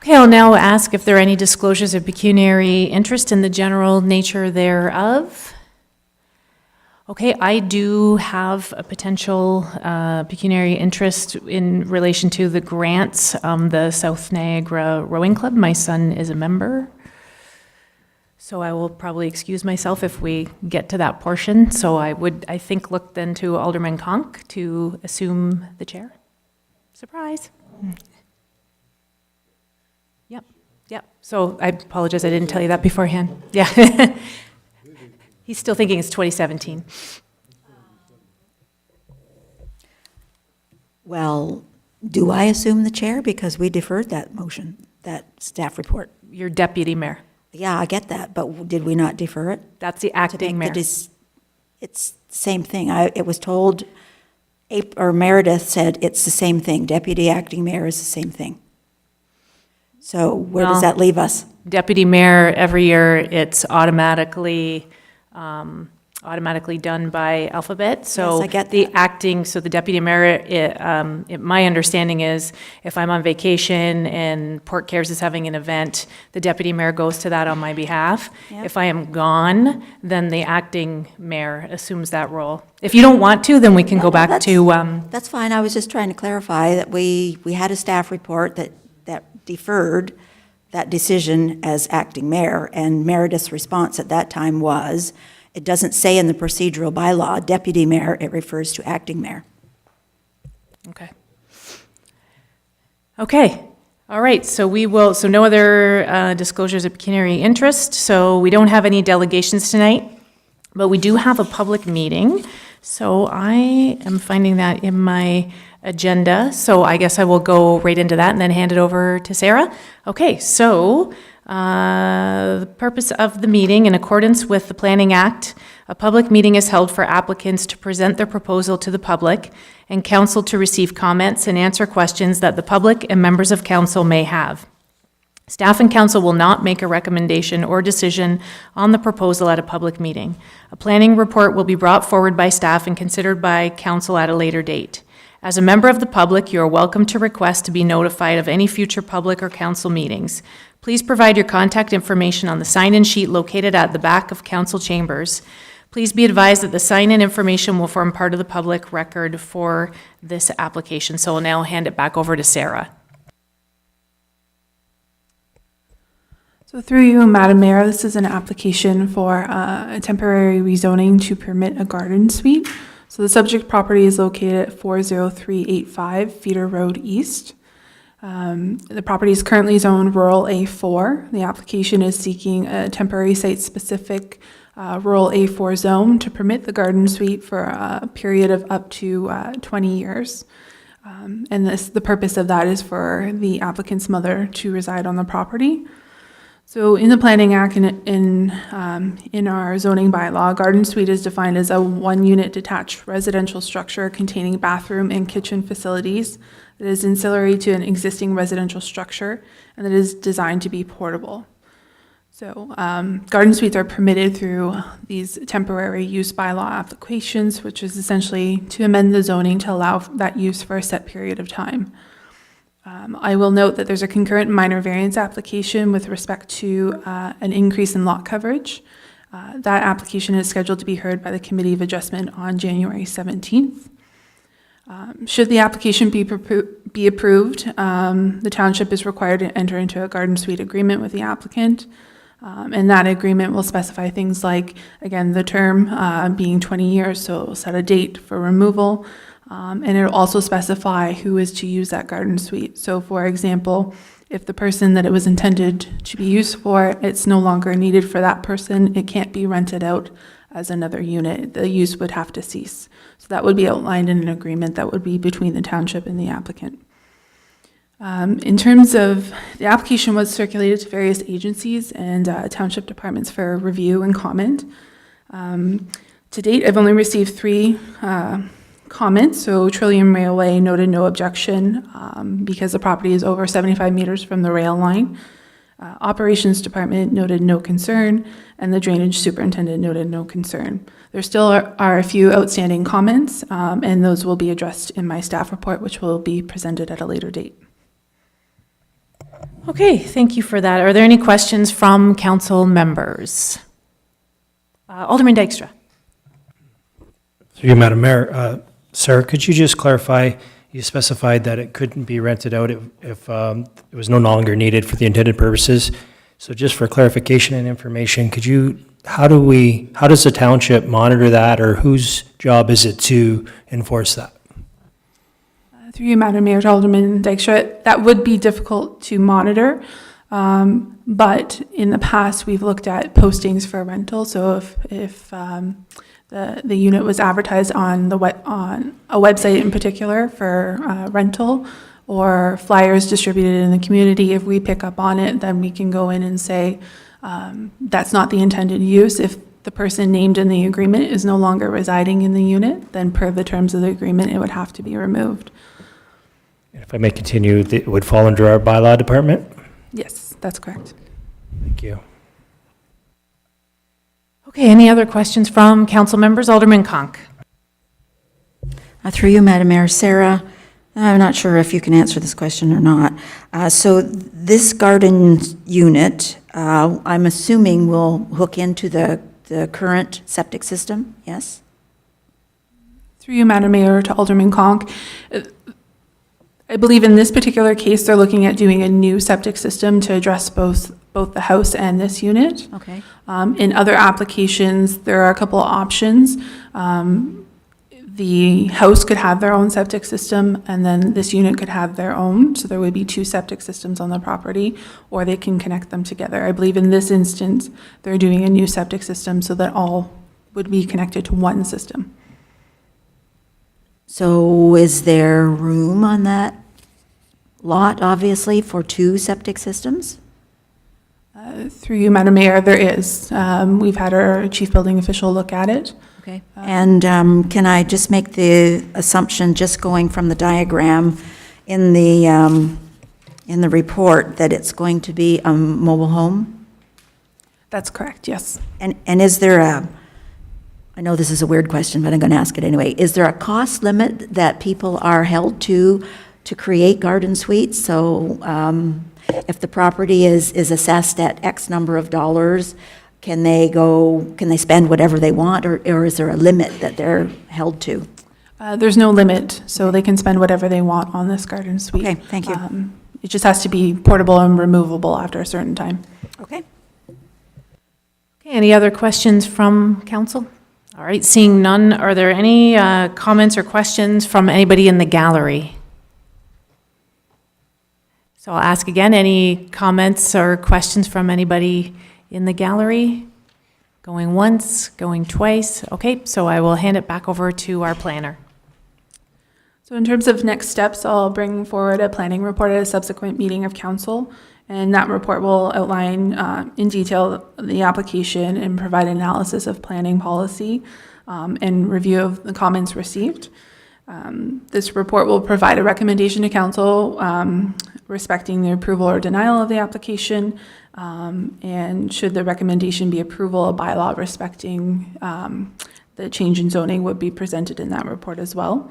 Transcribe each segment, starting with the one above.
Okay, I'll now ask if there are any disclosures of pecuniary interest in the general nature thereof. Okay, I do have a potential pecuniary interest in relation to the grants, the South Niagara Rowing Club. My son is a member. So I will probably excuse myself if we get to that portion. So I would, I think, look then to Alderman Conk to assume the chair. Surprise. Yep. So I apologize, I didn't tell you that beforehand. Yeah. He's still thinking it's 2017. Well, do I assume the chair? Because we deferred that motion, that staff report. Your deputy mayor. Yeah, I get that, but did we not defer it? That's the acting mayor. It's the same thing. It was told, Meredith said it's the same thing. Deputy acting mayor is the same thing. So where does that leave us? Deputy mayor, every year it's automatically done by alphabet. So Yes, I get the that. acting, so the deputy mayor, my understanding is if I'm on vacation and Port Cares is having an event, the deputy mayor goes to that on my behalf. Yep. If I am gone, then the acting mayor assumes that role. If you don't want to, then we can go back to, That's fine. I was just trying to clarify that we had a staff report that deferred that decision as acting mayor, and Meredith's response at that time was, it doesn't say in the procedural bylaw deputy mayor, it refers to acting mayor. Okay. Okay. All right. So so no other disclosures of pecuniary interest. So we don't have any delegations tonight, but we do have a public meeting. So I am finding that in my agenda. So I guess I will go right into that and then hand it over to Sarah. Okay. So the purpose of the meeting, in accordance with the Planning Act, a public meeting is held for applicants to present their proposal to the public and council to receive comments and answer questions that the public and members of council may have. Staff and council will not make a recommendation or decision on the proposal at a public meeting. A planning report will be brought forward by staff and considered by council at a later date. As a member of the public, you are welcome to request to be notified of any future public or council meetings. Please provide your contact information on the sign-in sheet located at the back of council chambers. Please be advised that the sign-in information will form part of the public record for this application. So I'll now hand it back over to Sarah. So through you, Madam Mayor, this is an application for a temporary rezoning to permit a garden suite. So the subject property is located at 40385 Feeder Road East. The property is currently zoned rural A4. The application is seeking a temporary site-specific rural A4 zone to permit the garden suite for a period of up to 20 years. And the purpose of that is for the applicant's mother to reside on the property. So in the Planning Act and in our zoning bylaw, garden suite is defined as a one-unit detached residential structure containing bathroom and kitchen facilities that is ancillary to an existing residential structure and that is designed to be portable. So garden suites are permitted through these temporary use bylaw applications, which is essentially to amend the zoning to allow that use for a set period of time. I will note that there's a concurrent minor variance application with respect to an increase in lot coverage. That application is scheduled to be heard by the Committee of Adjustment on January 17th. Should the application be approved, the township is required to enter into a garden suite agreement with the applicant. And that agreement will specify things like, again, the term being 20 years, so it will set a date for removal. And it will also specify who is to use that garden suite. So for example, if the person that it was intended to be used for, it's no longer needed for that person, it can't be rented out as another unit. The use would have to cease. So that would be outlined in an agreement that would be between the township and the applicant. In terms of, the application was circulated to various agencies and township departments for review and comment. To date, I've only received 3 comments. So Trillium Railway noted no objection because the property is over 75 meters from the rail line. Operations Department noted no concern, and the Drainage Superintendent noted no concern. There still are a few outstanding comments, and those will be addressed in my staff report, which will be presented at a later date. Okay, thank you for that. Are there any questions from council members? Alderman Dykstra. Through you, Madam Mayor. Sarah, could you just clarify, you specified that it couldn't be rented out if it was no longer needed for the intended purposes. So just for clarification and information, could you, how does the township monitor that, or whose job is it to enforce that? Through you, Madam Mayor, to Alderman Dykstra, that would be difficult to monitor, but in the past, we've looked at postings for rental. So if the unit was advertised on on a website in particular for rental, or flyers distributed in the community, if we pick up on it, then we can go in and say that's not the intended use. If the person named in the agreement is no longer residing in the unit, then per the terms of the agreement, it would have to be removed. If I may continue, it would fall under our bylaw department? Yes, that's correct. Thank you. Okay, any other questions from council members? Alderman Conk. Through you, Madam Mayor. Sarah, I'm not sure if you can answer this question or not. So this garden unit, I'm assuming will hook into the current septic system, yes? Through you, Madam Mayor, to Alderman Conk. I believe in this particular case, they're looking at doing a new septic system to address both the house and this unit. Okay. In other applications, there are a couple of options. The house could have their own septic system, and then this unit could have their own. So there would be two septic systems on the property, or they can connect them together. I believe in this instance, they're doing a new septic system so that all would be connected to one system. So is there room on that lot, obviously, for two septic systems? Through you, Madam Mayor, there is. We've had our chief building official look at it. Okay. And can I just make the assumption, just going from the diagram in the report, that it's going to be a mobile home? That's correct, yes. And is there I know this is a weird question, but I'm going to ask it anyway. Is there a cost limit that people are held to create garden suites? So if the property is assessed at X number of dollars, can they spend whatever they want, or is there a limit that they're held to? There's no limit, so they can spend whatever they want on this garden suite. Okay, thank you. It just has to be portable and removable after a certain time. Okay. Okay, any other questions from council? All right, seeing none, are there any comments or questions from anybody in the gallery? So I'll ask again, any comments or questions from anybody in the gallery? Going once, going twice? Okay, so I will hand it back over to our planner. So in terms of next steps, I'll bring forward a planning report at a subsequent meeting of council, and that report will outline in detail the application and provide analysis of planning policy and review of the comments received. This report will provide a recommendation to council respecting the approval or denial of the application, and should the recommendation be approval, a bylaw respecting the change in zoning would be presented in that report as well.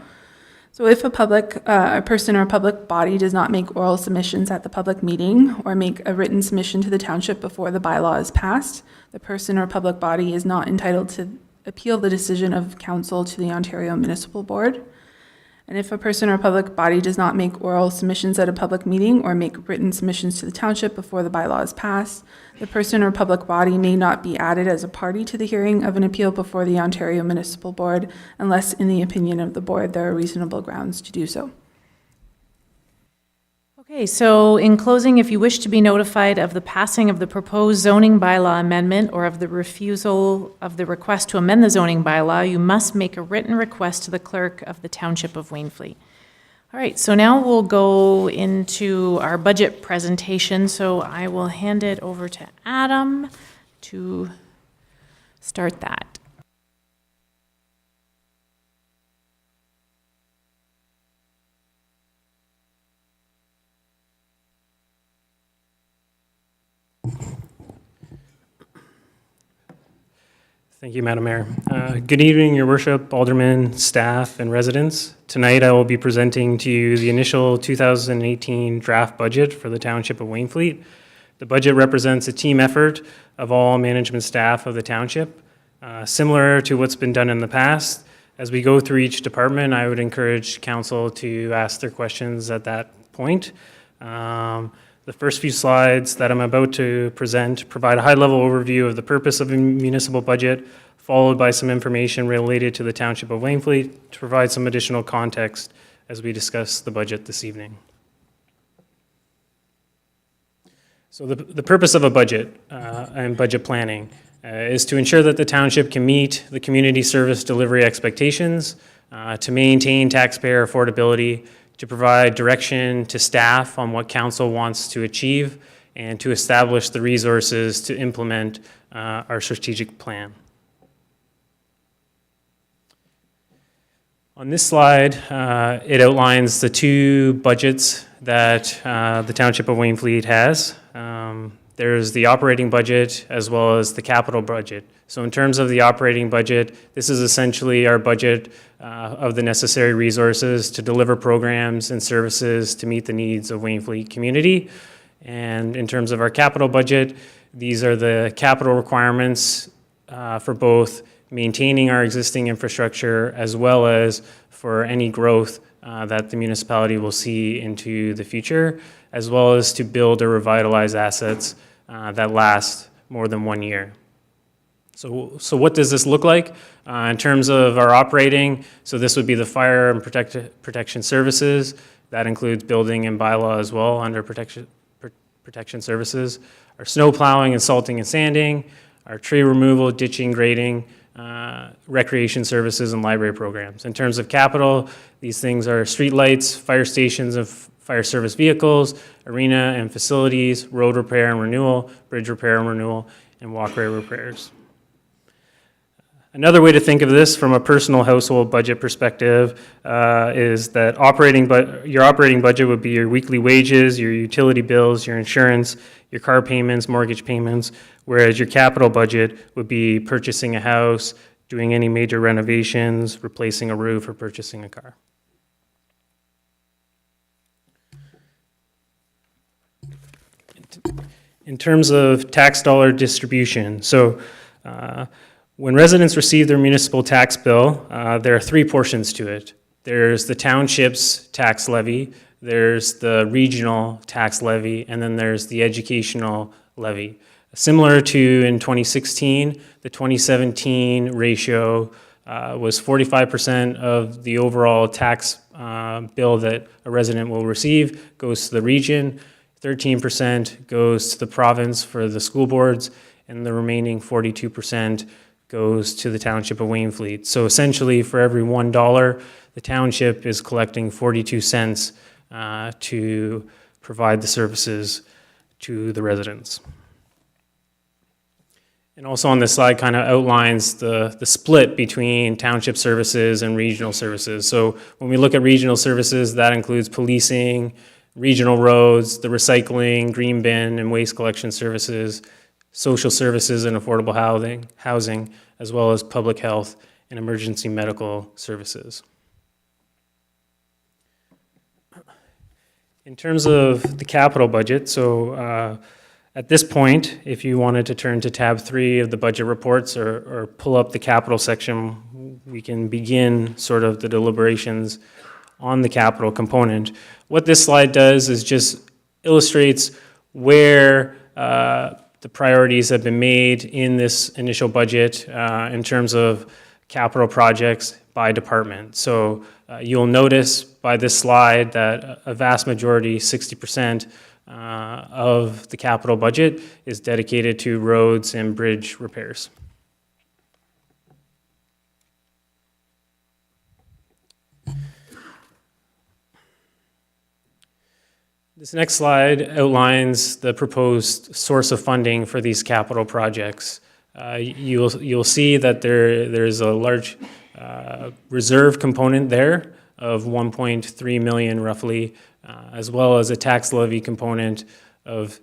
So if a person or a public body does not make oral submissions at the public meeting or make a written submission to the township before the bylaw is passed, the person or public body is not entitled to appeal the decision of council to the Ontario Municipal Board. And if a person or public body does not make oral submissions at a public meeting or make written submissions to the township before the bylaw is passed, the person or public body may not be added as a party to the hearing of an appeal before the Ontario Municipal Board unless, in the opinion of the board, there are reasonable grounds to do so. Okay, so in closing, if you wish to be notified of the passing of the proposed zoning bylaw amendment or of the refusal of the request to amend the zoning bylaw, you must make a written request to the clerk of the Township of Wainfleet. All right, so now we'll go into our budget presentation. So I will hand it over to Adam to start that. Thank you, Madam Mayor. Good evening, Your Worship, Aldermen, staff, and residents. Tonight, I will be presenting to you the initial 2018 draft budget for the Township of Wainfleet. The budget represents a team effort of all management staff of the township. Similar to what's been done in the past, as we go through each department, I would encourage council to ask their questions at that point. The first few slides that I'm about to present provide a high-level overview of the purpose of a municipal budget, followed by some information related to the Township of Wainfleet to provide some additional context as we discuss the budget this evening. So the purpose of a budget and budget planning is to ensure that the township can meet the community service delivery expectations, to maintain taxpayer affordability, to provide direction to staff on what council wants to achieve, and to establish the resources to implement our strategic plan. On this slide, it outlines the two budgets that the Township of Wainfleet has. There's the operating budget as well as the capital budget. So in terms of the operating budget, this is essentially our budget of the necessary resources to deliver programs and services to meet the needs of Wainfleet community. And in terms of our capital budget, these are the capital requirements for both maintaining our existing infrastructure as well as for any growth that the municipality will see into the future, as well as to build or revitalize assets that last more than 1 year. So what does this look like in terms of our operating? So this would be the fire and protection services. That includes building and bylaw as well under protection services. Our snow plowing and salting and sanding, our tree removal, ditching, grading, recreation services, and library programs. In terms of capital, these things are street lights, fire stations and fire service vehicles, arena and facilities, road repair and renewal, bridge repair and renewal, and walkway repairs. Another way to think of this from a personal household budget perspective is that your operating budget would be your weekly wages, your utility bills, your insurance, your car payments, mortgage payments, whereas your capital budget would be purchasing a house, doing any major renovations, replacing a roof, or purchasing a car. In terms of tax dollar distribution, so when residents receive their municipal tax bill, there are three portions to it. There's the township's tax levy, there's the regional tax levy, and then there's the educational levy. Similar to in 2016, the 2017 ratio was 45% of the overall tax bill that a resident will receive goes to the region, 13% goes to the province for the school boards, and the remaining 42% goes to the Township of Wainfleet. So essentially, for every $1, the township is collecting 42 cents to provide the services to the residents. And also on this slide kind of outlines the split between township services and regional services. So when we look at regional services, that includes policing, regional roads, the recycling, green bin, and waste collection services, social services and affordable housing, as well as public health and emergency medical services. In terms of the capital budget, so at this point, if you wanted to turn to tab 3 of the budget reports or pull up the capital section, we can begin sort of the deliberations on the capital component. What this slide does is just illustrates where the priorities have been made in this initial budget in terms of capital projects by department. So you'll notice by this slide that a vast majority, 60%, of the capital budget is dedicated to roads and bridge repairs. This next slide outlines the proposed source of funding for these capital projects. You'll see that there's a large reserve component there of 1.3 million roughly, as well as a tax levy component of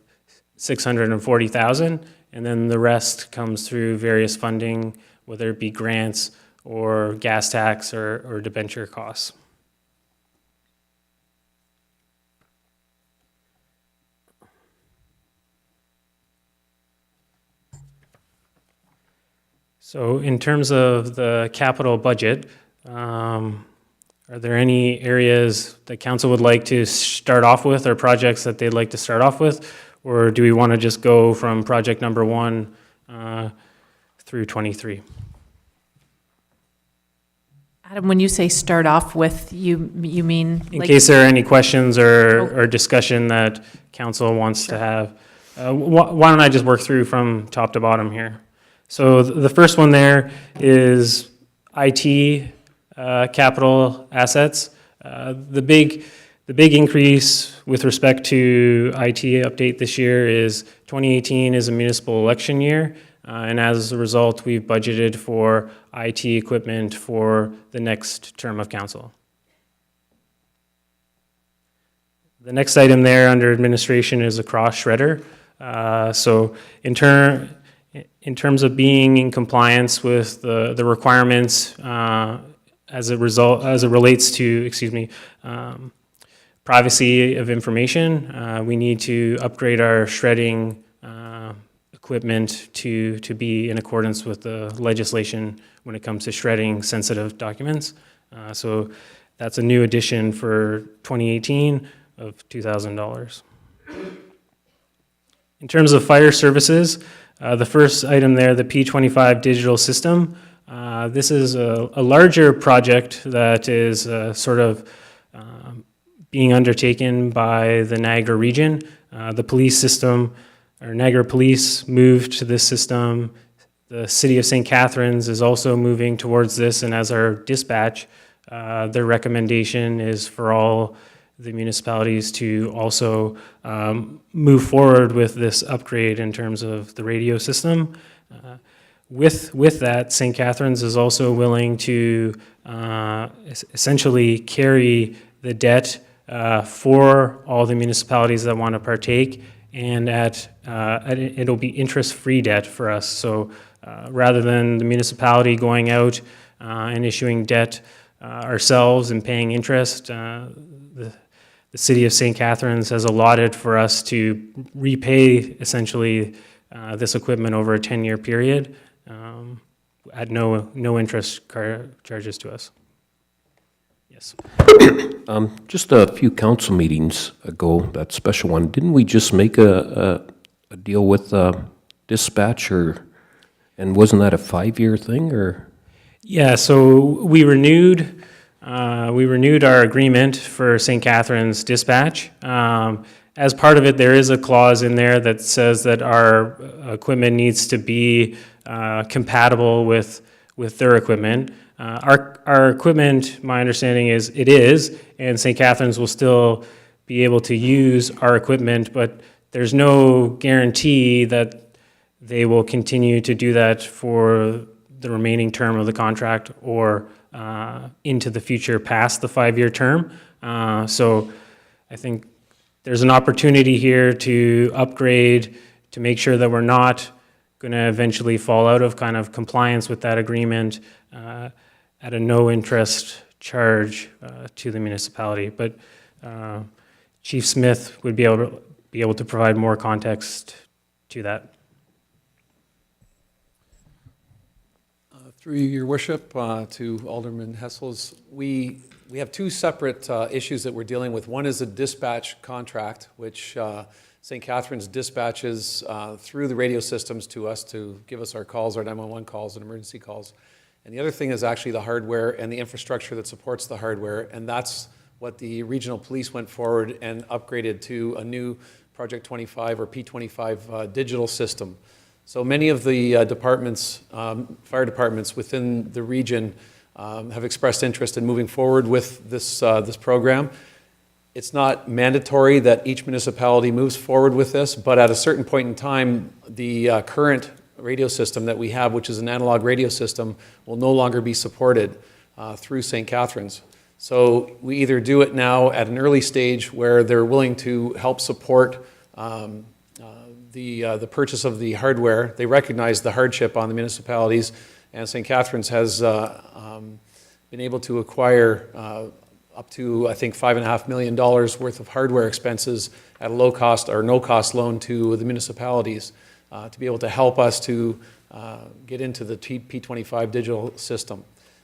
640,000, and then the rest comes through various funding, whether it be grants or gas tax or debenture costs. So in terms of the capital budget, are there any areas that council would like to start off with, or projects that they'd like to start off with? Or do we want to just go from project number 1 through 23? Adam, when you say start off with, you mean? In like- case there are any questions or discussion that council wants to have. Why don't I just work through from top to bottom here? So the first one there is IT capital assets. The big increase with respect to IT update this year is 2018 is a municipal election year, and as a result, we've budgeted for IT equipment for the next term of council. The next item there under administration is a cross shredder. So in terms of being in compliance with the requirements as it relates to, privacy of information, we need to upgrade our shredding equipment to be in accordance with the legislation when it comes to shredding sensitive documents. So that's a new addition for 2018 of $2,000. In terms of fire services, the first item there, the P25 digital system, this is a larger project that is sort of being undertaken by the Niagara region. The police system, or Niagara Police, moved to this system. The City of St. Catharines is also moving towards this, and as our dispatch, their recommendation is for all the municipalities to also move forward with this upgrade in terms of the radio system. With that, St. Catharines is also willing to essentially carry the debt for all the municipalities that want to partake, and it'll be interest-free debt for us. So rather than the municipality going out and issuing debt ourselves and paying interest, the City of St. Catharines has allotted for us to repay essentially this equipment over a 10-year period at no interest charges to us. Yes. Just a few council meetings ago, that special one, didn't we just make a deal with dispatcher, and wasn't that a 5-year thing, or? Yeah, so we renewed our agreement for St. Catharines Dispatch. As part of it, there is a clause in there that says that our equipment needs to be compatible with their equipment. Our equipment, my understanding is it is, and St. Catharines will still be able to use our equipment, but there's no guarantee that they will continue to do that for the remaining term of the contract or into the future past the 5-year term. So I think there's an opportunity here to upgrade to make sure that we're not going to eventually fall out of kind of compliance with that agreement at a no interest charge to the municipality. But Chief Smith would be able to provide more context to that. Through your worship, to Alderman Hessels, we have two separate issues that we're dealing with. One is a dispatch contract, which St. Catharines dispatches through the radio systems to us to give us our calls, our 911 calls and emergency calls. And the other thing is actually the hardware and the infrastructure that supports the hardware, and that's what the regional police went forward and upgraded to a new Project 25 or P25 digital system. So many of the departments, fire departments within the region have expressed interest in moving forward with this program. It's not mandatory that each municipality moves forward with this, but at a certain point in time, the current radio system that we have, which is an analog radio system, will no longer be supported through St. Catharines. So we either do it now at an early stage where they're willing to help support the purchase of the hardware. They recognize the hardship on the municipalities And St. Catharines has been able to acquire up to, I think, $5.5 million worth of hardware expenses at a low cost or no cost loan to the municipalities to be able to help us to get into the P25 digital system.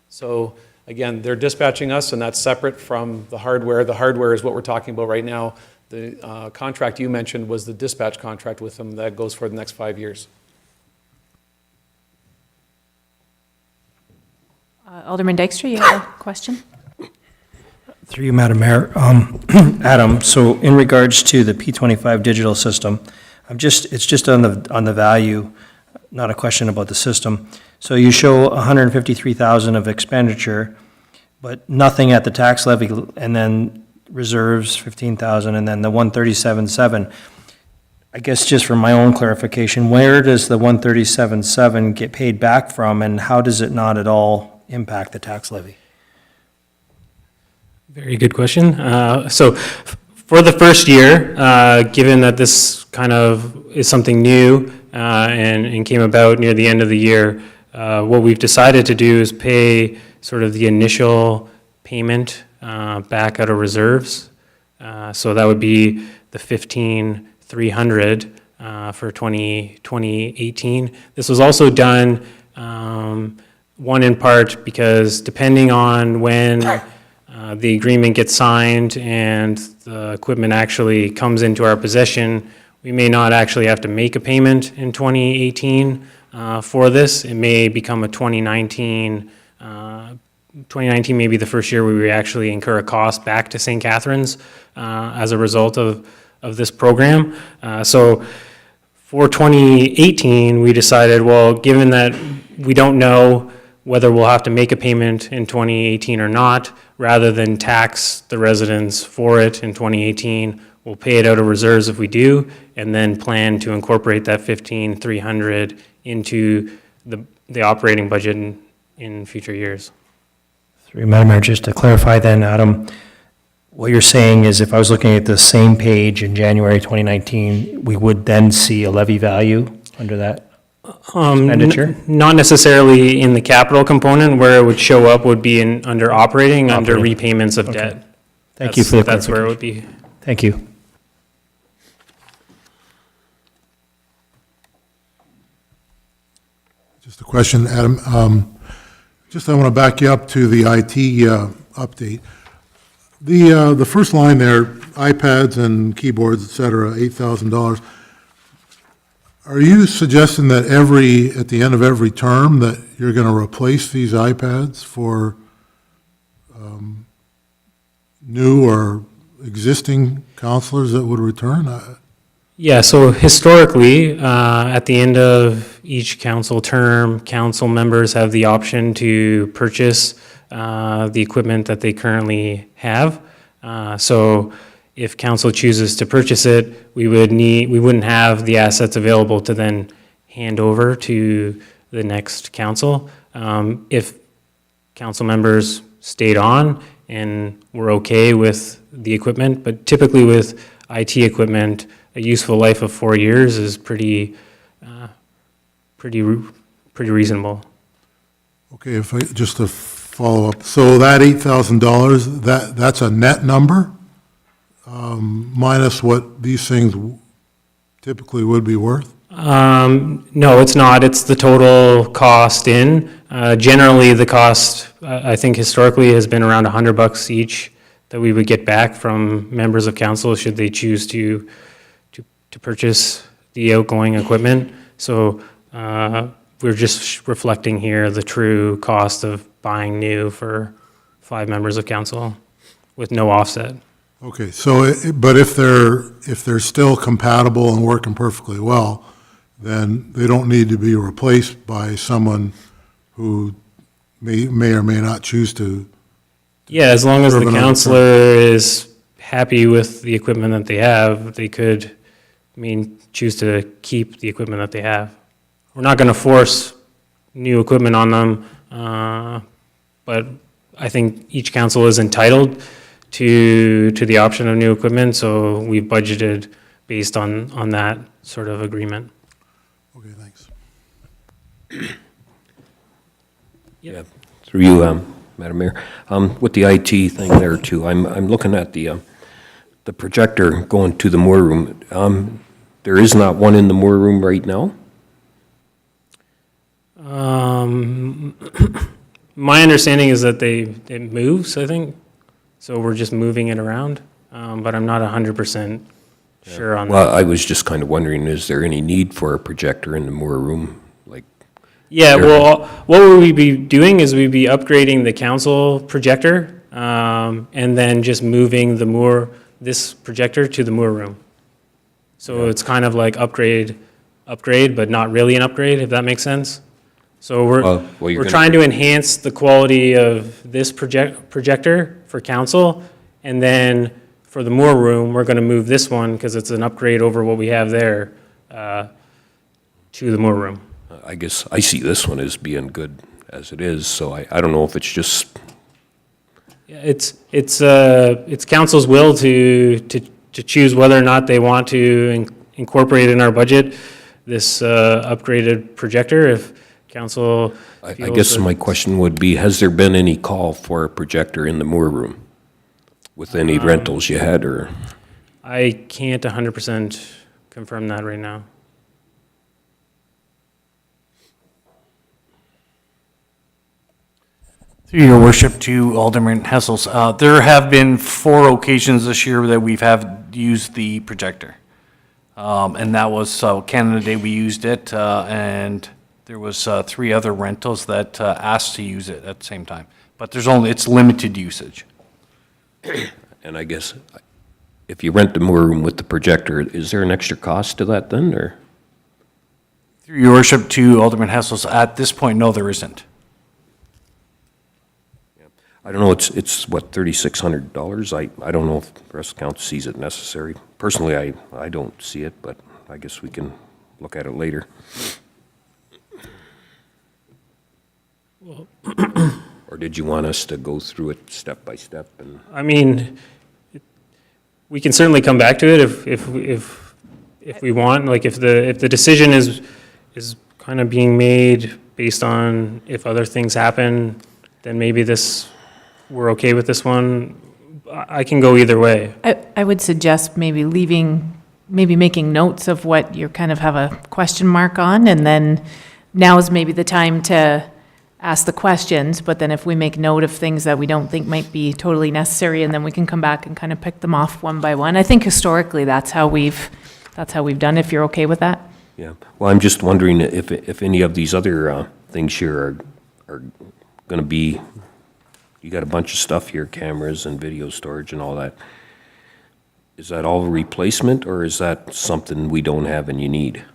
So again, they're dispatching us, and that's separate from the hardware. The hardware is what we're talking about right now. The contract you mentioned was the dispatch contract with them that goes for the next 5 years. Alderman Dykstra, you have a question? Through you, Madam Mayor. Adam, so in regards to the P25 digital system, it's just on the value, not a question about the system. So you show 153,000 of expenditure, but nothing at the tax levy, and then reserves 15,000, and then the 137.7. I guess just for my own clarification, where does the 137.7 get paid back from, and how does it not at all impact the tax levy? Very good question. So for the first year, given that this kind of is something new and came about near the end of the year, what we've decided to do is pay sort of the initial payment back out of reserves. So that would be the 15,300 for 2018. This was also done, one in part because depending on when the agreement gets signed and the equipment actually comes into our possession, we may not actually have to make a payment in 2018 for this. It may become a 2019 may be the first year where we actually incur a cost back to St. Catharines as a result of this program. So for 2018, we decided, well, given that we don't know whether we'll have to make a payment in 2018 or not, rather than tax the residents for it in 2018, we'll pay it out of reserves if we do, and then plan to incorporate that 15,300 into the operating budget in future years. Through Madam Mayor, just to clarify then, Adam, what you're saying is if I was looking at the same page in January 2019, we would then see a levy value under that expenditure? Not necessarily in the capital component. Where it would show up would be under operating, under repayments of debt. Thank you for the That's where it would be. Thank you. Just a question, Adam. I want to back you up to the IT update. The first line there, iPads and keyboards, et cetera, $8,000. Are you suggesting that at the end of every term that you're going to replace these iPads for new or existing counselors that would return? Yeah, so historically, at the end of each council term, council members have the option to purchase the equipment that they currently have. So if council chooses to purchase it, we wouldn't have the assets available to then hand over to the next council. If council members stayed on and were okay with the equipment, but typically with IT equipment, a useful life of 4 years is pretty reasonable. Okay, just to follow up, so that $8,000, that's a net number, minus what these things typically would be worth? No, it's not. It's the total cost in. Generally, the cost, I think historically, has been around $100 each that we would get back from members of council should they choose to purchase the outgoing equipment. So we're just reflecting here the true cost of buying new for 5 members of council with no offset. Okay, so, but if they're still compatible and working perfectly well, then they don't need to be replaced by someone who may or may not choose to. Yeah, as long as the serve another councilor is happy with the equipment that they have, they could, choose to keep the equipment that they have. We're not going to force new equipment on them, but I think each council is entitled to the option of new equipment, so we've budgeted based on that sort of agreement. Okay, thanks. Yeah, through you, Madam Mayor. With the IT thing there too, I'm looking at the projector going to the Moore Room. There is not one in the Moore Room right now? My understanding is that it moves, I think, so we're just moving it around, but I'm not 100% sure on that. Well, I was just kind of wondering, is there any need for a projector in the Moore Room? Like, Yeah, well, what would we be doing is we'd be upgrading the council projector, and then just moving this projector to the Moore Room. So it's kind of like upgrade, but not really an upgrade, if that makes sense. So well, you're we're gonna- trying to enhance the quality of this projector for council, and then for the Moore Room, we're going to move this one, because it's an upgrade over what we have there, to the Moore Room. I guess I see this one as being good as it is, so I don't know if it's just, Yeah, it's council's will to choose whether or not they want to incorporate in our budget this upgraded projector. If council I feels guess that- my question would be, has there been any call for a projector in the Moore Room with any rentals you had, or? I can't 100% confirm that right now. Through your worship to Alderman Hessels, there have been 4 occasions this year that we've used the projector. And that was Canada Day, we used it, and there was 3 other rentals that asked to use it at the same time. But it's limited usage. And I guess if you rent the Moore Room with the projector, is there an extra cost to that then, or? Through your worship to Alderman Hessels, at this point, no, there isn't. I don't know, it's what, $3,600? I don't know if the rest of the council sees it necessary. Personally, I don't see it, but I guess we can look at it later. Or did you want us to go through it step by step and? I mean, we can certainly come back to it if we want. Like if the decision is kind of being made based on if other things happen, then maybe we're okay with this one. I can go either way. I would suggest maybe making notes of what you kind of have a question mark on, and then now is maybe the time to ask the questions, but then if we make note of things that we don't think might be totally necessary, and then we can come back and kind of pick them off one by one. I think historically, that's how we've done, if you're okay with that. Yeah, well, I'm just wondering if any of these other things here are going to be, you got a bunch of stuff here, cameras and video storage and all that. Is that all replacement, or is that something we don't have and you need?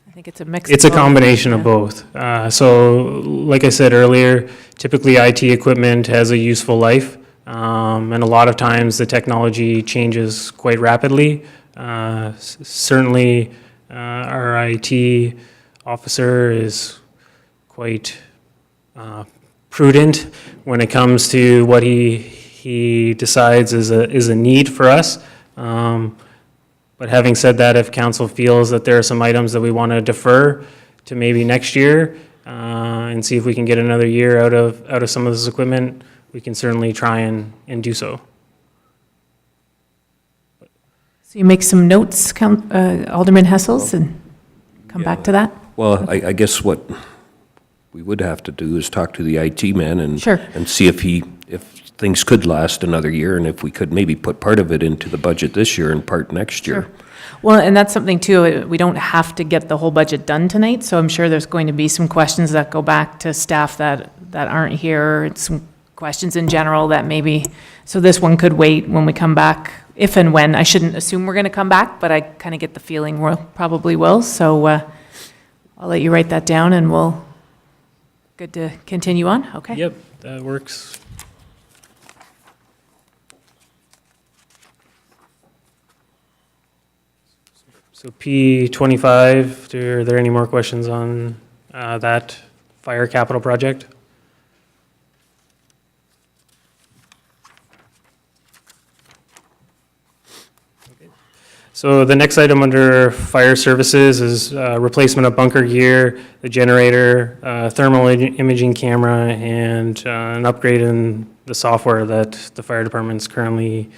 I think it's a mix. It's a of both. combination of Yeah. both. So, like I said earlier, typically IT equipment has a useful life, and a lot of times the technology changes quite rapidly. Certainly, our IT officer is quite prudent when it comes to what he decides is a need for us. But having said that, if council feels that there are some items that we want to defer to maybe next year, and see if we can get another year out of some of this equipment, we can certainly try and do so. So you make some notes, Alderman Hessels, and come back to that? Well, I guess what we would have to do is talk to the IT man and Sure. and see if things could last another year, and if we could maybe put part of it into the budget this year and part next year. Sure. Well, and that's something too, we don't have to get the whole budget done tonight, so I'm sure there's going to be some questions that go back to staff that aren't here, and some questions in general that maybe, so this one could wait when we come back, if and when. I shouldn't assume we're going to come back, but I kind of get the feeling we probably will, so I'll let you write that down, and good to continue on, okay? Yep, that works. So P25, are there any more questions on that fire capital project? So the next item under fire services is replacement of bunker gear, the generator, thermal imaging camera, and an upgrade in the software that the fire department's currently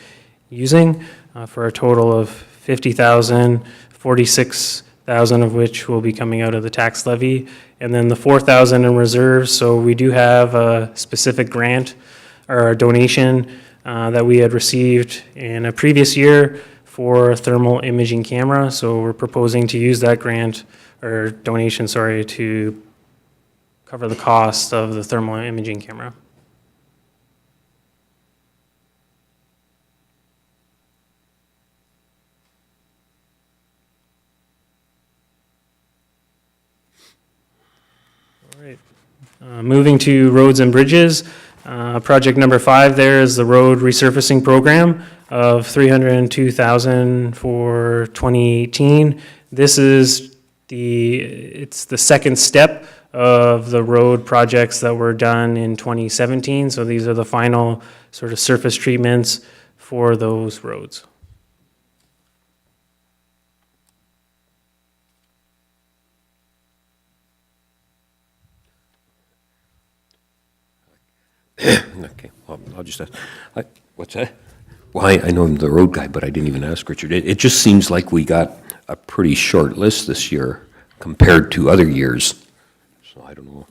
using for a total of $50,000, $46,000 of which will be coming out of the tax levy, and then the $4,000 in reserves. So we do have a specific grant or a donation that we had received in a previous year for a thermal imaging camera. So we're proposing to use that grant or donation, sorry, to cover the cost of the thermal imaging camera. All right. Moving to roads and bridges. Project number 5 there is the road resurfacing program of $302,000 for 2018. This is it's the second step of the road projects that were done in 2017. So these are the final sort of surface treatments for those roads. Okay, well, I'll just ask, what's that? Well, I know I'm the road guy, but I didn't even ask Richard. It just seems like we got a pretty short list this year compared to other years. So I don't know.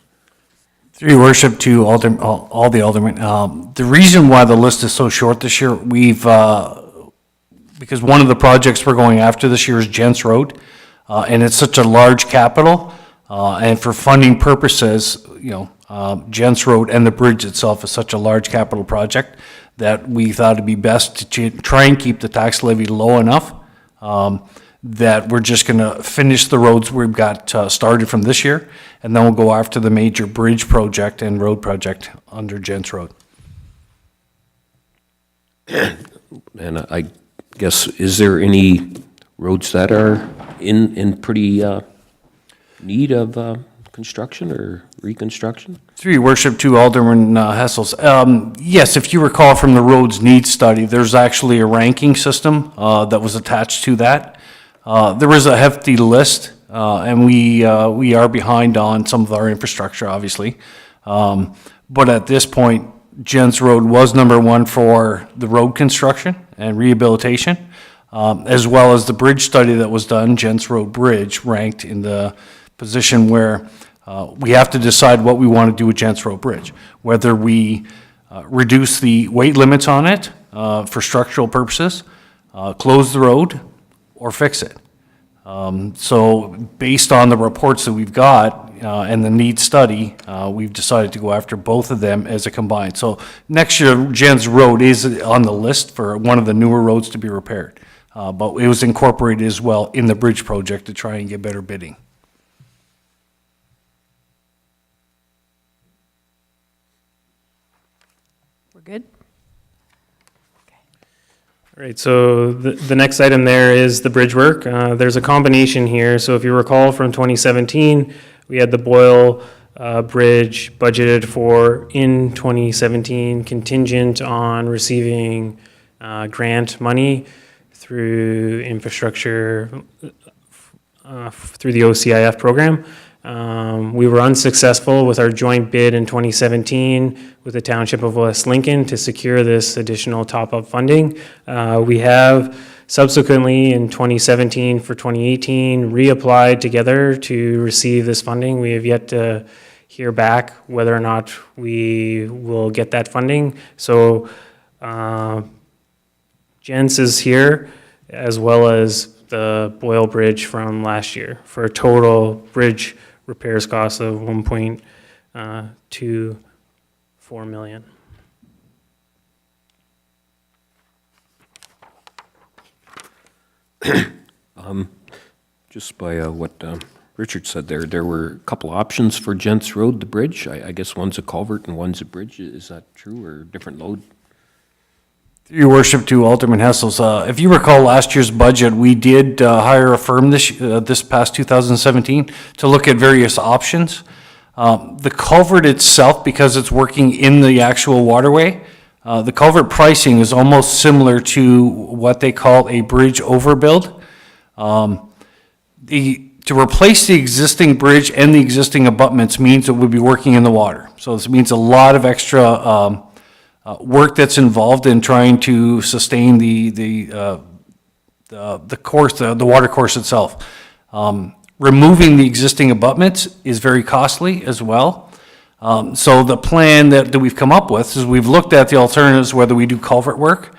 Through your worship to all the aldermen, the reason why the list is so short this year, because one of the projects we're going after this year is Gents Road, and it's such a large capital, and for funding purposes, Gents Road and the bridge itself is such a large capital project that we thought it'd be best to try and keep the tax levy low enough that we're just going to finish the roads we've got started from this year, and then we'll go after the major bridge project and road project under Gents Road. And I guess, is there any roads that are in pretty need of construction or reconstruction? Through your worship to Alderman Hessels. Yes, if you recall from the roads needs study, there's actually a ranking system that was attached to that. There is a hefty list, and we are behind on some of our infrastructure, obviously. But at this point, Gents Road was number 1 for the road construction and rehabilitation, as well as the bridge study that was done. Gents Road Bridge ranked in the position where we have to decide what we want to do with Gents Road Bridge, whether we reduce the weight limits on it for structural purposes, close the road, or fix it. So based on the reports that we've got and the need study, we've decided to go after both of them as a combined. So next year, Gents Road is on the list for one of the newer roads to be repaired. But it was incorporated as well in the bridge project to try and get better bidding. We're good? All right, so the next item there is the bridge work. There's a combination here. So if you recall from 2017, we had the Boyle Bridge budgeted for in 2017, contingent on receiving grant money through infrastructure, through the OCIF program. We were unsuccessful with our joint bid in 2017 with the Township of West Lincoln to secure this additional top-up funding. We have subsequently in 2017 for 2018 reapplied together to receive this funding. We have yet to hear back whether or not we will get that funding. So Jens is here, as well as the Boyle Bridge from last year, for a total bridge repairs cost of $1.24 million. Just by what Richard said there were a couple options for Gents Road, the bridge. I guess one's a culvert and one's a bridge. Is that true, or different load? Your worship to Alderman Hessels, if you recall last year's budget, we did hire a firm this past 2017 to look at various options. The culvert itself, because it's working in the actual waterway, the culvert pricing is almost similar to what they call a bridge overbuild. To replace the existing bridge and the existing abutments means that we'll be working in the water. So this means a lot of extra work that's involved in trying to sustain the course, the water course itself. Removing the existing abutments is very costly as well. So the plan that we've come up with is we've looked at the alternatives, whether we do culvert work,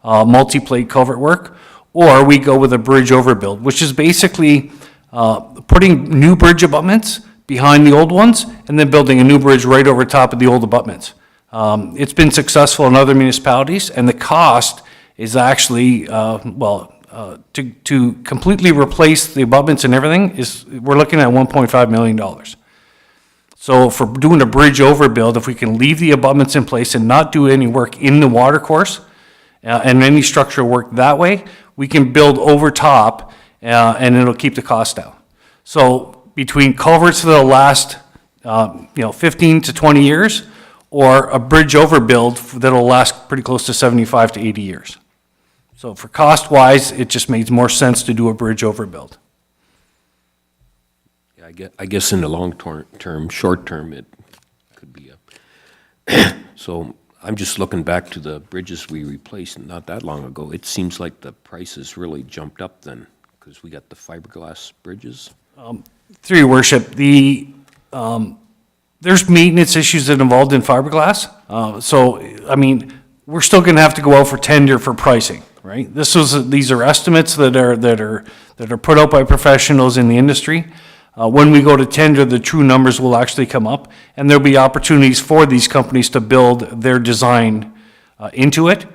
multi-plate culvert work, or we go with a bridge overbuild, which is basically putting new bridge abutments behind the old ones and then building a new bridge right over top of the old abutments. It's been successful in other municipalities, and the cost is actually, to completely replace the abutments and everything we're looking at $1.5 million. So for doing a bridge overbuild, if we can leave the abutments in place and not do any work in the water course and any structural work that way, we can build over top and it'll keep the cost down. So between culverts that'll last 15 to 20 years, or a bridge overbuild that'll last pretty close to 75 to 80 years. So for cost-wise, it just makes more sense to do a bridge overbuild. Yeah, I guess in the long term, short term, it could be a, so I'm just looking back to the bridges we replaced not that long ago. It seems like the prices really jumped up then, because we got the fiberglass bridges. Through your worship, there's maintenance issues that involved in fiberglass. We're still gonna have to go out for tender for pricing, right? These are estimates that are put out by professionals in the industry. When we go to tender, the true numbers will actually come up, and there'll be opportunities for these companies to build their design into it,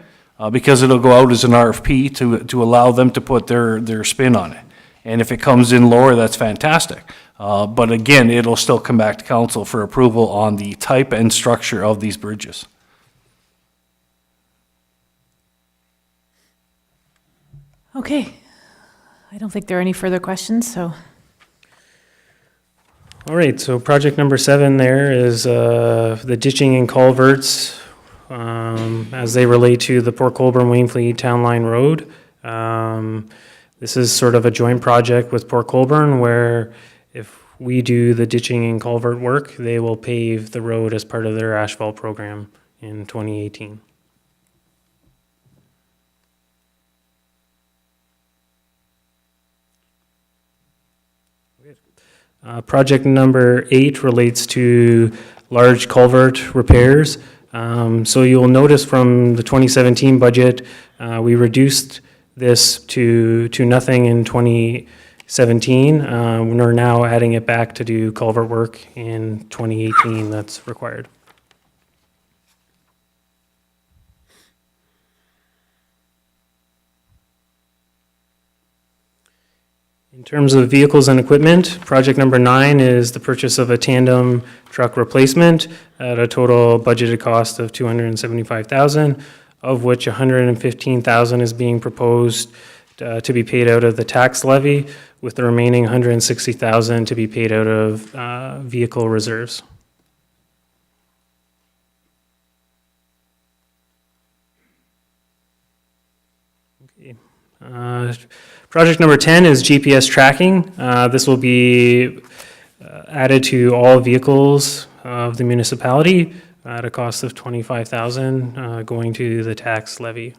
because it'll go out as an RFP to allow them to put their spin on it. And if it comes in lower, that's fantastic. But again, it'll still come back to council for approval on the type and structure of these bridges. Okay. I don't think there are any further questions, so. All right, so project number 7 there is the ditching and culverts as they relate to the Port Colborne-Wainfleet Town Line Road. This is sort of a joint project with Port Colborne where if we do the ditching and culvert work, they will pave the road as part of their asphalt program in 2018. Project number 8 relates to large culvert repairs. So you'll notice from the 2017 budget, we reduced this to nothing in 2017. We're now adding it back to do culvert work in 2018 that's required. In terms of vehicles and equipment, project number 9 is the purchase of a tandem truck replacement at a total budgeted cost of $275,000, of which $115,000 is being proposed to be paid out of the tax levy, with the remaining $160,000 to be paid out of vehicle reserves. Okay. Project number 10 is GPS tracking. This will be added to all vehicles of the municipality at a cost of $25,000 going to the tax levy.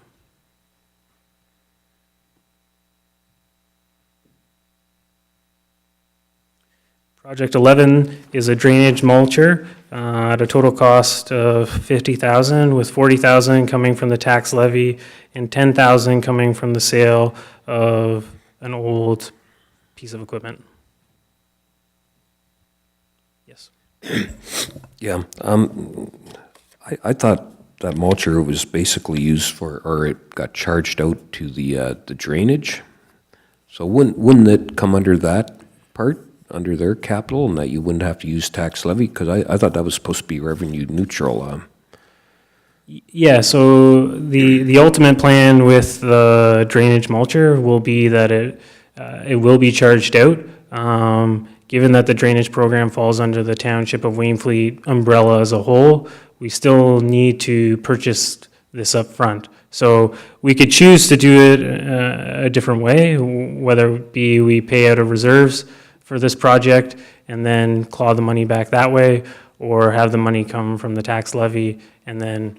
Project 11 is a drainage mulcher at a total cost of $50,000, with $40,000 coming from the tax levy and $10,000 coming from the sale of an old piece of equipment. Yes. Yeah, I thought that mulcher was basically used for, or it got charged out to the drainage. So wouldn't it come under that part, under their capital, and that you wouldn't have to use tax levy? Because I thought that was supposed to be revenue neutral. Yeah, so the ultimate plan with the drainage mulcher will be that it will be charged out. Given that the drainage program falls under the Township of Wainfleet umbrella as a whole, we still need to purchase this up front. So we could choose to do it a different way, whether it be we pay out of reserves for this project and then claw the money back that way, or have the money come from the tax levy and then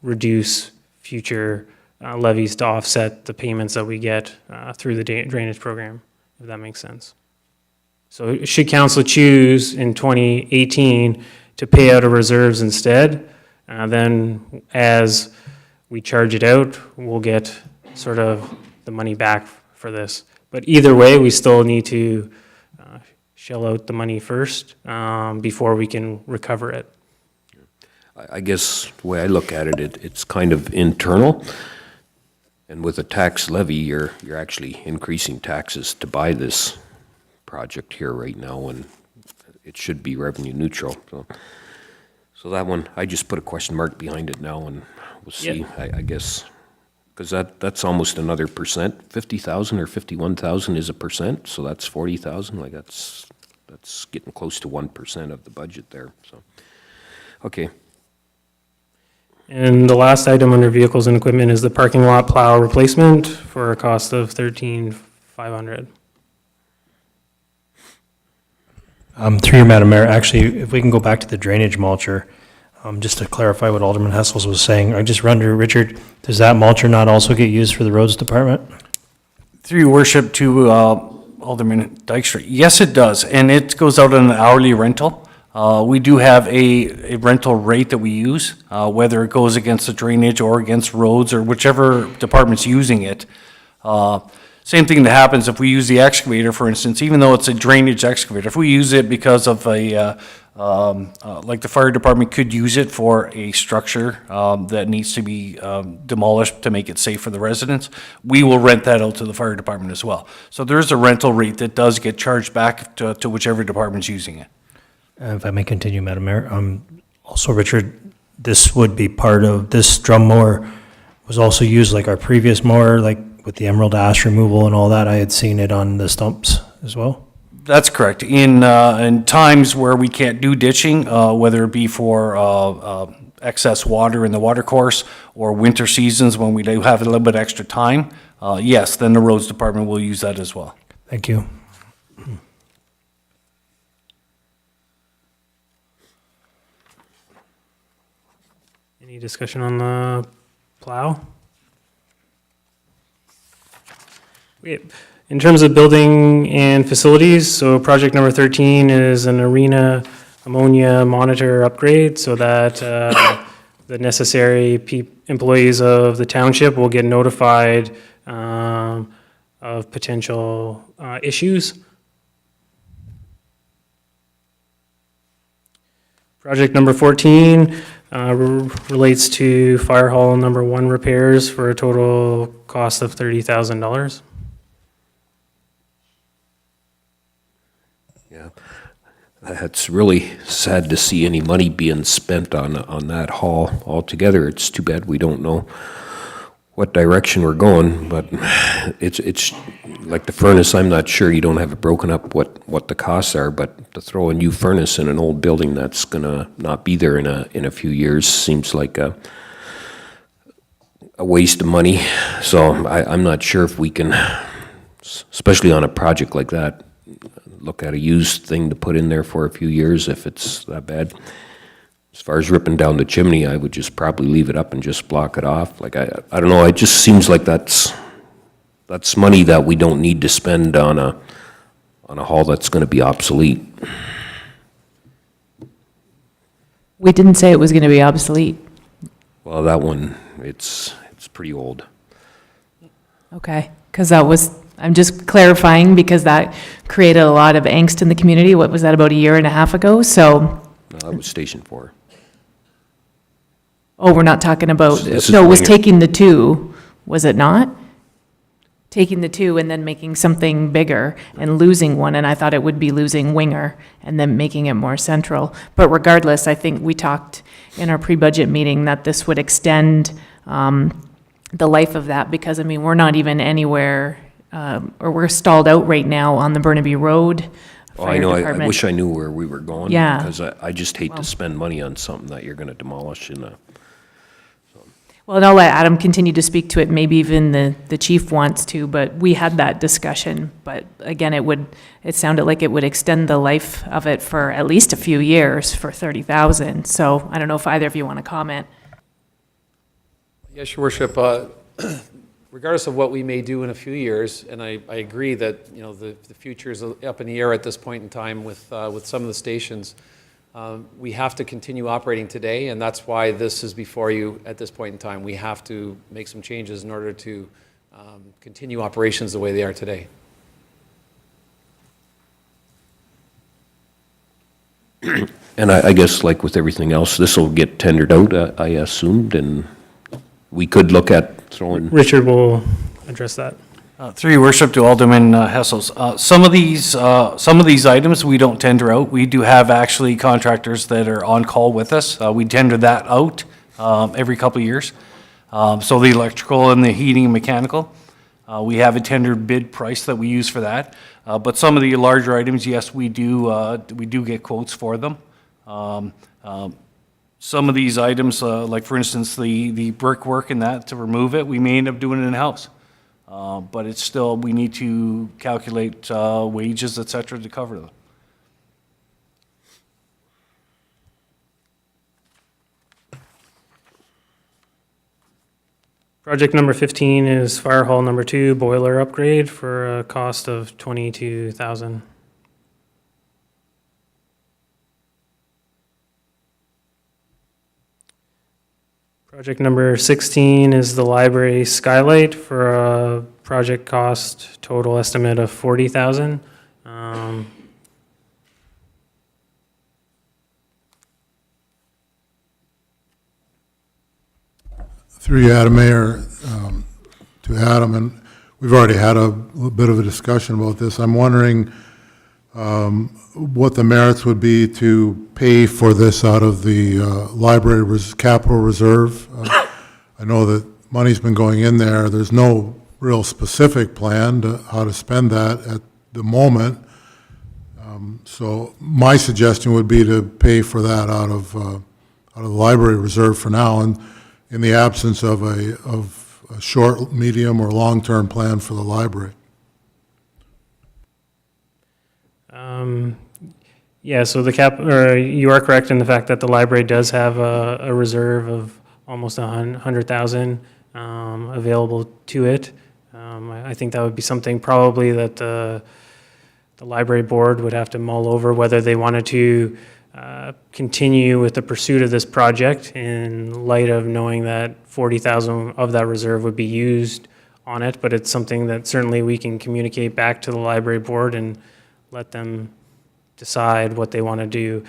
reduce future levies to offset the payments that we get through the drainage program, if that makes sense. So should council choose in 2018 to pay out of reserves instead, then as we charge it out, we'll get sort of the money back for this. But either way, we still need to shell out the money first before we can recover it. I guess the way I look at it, it's kind of internal. And with a tax levy, you're actually increasing taxes to buy this project here right now, and it should be revenue neutral. So that one, I just put a question mark behind it now, and we'll see, Yep. I guess. Because that's almost another percent. 50,000 or 51,000 is a percent, so that's 40,000. Like that's getting close to 1% of the budget there, so. Okay. And the last item under vehicles and equipment is the parking lot plow replacement for a cost of $13,500. Through you, Madam Mayor, actually, if we can go back to the drainage mulcher, just to clarify what Alderman Hessels was saying, I just wonder, Richard, does that mulcher not also get used for the roads department? Through your worship to Alderman Dykstra, yes, it does, and it goes out on an hourly rental. We do have a rental rate that we use, whether it goes against the drainage or against roads or whichever department's using it. Same thing that happens if we use the excavator, for instance, even though it's a drainage excavator. If we use it because of like the fire department could use it for a structure that needs to be demolished to make it safe for the residents, we will rent that out to the fire department as well. So there is a rental rate that does get charged back to whichever department's using it. If I may continue, Madam Mayor. Also, Richard, this would be part of, this drum mower was also used like our previous mower, like with the emerald ash removal and all that. I had seen it on the stumps as well. That's correct. In times where we can't do ditching, whether it be for excess water in the water course or winter seasons when we do have a little bit extra time, yes, then the roads department will use that as well. Thank you. Any discussion on the plow? In terms of building and facilities, so project number 13 is an arena ammonia monitor upgrade so that the necessary employees of the township will get notified of potential issues. Project number 14 relates to fire hall number 1 repairs for a total cost of $30,000. Yeah, it's really sad to see any money being spent on that hall altogether. It's too bad we don't know what direction we're going, but it's like the furnace, I'm not sure, you don't have it broken up what the costs are, but to throw a new furnace in an old building that's gonna not be there in a few years seems like a waste of money. So I'm not sure if we can, especially on a project like that, look at a used thing to put in there for a few years if it's that bad. As far as ripping down the chimney, I would just probably leave it up and just block it off. Like, I don't know, it just seems like that's money that we don't need to spend on a hall that's gonna be obsolete. We didn't say it was going to be obsolete. Well, that one, it's pretty old. Okay, because that was, I'm just clarifying because that created a lot of angst in the community. What was that, about a year and a half ago? So, No, that was Station 4. oh, we're not talking about, This is no, it was Winger. taking the two, was it not? Taking the two and then making something bigger and losing one, and I thought it would be losing Winger and then making it more central. But regardless, I think we talked in our pre-budget meeting that this would extend the life of that, because, I mean, we're not even anywhere, or we're stalled out right now on the Burnaby Road Oh, I Fire know, I Department. wish I knew where we were going. Yeah. Because I just hate Well. to spend money on something that you're gonna demolish in a, Well, and I'll let Adam continue to speak to it, maybe even the chief wants to, but we had that discussion. But again, it sounded like it would extend the life of it for at least a few years for 30,000. So I don't know if either of you want to comment. Yes, Your Worship, regardless of what we may do in a few years, and I agree that, you know, the future is up in the air at this point in time with some of the stations. We have to continue operating today, and that's why this is before you at this point in time. We have to make some changes in order to continue operations the way they are today. And I guess like with everything else, this will get tendered out, I assumed, and we could look at throwing, Richard will address that. Through your worship to Alderman Hessels, some of these items we don't tender out. We do have actually contractors that are on call with us. We tender that out every couple of years. So the electrical and the heating and mechanical, we have a tendered bid price that we use for that. But some of the larger items, yes, we do get quotes for them. Some of these items, like for instance, the brickwork and that, to remove it, we may end up doing it in-house. But it's still, we need to calculate wages, et cetera, to cover them. Project number 15 is Fire Hall number 2 boiler upgrade for a cost of $22,000. Project number 16 is the library skylight for a project cost total estimate of $40,000. Through you, Adam, Mayor, to Adam, and we've already had a little bit of a discussion about this. I'm wondering what the merits would be to pay for this out of the library capital reserve. I know that money's been going in there. There's no real specific plan to how to spend that at the moment. So my suggestion would be to pay for that out of the library reserve for now, and in the absence of a short, medium, or long-term plan for the library. Yeah, so you are correct in the fact that the library does have a reserve of almost $100,000 available to it. I think that would be something probably that the library board would have to mull over, whether they wanted to continue with the pursuit of this project in light of knowing that $40,000 of that reserve would be used on it. But it's something that certainly we can communicate back to the library board and let them decide what they want to do.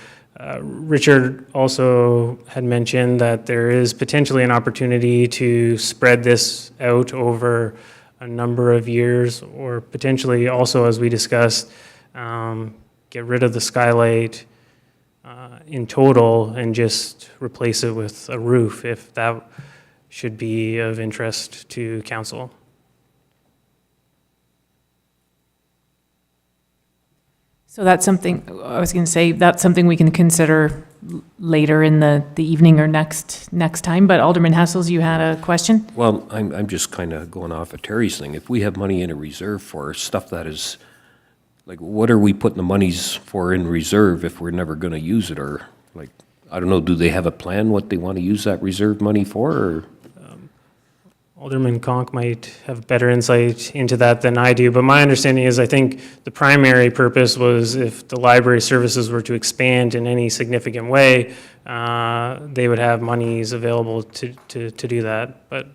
Richard also had mentioned that there is potentially an opportunity to spread this out over a number of years, or potentially also, as we discussed, get rid of the skylight in total and just replace it with a roof, if that should be of interest to council. So that's something, I was going to say, that's something we can consider later in the evening or next time. But Alderman Hessels, you had a question? well, I'm just kind of going off of Terry's thing. If we have money in a reserve for stuff that is, like, what are we putting the monies for in reserve if we're never going to use it? Or, like, I don't know, do they have a plan what they want to use that reserve money for? Or? Alderman Conk might have better insight into that than I do, but my understanding is I think the primary purpose was if the library services were to expand in any significant way, they would have monies available to do that. But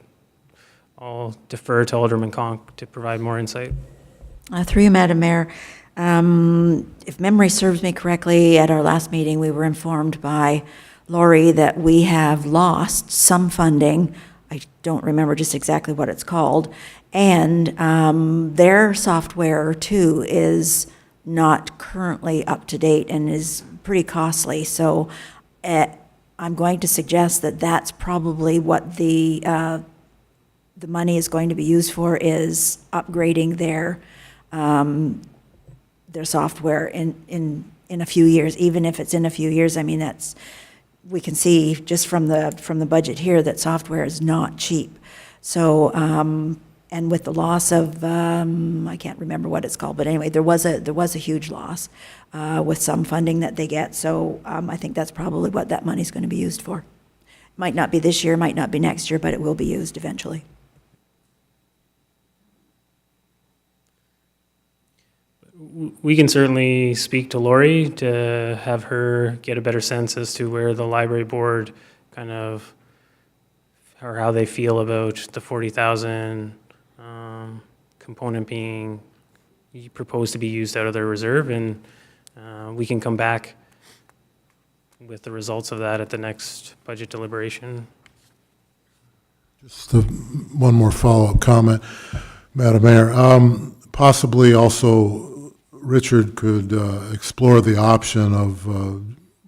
I'll defer to Alderman Conk to provide more insight. Through you, Madam Mayor, if memory serves me correctly, at our last meeting, we were informed by Lori that we have lost some funding. I don't remember just exactly what it's called. And their software, too, is not currently up to date and is pretty costly. So I'm going to suggest that that's probably what the money is going to be used for, is upgrading their software in a few years. Even if it's in a few years, I mean, that's we can see just from the budget here that software is not cheap. So, and with the loss of, I can't remember what it's called, but anyway, there was a huge loss with some funding that they get. So I think that's probably what that money's going to be used for. Might not be this year, might not be next year, but it will be used eventually. We can certainly speak to Lori to have her get a better sense as to where the library board kind of, or how they feel about the 40,000 component being proposed to be used out of their reserve, and we can come back with the results of that at the next budget deliberation. Just one more follow-up comment, Madam Mayor. Possibly also, Richard could explore the option of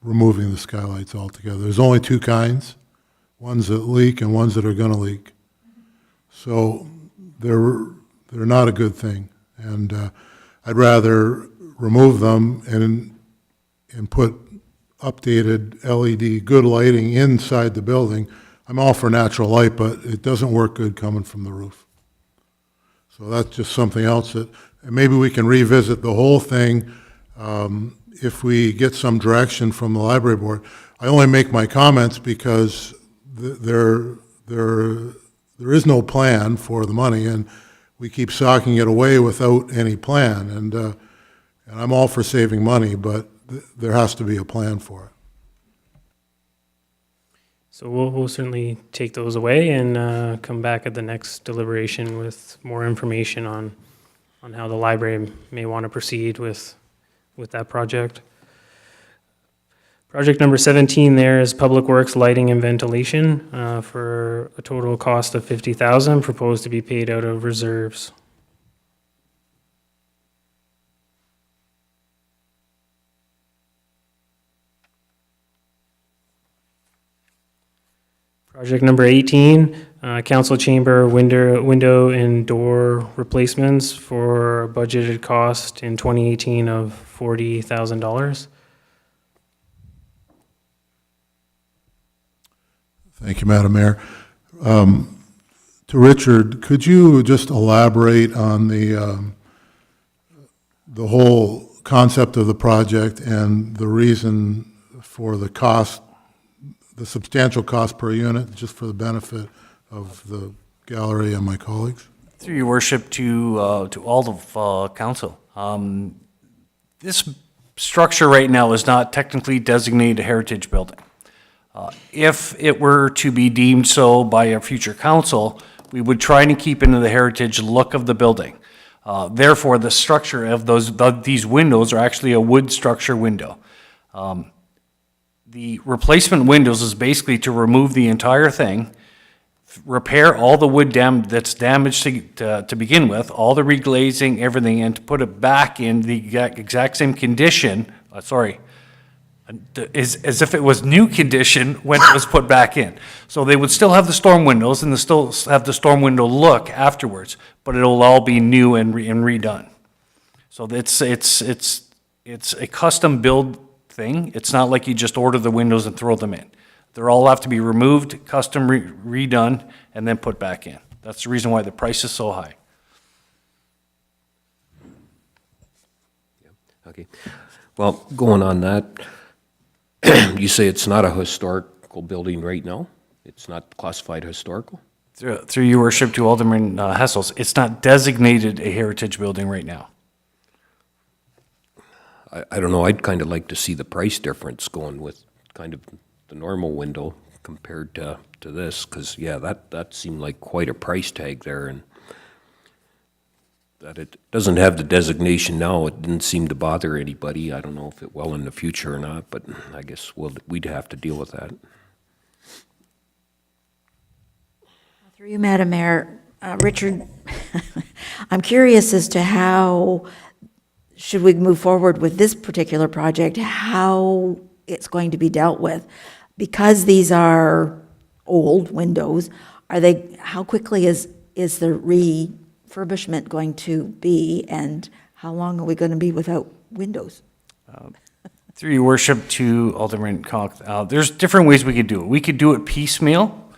removing the skylights altogether. There's only two kinds, ones that leak and ones that are going to leak. So they're not a good thing. And I'd rather remove them and put updated LED good lighting inside the building. I'm all for natural light, but it doesn't work good coming from the roof. So that's just something else that, and maybe we can revisit the whole thing if we get some direction from the library board. I only make my comments because there is no plan for the money, and we keep socking it away without any plan. And I'm all for saving money, but there has to be a plan for it. So we'll certainly take those away and come back at the next deliberation with more information on how the library may want to proceed with that project. Project number 17 there is Public Works Lighting and Ventilation for a total cost of $50,000, proposed to be paid out of reserves. Project number 18, council chamber window and door replacements for a budgeted cost in 2018 of $40,000. Thank you, Madam Mayor. To Richard, could you just elaborate on the whole concept of the project and the reason for the cost, the substantial cost per unit, just for the benefit of the gallery and my colleagues? Through your worship to all of council. This structure right now is not technically designated a heritage building. If it were to be deemed so by a future council, we would try to keep into the heritage look of the building. Therefore, the structure of these windows are actually a wood structure window. The replacement windows is basically to remove the entire thing, repair all the wood that's damaged to begin with, all the reglazing, everything, and to put it back in the exact same condition, as if it was new condition when it was put back in. So they would still have the storm windows and they still have the storm window look afterwards, but it'll all be new and redone. So it's a custom build thing. It's not like you just order the windows and throw them in. They all have to be removed, custom redone, and then put back in. That's the reason why the price is so high. Okay. Well, going on that, you say it's not a historical building right now? It's not classified historical? Through your worship to Alderman Hessels, it's not designated a heritage building right now. I don't know, I'd kind of like to see the price difference going with kind of the normal window compared to this, because, yeah, that seemed like quite a price tag there, and that it doesn't have the designation now, it didn't seem to bother anybody. I don't know if it will in the future or not, but I guess we'd have to deal with that. Through you, Madam Mayor, Richard, I'm curious as to how, should we move forward with this particular project, how it's going to be dealt with. Because these are old windows, how quickly is the refurbishment going to be, and how long are we going to be without windows? Through your worship to Alderman Conk, there's different ways we could do it. We could do it piecemeal,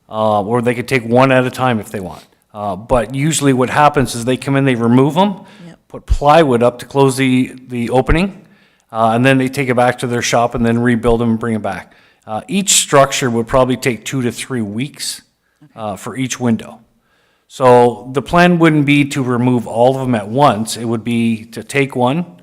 or they could take one at a time if they want. But usually what happens is they come in, they remove them, put plywood up to close the opening, and then they take it back to their shop and then rebuild them and bring it back. Each structure would probably take 2 to 3 weeks for each window. So the plan wouldn't be to remove all of them at once. It would be to take one,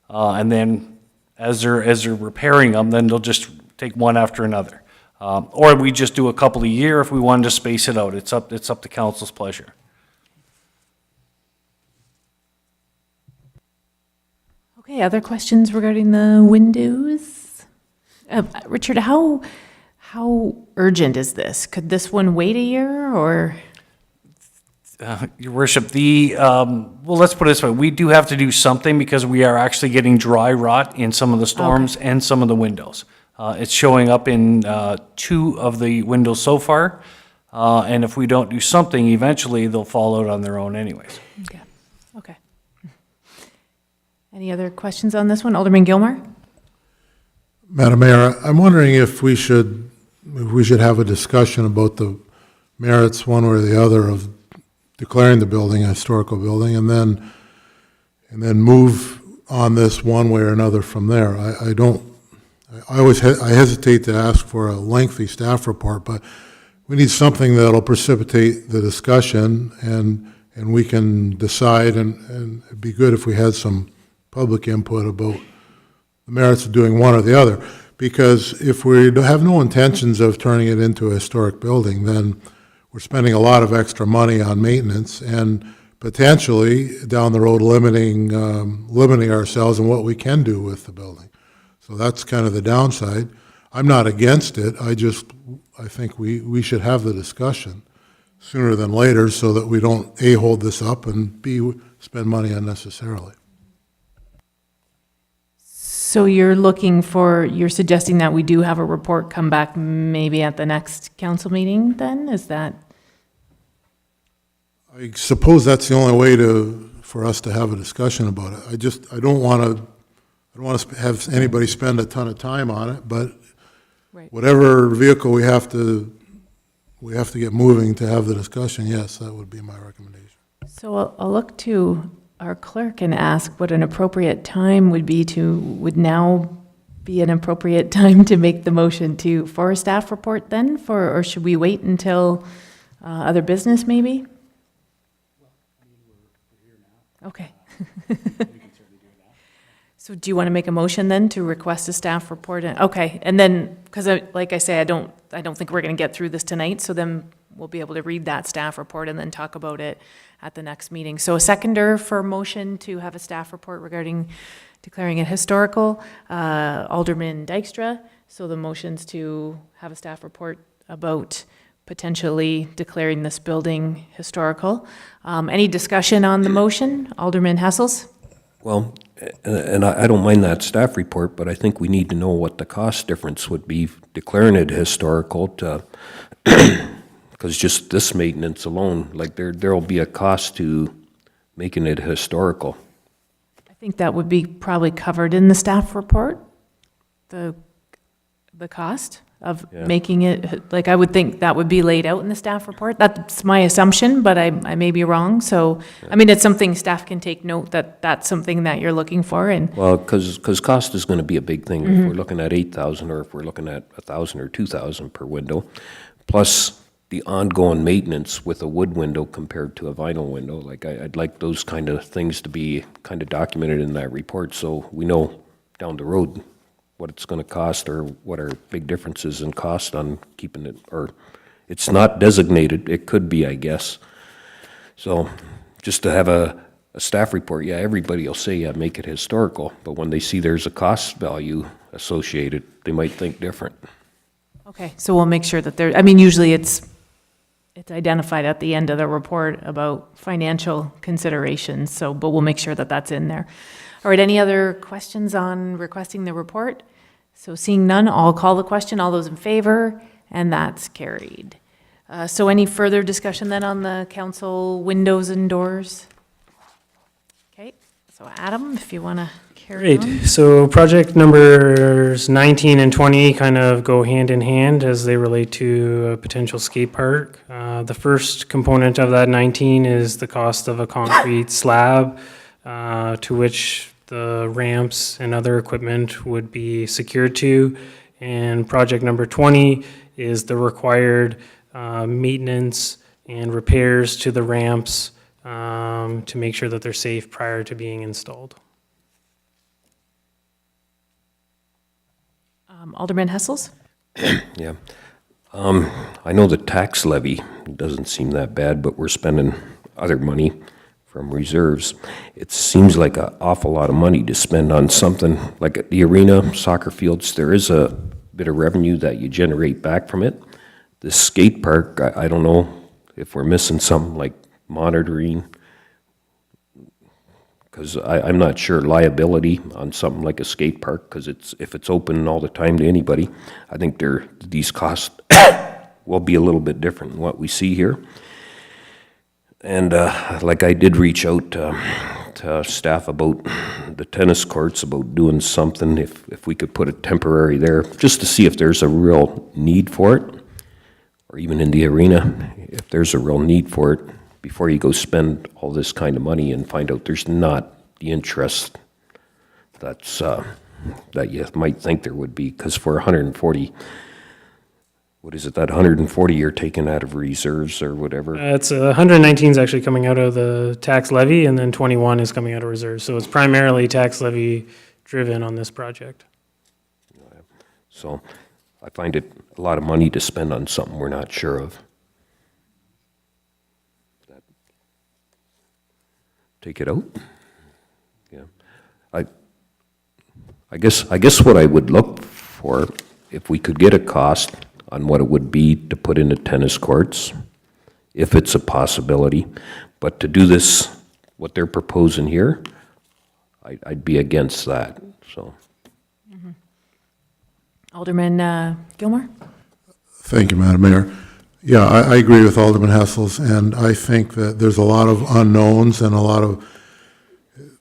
and then as they're repairing them, then they'll just take one after another. Or we just do a couple a year if we wanted to space it out. It's up to council's pleasure. Okay, other questions regarding the windows? Richard, how urgent is this? Could this one wait a year, or? Your worship, well, let's put it this way. We do have to do something because we are actually getting dry rot in some of the storms and some of the windows. It's showing up in 2 of the windows so far. And if we don't do something, eventually they'll fall out on their own anyways. Okay. Any other questions on this one? Alderman Gilmore? Madam Mayor, I'm wondering if we should have a discussion about the merits, one way or the other, of declaring the building a historical building, and then move on this one way or another from there. I hesitate to ask for a lengthy staff report, but we need something that'll precipitate the discussion, and we can decide, and it'd be good if we had some public input about the merits of doing one or the other. Because if we have no intentions of turning it into a historic building, then we're spending a lot of extra money on maintenance and potentially down the road limiting ourselves and what we can do with the building. So that's kind of the downside. I'm not against it. I think we should have the discussion sooner than later so that we don't A, hold this up, and B, spend money unnecessarily. So you're suggesting that we do have a report come back maybe at the next council meeting then? Is that? I suppose that's the only way for us to have a discussion about it. I don't want to have anybody spend a ton of time on it, but whatever vehicle we have to get moving to have the discussion, yes, that would be my recommendation. So I'll look to our clerk and ask what an appropriate time would now be an appropriate time to make the motion for a staff report then, or should we wait until other business maybe? Okay. So do you want to make a motion then to request a staff report? Okay, and then, because like I say, I don't think we're going to get through this tonight, so then we'll be able to read that staff report and then talk about it at the next meeting. So a seconder for motion to have a staff report regarding declaring it historical, Alderman Dykstra. So the motion's to have a staff report about potentially declaring this building historical. Any discussion on the motion? Alderman Hessels? Well, and I don't mind that staff report, but I think we need to know what the cost difference would be declaring it historical to, because just this maintenance alone, like there'll be a cost to making it historical. I think that would be probably covered in the staff report, the cost of making it, like I would think that would be laid out in the staff report. That's my assumption, but I may be wrong. So, I mean, it's something staff can take note that that's something that you're looking for. And well, because cost is going to be a big thing. If we're looking at 8,000 or if we're looking at 1,000 or 2,000 per window, plus the ongoing maintenance with a wood window compared to a vinyl window. Like I'd like those kind of things to be kind of documented in that report so we know down the road what it's going to cost or what are big differences in cost on keeping it, or it's not designated, it could be, I guess. So just to have a staff report, yeah, everybody will say, yeah, make it historical, but when they see there's a cost value associated, they might think different. okay, so we'll make sure that I mean, usually it's identified at the end of the report about financial considerations, so, but we'll make sure that that's in there. All right, any other questions on requesting the report? So seeing none, I'll call the question. All those in favor, and that's carried. So any further discussion then on the council windows and doors? Okay, so Adam, if you want to carry Great. on. So project numbers 19 and 20 kind of go hand in hand as they relate to a potential skate park. The first component of that 19 is the cost of a concrete slab to which the ramps and other equipment would be secured to. And project number 20 is the required maintenance and repairs to the ramps to make sure that they're safe prior to being installed. Alderman Hessels? Yeah. I know the tax levy doesn't seem that bad, but we're spending other money from reserves. It seems like an awful lot of money to spend on something like at the arena, soccer fields. There is a bit of revenue that you generate back from it. The skate park, I don't know if we're missing something like monitoring, because I'm not sure liability on something like a skate park, because if it's open all the time to anybody, I think these costs will be a little bit different than what we see here. And like I did reach out to staff about the tennis courts, about doing something, if we could put a temporary there, just to see if there's a real need for it, or even in the arena, if there's a real need for it, before you go spend all this kind of money and find out there's not the interest that's that you might think there would be, because for 140, what is it, that 140 you're taking out of reserves or whatever? It's 119 is actually coming out of the tax levy, and then 21 is coming out of reserves. So it's primarily tax levy driven on this project. So I find it a lot of money to spend on something we're not sure of. Take it out? Yeah. I guess what I would look for, if we could get a cost on what it would be to put into tennis courts, if it's a possibility, but to do this, what they're proposing here, I'd be against that, so. Alderman Gilmore? Thank you, Madam Mayor. Yeah, I agree with Alderman Hessels, and I think that there's a lot of unknowns and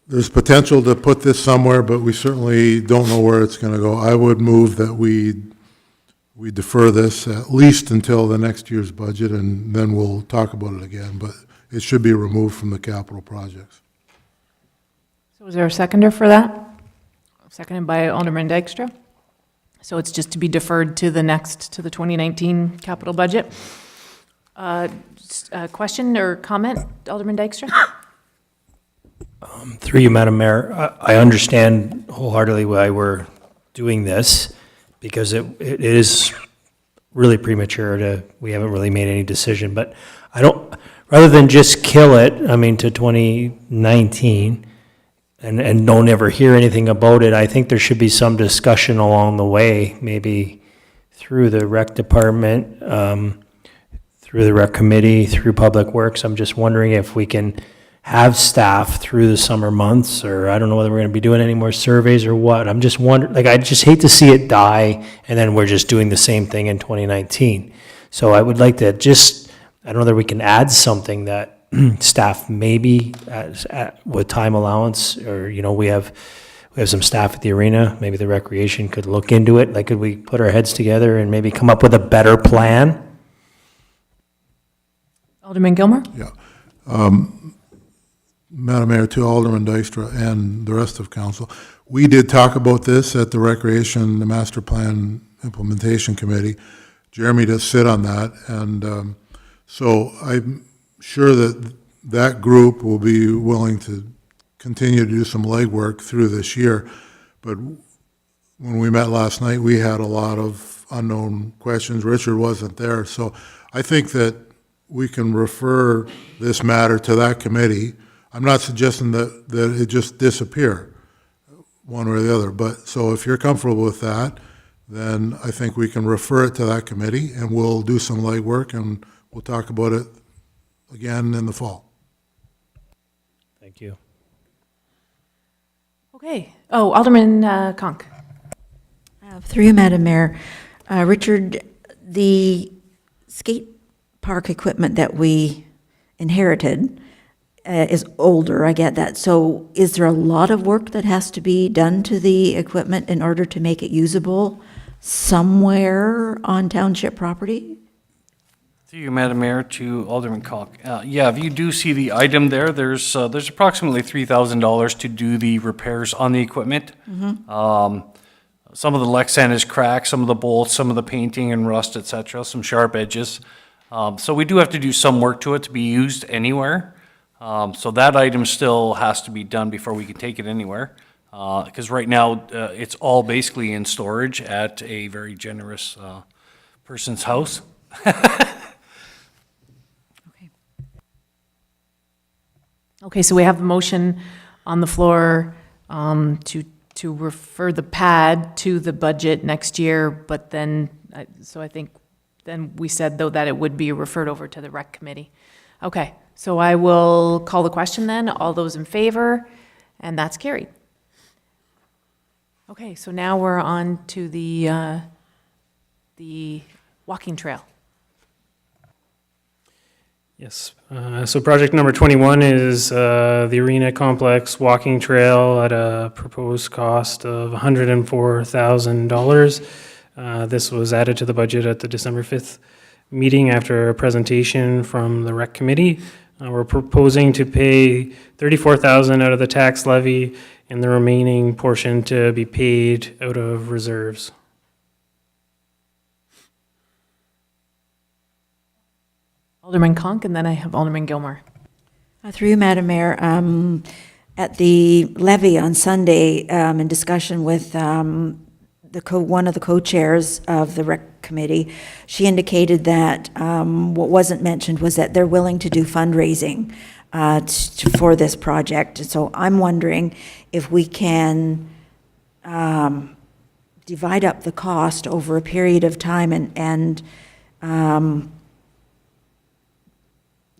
there's potential to put this somewhere, but we certainly don't know where it's going to go. I would move that we defer this at least until the next year's budget, and then we'll talk about it again, but it should be removed from the capital projects. So is there a seconder for that? Seconded by Alderman Dykstra. So it's just to be deferred to the 2019 capital budget. Question or comment, Alderman Dykstra? Through you, Madam Mayor, I understand wholeheartedly why we're doing this, because it is really premature we haven't really made any decision, but rather than just kill it, to 2019, and don't ever hear anything about it, I think there should be some discussion along the way, maybe through the rec department, through the rec committee, through Public Works. I'm just wondering if we can have staff through the summer months, or I don't know whether we're going to be doing any more surveys or what. I'm just wondering, I just hate to see it die, and then we're just doing the same thing in 2019. So I would like to I don't know whether we can add something that staff maybe with time allowance, or we have some staff at the arena, maybe the recreation could look into it. Could we put our heads together and maybe come up with a better plan? Alderman Gilmore? Yeah. Madam Mayor, to Alderman Dykstra and the rest of council, we did talk about this at the Recreation, the Master Plan Implementation Committee. Jeremy does sit on that, and so I'm sure that group will be willing to continue to do some legwork through this year. But when we met last night, we had a lot of unknown questions. Richard wasn't there, so I think that we can refer this matter to that committee. I'm not suggesting that it just disappear one way or the other, but so if you're comfortable with that, then I think we can refer it to that committee, and we'll do some legwork, and we'll talk about it again in the fall. Thank you. Okay. Oh, Alderman Conk. Through you, Madam Mayor. Richard, the skate park equipment that we inherited, is older, I get that. So is there a lot of work that has to be done to the equipment in order to make it usable somewhere on township property? Through you, Madam Mayor, to Alderman Cock. Yeah, if you do see the item there, there's approximately $3,000 to do the repairs on the equipment. Some of the Lexan is cracked, some of the bolts, some of the painting and rust, et cetera, some sharp edges. So we do have to do some work to it to be used anywhere. So that item still has to be done before we can take it anywhere. Because right now, it's all basically in storage at a very generous person's house. Okay, so we have a motion on the floor to refer the pad to the budget next year, but then, so I think, then we said, though, that it would be referred over to the rec committee. Okay, so I will call the question then. All those in favor? And that's carried. Okay, so now we're on to the walking trail. Yes, so project number 21 is the Arena Complex Walking Trail at a proposed cost of $104,000. This was added to the budget at the December 5th meeting after a presentation from the rec committee. We're proposing to pay $34,000 out of the tax levy and the remaining portion to be paid out of reserves. Alderman Conk, and then I have Alderman Gilmore. Through you, Madam Mayor, at the levy on Sunday, in discussion with one of the co-chairs of the rec committee, she indicated that what wasn't mentioned was that they're willing to do fundraising for this project. So I'm wondering if we can divide up the cost over a period of time and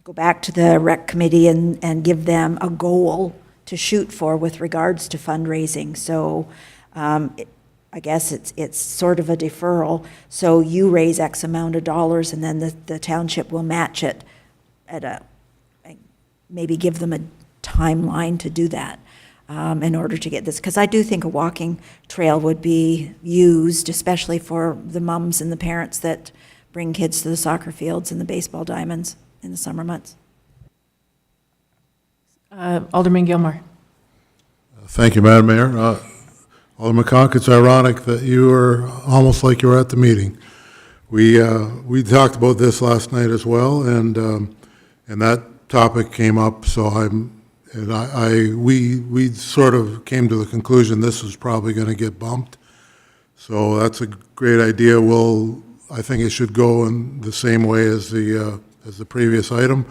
go back to the rec committee and give them a goal to shoot for with regards to fundraising. So I guess it's sort of a deferral. So you raise X amount of dollars and then the township will match it at maybe give them a timeline to do that in order to get this. Because I do think a walking trail would be used, especially for the mums and the parents that bring kids to the soccer fields and the baseball diamonds in the summer months. Alderman Gilmore. Thank you, Madam Mayor. Alderman Conk, it's ironic that you were almost like you were at the meeting. We talked about this last night as well, and that topic came up. So we sort of came to the conclusion this was probably going to get bumped. So that's a great idea. I think it should go in the same way as the previous item,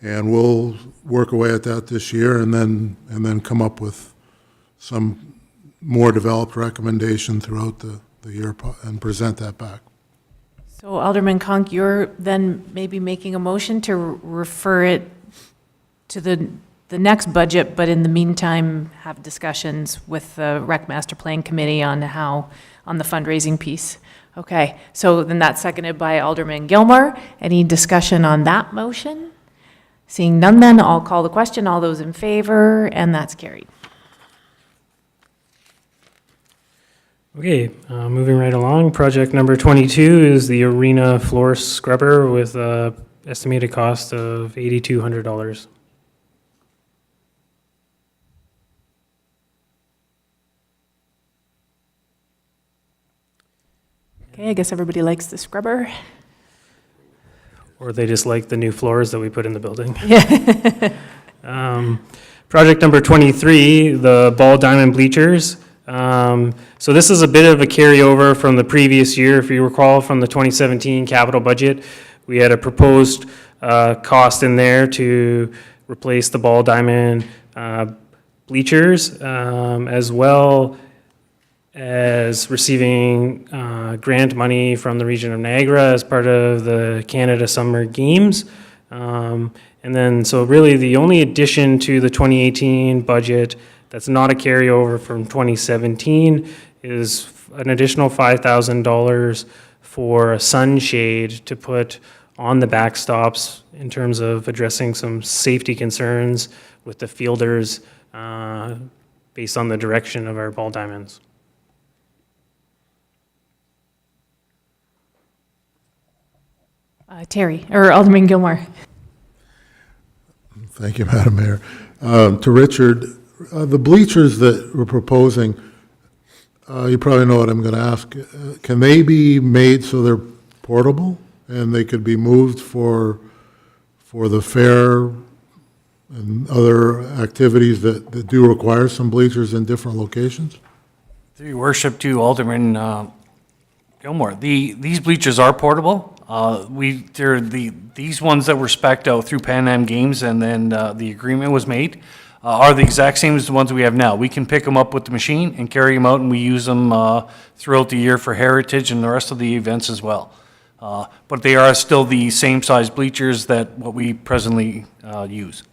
and we'll work away at that this year, and then come up with some more developed recommendation throughout the year and present that back. So Alderman Conk, you're then maybe making a motion to refer it to the next budget, but in the meantime, have discussions with the Rec Master Plan Committee on the fundraising piece. Okay, so then that's seconded by Alderman Gilmore. Any discussion on that motion? Seeing none then, I'll call the question. All those in favor, and that's carried. Okay, moving right along, project number 22 is the Arena Floor Scrubber with an estimated cost of $8,200. Okay, I guess everybody likes the scrubber. Or they just like the new floors that we put in the building. Project number 23, the ball diamond bleachers. So this is a bit of a carryover from the previous year. If you recall, from the 2017 capital budget, we had a proposed cost in there to replace the ball diamond bleachers, as well as receiving grant money from the region of Niagara as part of the Canada Summer Games. And then, so really the only addition to the 2018 budget that's not a carryover from 2017 is an additional $5,000 for a sunshade to put on the backstops in terms of addressing some safety concerns with the fielders based on the direction of our ball diamonds. Terry, or Alderman Gilmore. Thank you, Madam Mayor. To Richard, the bleachers that we're proposing, you probably know what I'm going to ask. Can they be made so they're portable and they could be moved for the fair and other activities that do require some bleachers in different locations? Through your worship to Alderman Gilmore, these bleachers are portable. They're these ones that were spec'd out through Pan Am Games and then the agreement was made are the exact same as the ones we have now. We can pick them up with the machine and carry them out, and we use them throughout the year for Heritage and the rest of the events as well. But they are still the same size bleachers that what we presently use.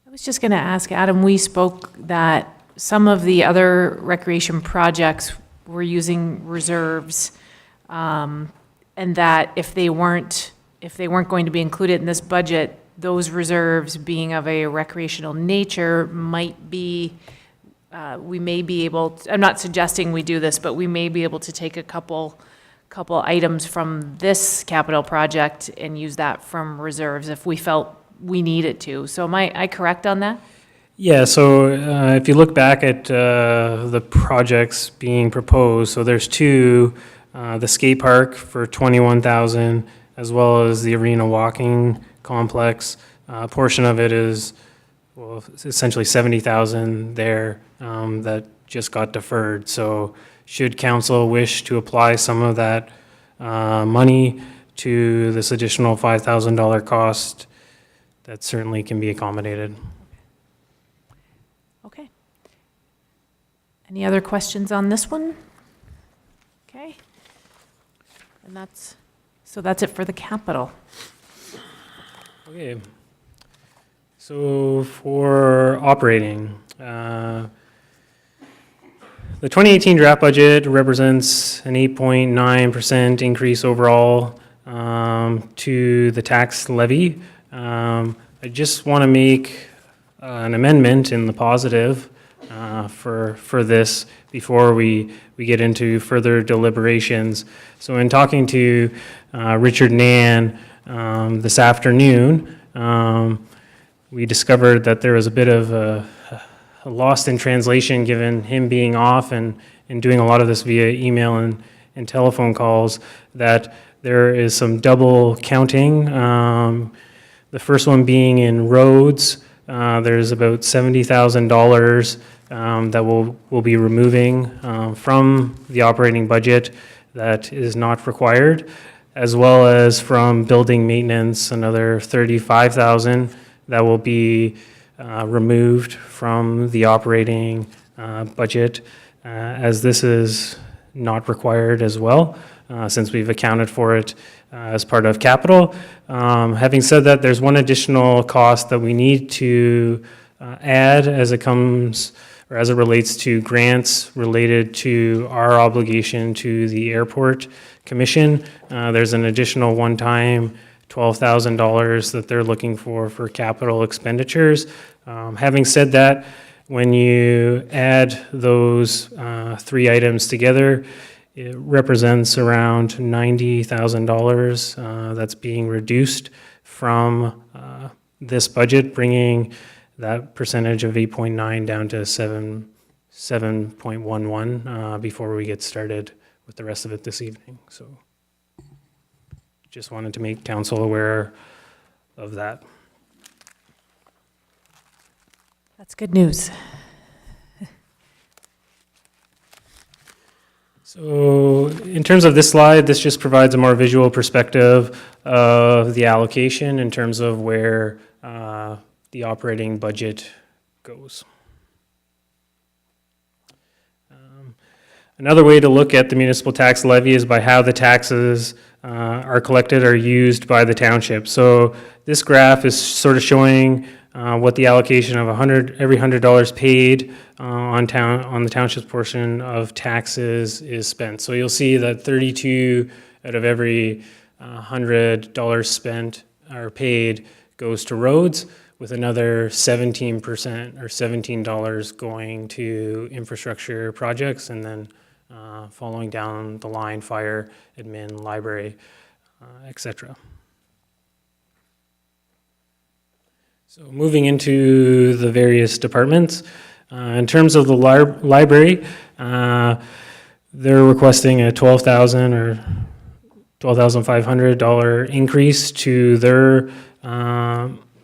I was just going to ask, Adam, we spoke that some of the other recreation projects were using reserves, and that if they weren't going to be included in this budget, those reserves being of a recreational nature might be, we may be able, I'm not suggesting we do this, but we may be able to take a couple items from this capital project and use that from reserves if we felt we needed to. So am I correct on that? Yeah, so if you look back at the projects being proposed, so there's two, the skate park for 21,000, as well as the arena walking complex. A portion of it is, well, essentially 70,000 there that just got deferred. So should council wish to apply some of that money to this additional $5,000 cost, that certainly can be accommodated. Okay. Any other questions on this one? Okay. And that's it for the capital. Okay. So for operating, the 2018 draft budget represents an 8.9% increase overall to the tax levy. I just want to make an amendment in the positive for this before we get into further deliberations. So in talking to Richard Nan this afternoon, we discovered that there was a bit of a lost in translation given him being off and doing a lot of this via email and telephone calls, that there is some double counting. The first one being in roads. There's about $70,000 that we'll be removing from the operating budget that is not required, as well as from building maintenance, another $35,000 that will be removed from the operating budget, as this is not required as well, since we've accounted for it as part of capital. Having said that, there's one additional cost that we need to add as it comes, or as it relates to grants related to our obligation to the airport commission. There's an additional one-time $12,000 that they're looking for capital expenditures. Having said that, when you add those three items together, it represents around $90,000 that's being reduced from this budget, bringing that percentage of 8.9 down to 7.11 before we get started with the rest of it this evening. So just wanted to make council aware of that. That's good news. So in terms of this slide, this just provides a more visual perspective of the allocation in terms of where the operating budget goes. Another way to look at the municipal tax levy is by how the taxes are collected or used by the township. So this graph is sort of showing what the allocation of every $100 paid on the township's portion of taxes is spent. So you'll see that 32 out of every $100 spent or paid goes to roads, with another 17% or $17 going to infrastructure projects, and then following down the line, fire, admin, library, etc. So moving into the various departments, in terms of the library, they're requesting a $12,000 or $12,500 increase to their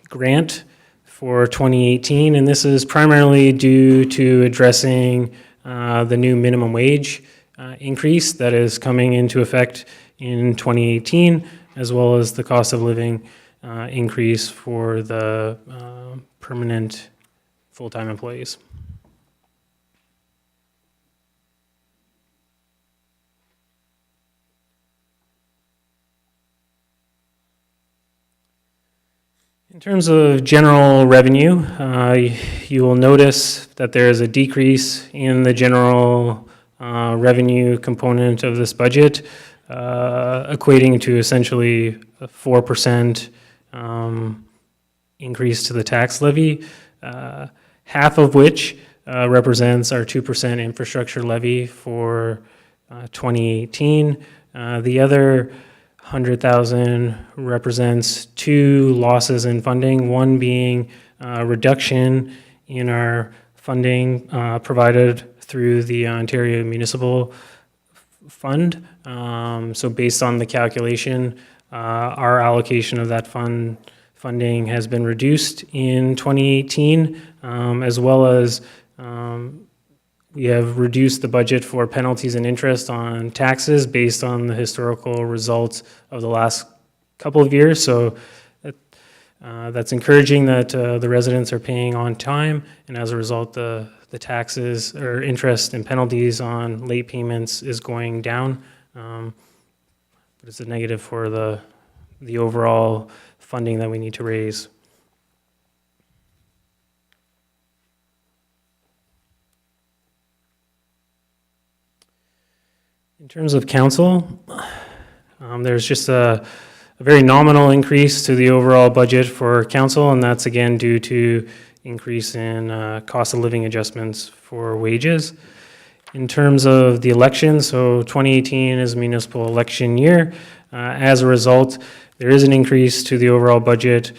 grant for 2018, and this is primarily due to addressing the new minimum wage increase that is coming into effect in 2018, as well as the cost of living increase for the permanent full-time employees. In terms of general revenue, you will notice that there is a decrease in the general revenue component of this budget, equating to essentially a 4% increase to the tax levy, half of which represents our 2% infrastructure levy for 2018. The other 100,000 represents two losses in funding, one being a reduction in our funding provided through the Ontario Municipal Fund. So based on the calculation, our allocation of that funding has been reduced in 2018, as well as we have reduced the budget for penalties and interest on taxes based on the historical results of the last couple of years. So that's encouraging that the residents are paying on time, and as a result, the taxes or interest and penalties on late payments is going down. But it's a negative for the overall funding that we need to raise. In terms of council, there's just a very nominal increase to the overall budget for council, and that's again due to increase in cost of living adjustments for wages. In terms of the election, so 2018 is a municipal election year. As a result, there is an increase to the overall budget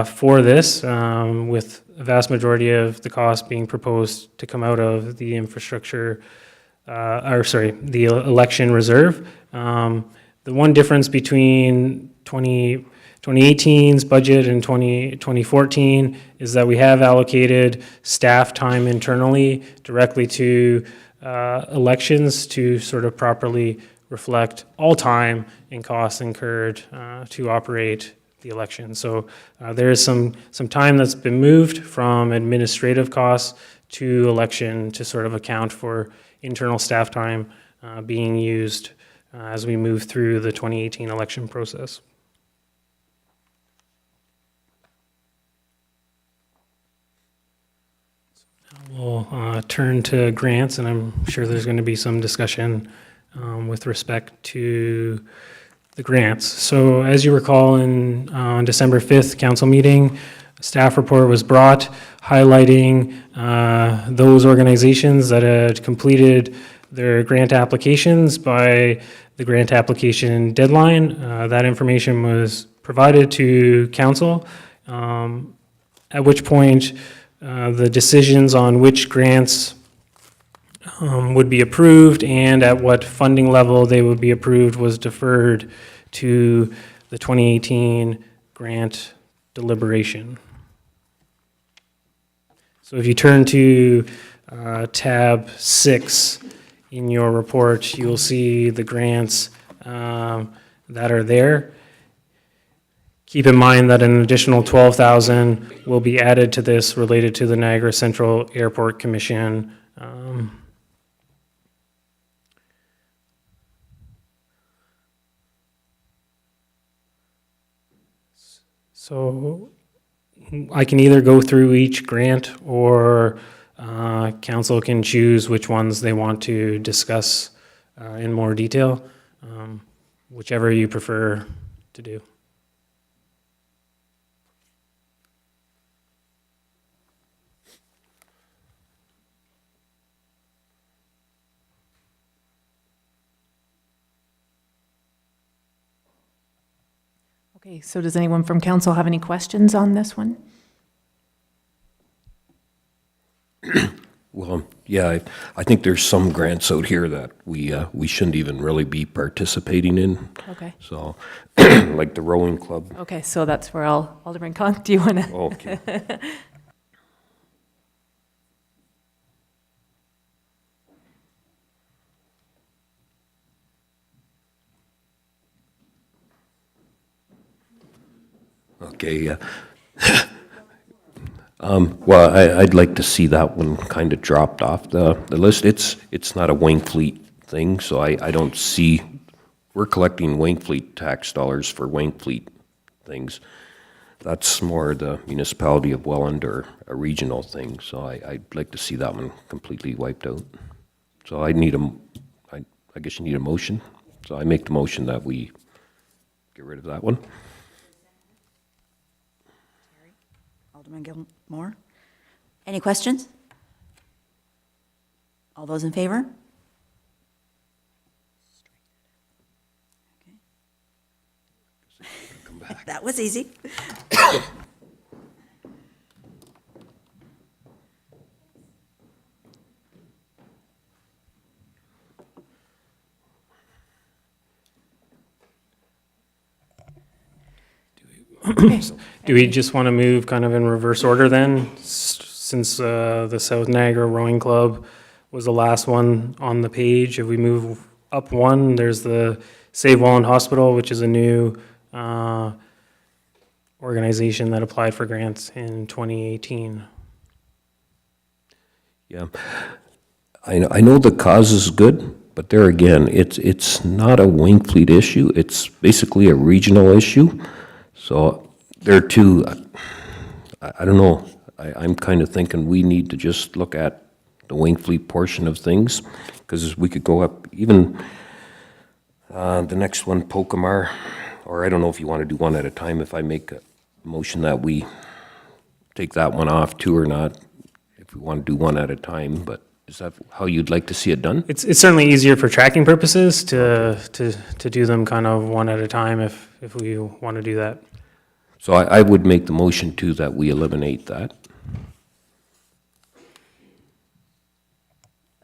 for this, with a vast majority of the cost being proposed to come out of the infrastructure the election reserve. The one difference between 2018's budget and 2014 is that we have allocated staff time internally directly to elections to sort of properly reflect all time and costs incurred to operate the election. So there is some time that's been moved from administrative costs to election to sort of account for internal staff time being used as we move through the 2018 election process. We'll turn to grants, and I'm sure there's going to be some discussion with respect to the grants. So as you recall, on December 5th council meeting, a staff report was brought highlighting those organizations that had completed their grant applications by the grant application deadline. That information was provided to council, at which point the decisions on which grants would be approved and at what funding level they would be approved was deferred to the 2018 grant deliberation. So if you turn to tab 6 in your report, you'll see the grants that are there. Keep in mind that an additional $12,000 will be added to this related to the Niagara Central Airport Commission. So I can either go through each grant, or council can choose which ones they want to discuss in more detail. whichever you prefer to do. Okay, so does anyone from council have any questions on this one? Well, yeah, I think there's some grants out here that we shouldn't even really be participating in. Okay. So, like the rowing club. Okay, so that's where Alderman Conk, do you want to? Okay. Okay, yeah. Well, I'd like to see that one kind of dropped off the list. It's not a Wainfleet thing, so I don't see, we're collecting Wainfleet tax dollars for Wainfleet things. That's more the municipality of Welland or a regional thing, so I'd like to see that one completely wiped out. So I guess you need a motion. So I make the motion that we get rid of that one. Alderman Gilmore. Any questions? All those in favor? Okay. That was easy. Do we just want to move kind of in reverse order then? Since the South Niagara Rowing Club was the last one on the page, if we move up one, there's the Save Welland Hospital, which is a new organization that applied for grants in 2018. Yeah, I know the cause is good, but there again, it's not a Wainfleet issue. It's basically a regional issue. So there too, I don't know. I'm kind of thinking we need to just look at the Wainfleet portion of things, because we could go up even the next one, Pocomar, or I don't know if you want to do one at a time. If I make a motion that we take that one off too or not, if we want to do one at a time, but is that how you'd like to see it done? It's certainly easier for tracking purposes to do them kind of one at a time if we want to do that. So I would make the motion too that we eliminate that.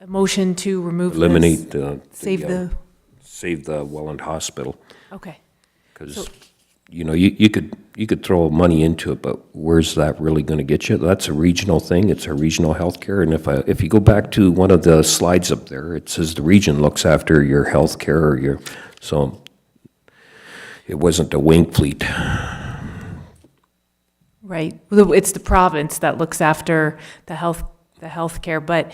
A motion to remove this? Eliminate the. Save the, Welland Hospital. okay. Because, you could throw money into it, but where's that really going to get you? That's a regional thing. It's a regional healthcare. And if you go back to one of the slides up there, it says the region looks after your healthcare or so it wasn't a Wainfleet. Right. Well, it's the province that looks after the healthcare, but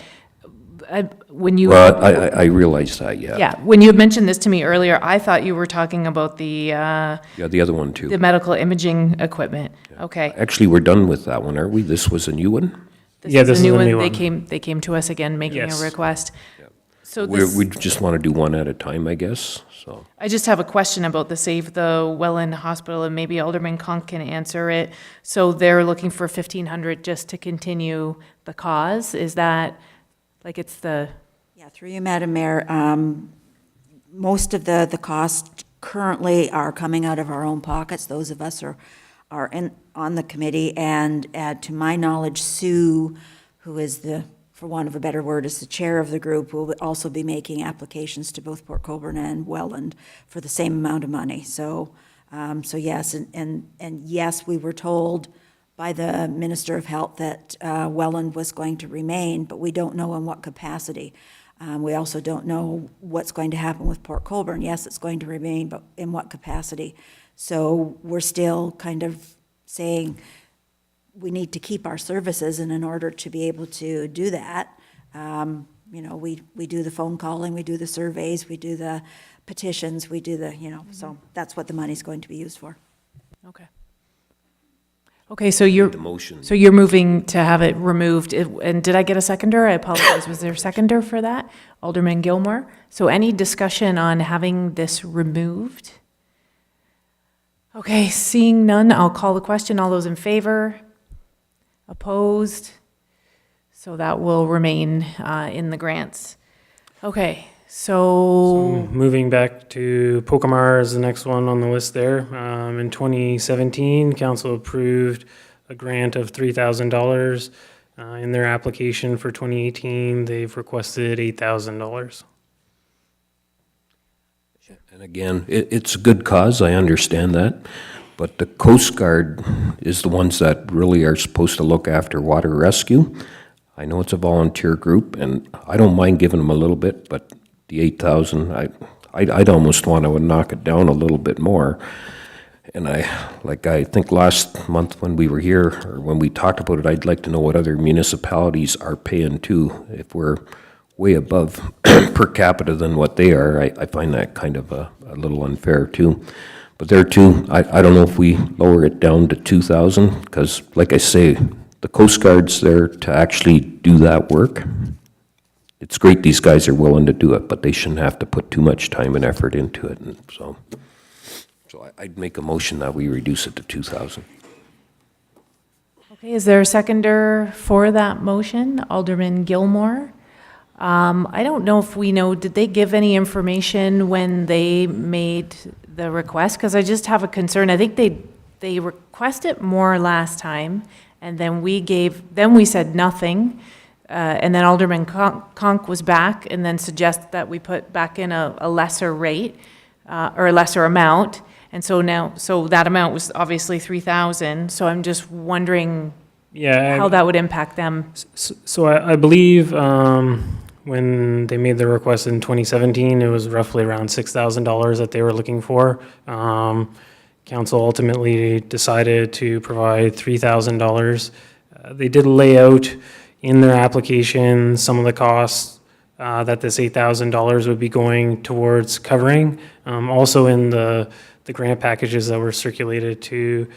when you. Well, I realize that, yeah. Yeah, when you had mentioned this to me earlier, I thought you were talking about the Yeah, the other one too. medical imaging equipment. Okay. Actually, we're done with that one, aren't we? This was a new one? This Yeah, is this a is new a one. new They one. came to us again, making a Yes. request. So We just want to do one at a time, I guess, so. I just have a question about the Save the Welland Hospital, and maybe Alderman Conk can answer it. So they're looking for 1,500 just to continue the cause? Is that, like, it's the, Yeah, through you, Madam Mayor, most of the costs currently are coming out of our own pockets. Those of us are on the committee, and to my knowledge, Sue, who is for want of a better word, is the chair of the group, will also be making applications to both Port Colborne and Welland for the same amount of money. So yes, and yes, we were told by the Minister of Health that Welland was going to remain, but we don't know in what capacity. We also don't know what's going to happen with Port Colborne. Yes, it's going to remain, but in what capacity? So we're still kind of saying we need to keep our services, and in order to be able to do that, we do the phone calling, we do the surveys, we do the petitions, we do the, so that's what the money's going to be used for. okay. Okay, so you're, The motion. so you're moving to have it removed, and did I get a seconder? I apologize, was there a seconder for that? Alderman Gilmore? So any discussion on having this removed? Okay, seeing none, I'll call the question. All those in favor? Opposed? So that will remain in the grants. Okay, so, Moving back to Pocomar is the next one on the list there. In 2017, council approved a grant of $3,000. In their application for 2018, they've requested $8,000. And again, it's a good cause, I understand that, but the Coast Guard is the ones that really are supposed to look after water rescue. I know it's a volunteer group, and I don't mind giving them a little bit, but the 8,000, I'd almost want to knock it down a little bit more. And I think last month when we were here, or when we talked about it, I'd like to know what other municipalities are paying too. If we're way above per capita than what they are, I find that kind of a little unfair too. But there too, I don't know if we lower it down to 2,000, because like I say, the Coast Guard's there to actually do that work. It's great these guys are willing to do it, but they shouldn't have to put too much time and effort into it, and so I'd make a motion that we reduce it to 2,000. okay, is there a seconder for that motion? Alderman Gilmore? I don't know if we know, did they give any information when they made the request? Because I just have a concern. I think they requested more last time, and then we said nothing. And then Alderman Conk was back and then suggested that we put back in a lesser rate, or a lesser amount. And so now, so that amount was obviously 3,000. So I'm just wondering how that would impact them. So I believe when they made the request in 2017, it was roughly around $6,000 that they were looking for. Council ultimately decided to provide $3,000. They did lay out in their application some of the costs that this $8,000 would be going towards covering. Also in the grant packages that were circulated to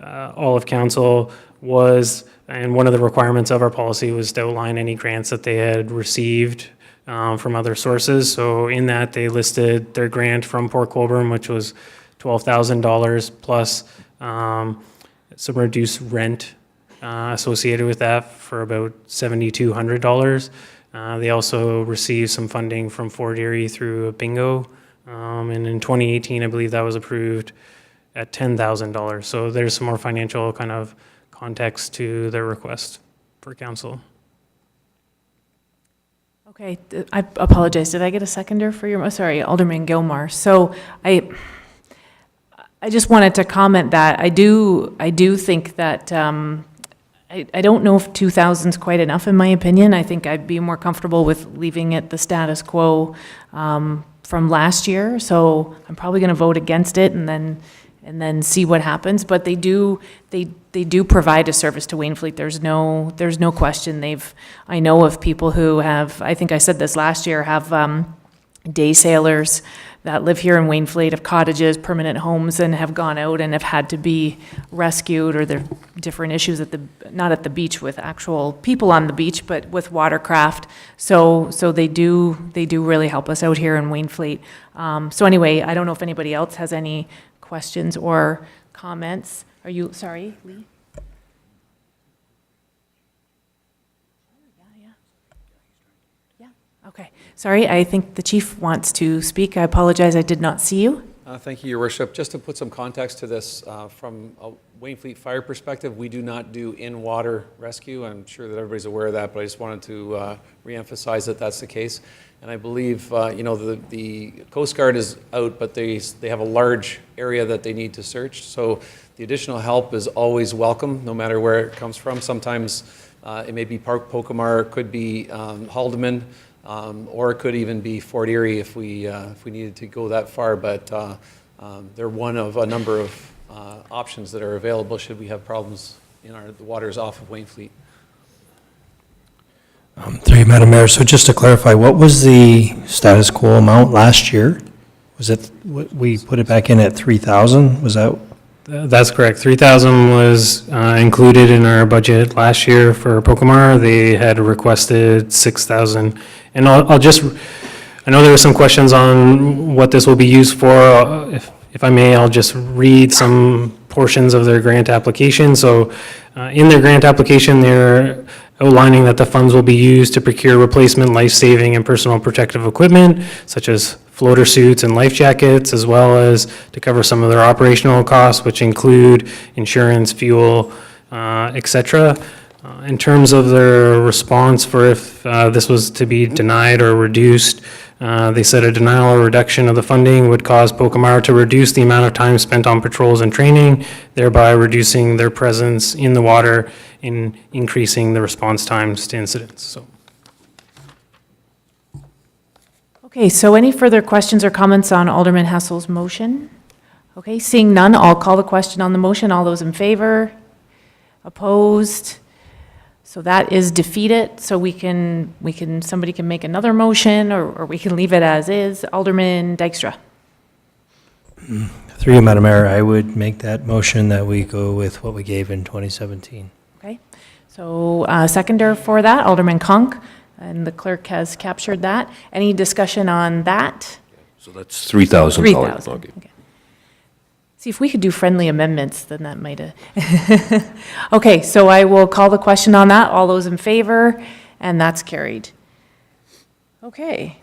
all of council was, and one of the requirements of our policy was to outline any grants that they had received from other sources. So in that, they listed their grant from Port Colborne, which was $12,000 plus some reduced rent associated with that for about $7,200. They also received some funding from Fort Erie through a bingo. And in 2018, I believe that was approved at $10,000. So there's some more financial kind of context to their request for council. Okay, I apologize. Did I get a seconder for your, sorry, Alderman Gilmore. So I just wanted to comment that I do think that I don't know if 2,000 is quite enough in my opinion. I think I'd be more comfortable with leaving it the status quo from last year. So I'm probably going to vote against it and then see what happens. But they do provide a service to Wainfleet. There's no question. I know of people who have, I think I said this last year, have day sailors that live here in Wainfleet, have cottages, permanent homes, and have gone out and have had to be rescued, or there are different issues not at the beach with actual people on the beach, but with watercraft. So they do really help us out here in Wainfleet. So anyway, I don't know if anybody else has any questions or comments. Are you, sorry, Lee? Okay, sorry, I think the chief wants to speak. I apologize, I did not see you. Thank you, Your Worship. Just to put some context to this, from a Wainfleet Fire perspective, we do not do in-water rescue. I'm sure that everybody's aware of that, but I just wanted to reemphasize that that's the case. And I believe, the Coast Guard is out, but they have a large area that they need to search. So the additional help is always welcome, no matter where it comes from. Sometimes it may be Park Pocomar, it could be Haldeman, or it could even be Fort Erie if we needed to go that far. But they're one of a number of options that are available should we have problems in the waters off of Wainfleet. Through you, Madam Mayor, so just to clarify, what was the status quo amount last year? Was it, we put it back in at 3,000? Was that? That's correct. 3,000 was included in our budget last year for Pokemar. They had requested 6,000. And I'll just, I know there were some questions on what this will be used for. If I may, I'll just read some portions of their grant application. So in their grant application, they're outlining that the funds will be used to procure replacement life-saving and personal protective equipment, such as floater suits and life jackets, as well as to cover some of their operational costs, which include insurance, fuel, et cetera. In terms of their response for if this was to be denied or reduced, they said a denial or reduction of the funding would cause Pokemar to reduce the amount of time spent on patrols and training, thereby reducing their presence in the water and increasing the response times to incidents. So. Okay, so any further questions or comments on Alderman Hessel's motion? Okay, seeing none, I'll call the question on the motion. All those in favor? Opposed? So that is defeated, so somebody can make another motion, or we can leave it as is. Alderman Dykstra. Through you, Madam Mayor, I would make that motion that we go with what we gave in 2017. Okay, so seconder for that, Alderman Conk, and the clerk has captured that. Any discussion on that? So that's $3,000. 3,000. Okay. Okay. See, if we could do friendly amendments, then that might have. Okay, so I will call the question on that. All those in favor, and that's carried. Okay.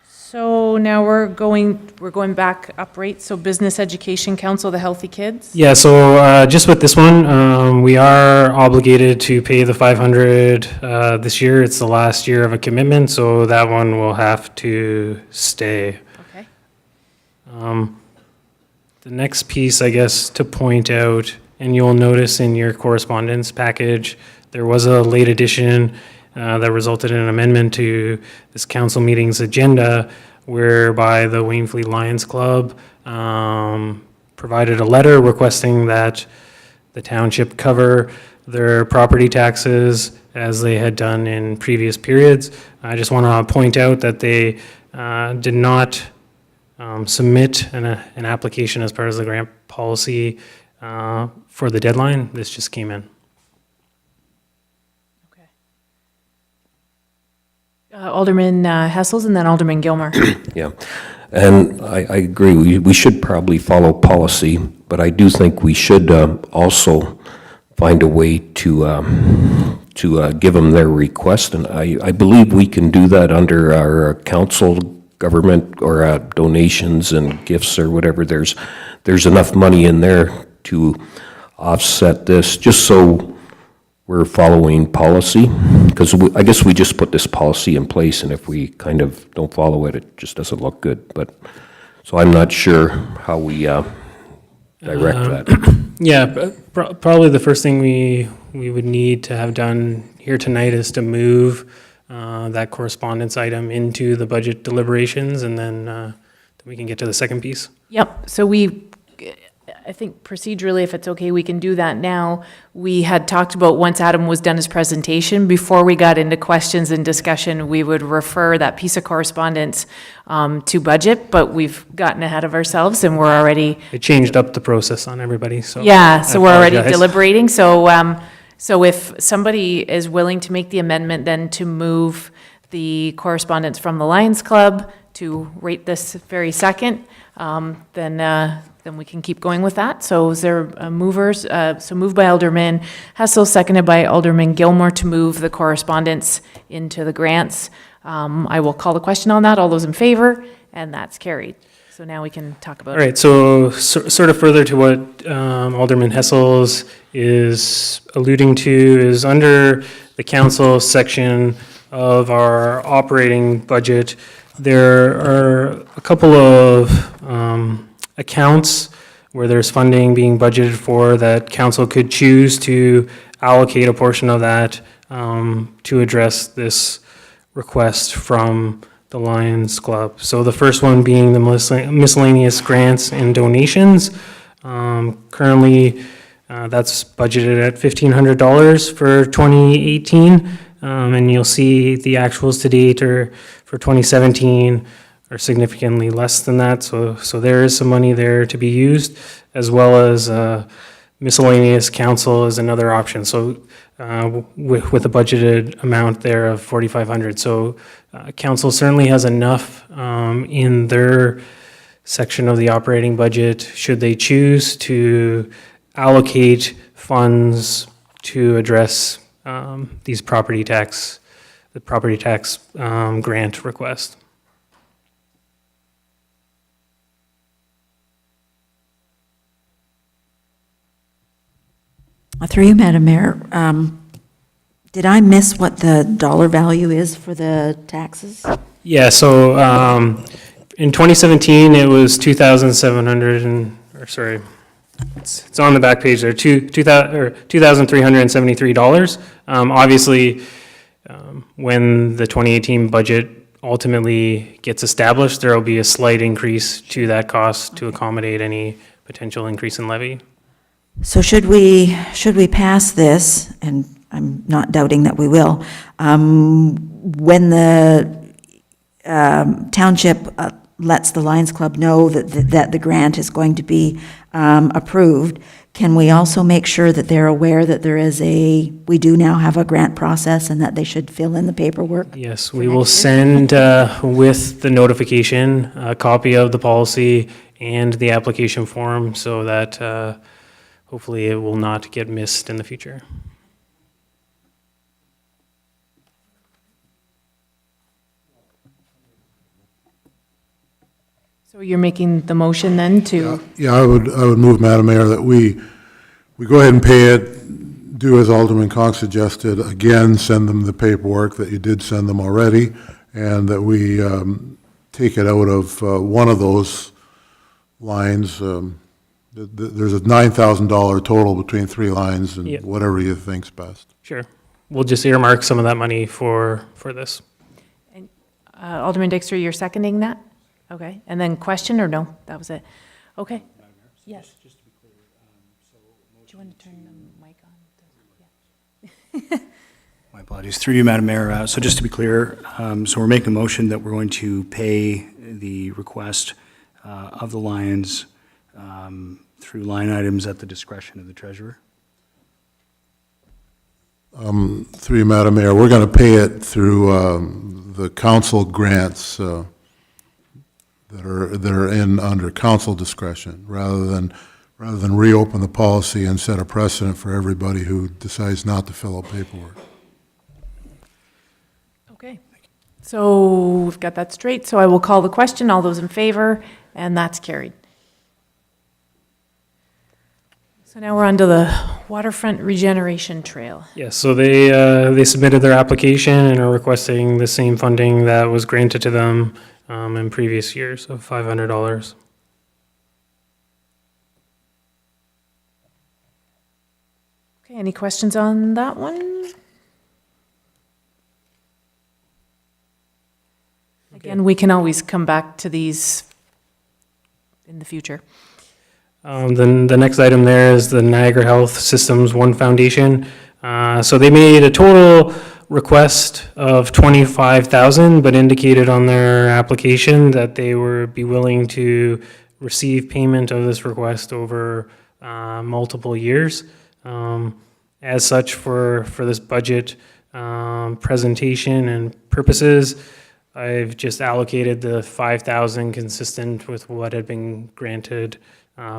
So now we're going back up, right? So Business Education Council, the Healthy Kids? Yeah, so just with this one, we are obligated to pay the 500 this year. It's the last year of a commitment, so that one will have to stay. Okay. The next piece, I guess, to point out, and you'll notice in your correspondence package, there was a late addition that resulted in an amendment to this council meeting's agenda, whereby the Wainfleet Lions Club provided a letter requesting that the township cover their property taxes as they had done in previous periods. I just want to point out that they did not submit an application as part of the grant policy for the deadline. This just came in. Okay. Alderman Hessels and then Alderman Gilmore. Yeah, and I agree, we should probably follow policy, but I do think we should also find a way to give them their request, and I believe we can do that under our council government or donations and gifts or whatever. There's enough money in there to offset this, just so we're following policy, because I guess we just put this policy in place, and if we kind of don't follow it, it just doesn't look good. But so I'm not sure how we direct that. Yeah, probably the first thing we would need to have done here tonight is to move that correspondence item into the budget deliberations, and then we can get to the second piece. Yep, so I think procedurally, if it's okay, we can do that now. We had talked about once Adam was done his presentation, before we got into questions and discussion, we would refer that piece of correspondence to budget, but we've gotten ahead of ourselves and we're already. It changed up the process on everybody, so. Yeah, so I we're already apologize. deliberating, so if somebody is willing to make the amendment, then to move the correspondence from the Lions Club to rate this very second, then we can keep going with that. So is there movers? So moved by Alderman Hessel, seconded by Alderman Gilmore to move the correspondence into the grants. I will call the question on that. All those in favor? And that's carried. So now we can talk about All right, so sort of further to what Alderman Hessels is alluding to is under the council section of our operating budget, there are a couple of accounts where there's funding being budgeted for that council could choose to allocate a portion of that to address this request from the Lions Club. So the first one being the miscellaneous grants and donations. Currently, that's budgeted at $1,500 for 2018, and you'll see the actuals to date for 2017 are significantly less than that, so there is some money there to be used, as well as miscellaneous council is another option. So with a budgeted amount there of 4,500, so council certainly has enough in their section of the operating budget, should they choose to allocate funds to address the property tax grant request. Through you, Madam Mayor, did I miss what the dollar value is for the taxes? Yeah, so in 2017, it was 2,700 or sorry, it's on the back page there, $2,373. Obviously, when the 2018 budget ultimately gets established, there will be a slight increase to that cost to accommodate any potential increase in levy. So should we pass this, and I'm not doubting that we will, when the township lets the Lions Club know that the grant is going to be approved, can we also make sure that they're aware that we do now have a grant process and that they should fill in the paperwork? Yes, we will send with the notification a copy of the policy and the application form so that hopefully it will not get missed in the future. So you're making the motion then to, Yeah, I would move, Madam Mayor, that we go ahead and pay it, do as Alderman Conk suggested, again, send them the paperwork that you did send them already, and that we take it out of one of those lines. There's a $9,000 total between three lines, and Yep. whatever you think's best. Sure. We'll just earmark some of that money for this. Alderman Dexter, you're seconding that? Okay, and then question or no? That was it. Okay. Yes. Just to be clear, do you want to turn the mic on? My apologies. Through you, Madam Mayor. So just to be clear, so we're making a motion that we're going to pay the request of the Lions through line items at the discretion of the treasurer. Through you, Madam Mayor, we're going to pay it through the council grants that are in under council discretion, rather than reopen the policy and set a precedent for everybody who decides not to fill out paperwork. Okay. So we've got that straight. So I will call the question. All those in favor, and that's carried. So now we're on to the Waterfront Regeneration Trail. Yes, so they submitted their application and are requesting the same funding that was granted to them in previous years of $500. Okay, any questions on that one? Again, we can always come back to these in the future. Then the next item there is the Niagara Health Systems One Foundation. So they made a total request of $25,000, but indicated on their application that they would be willing to receive payment of this request over multiple years. As such, for this budget presentation and purposes, I've just allocated the $5,000 consistent with what had been granted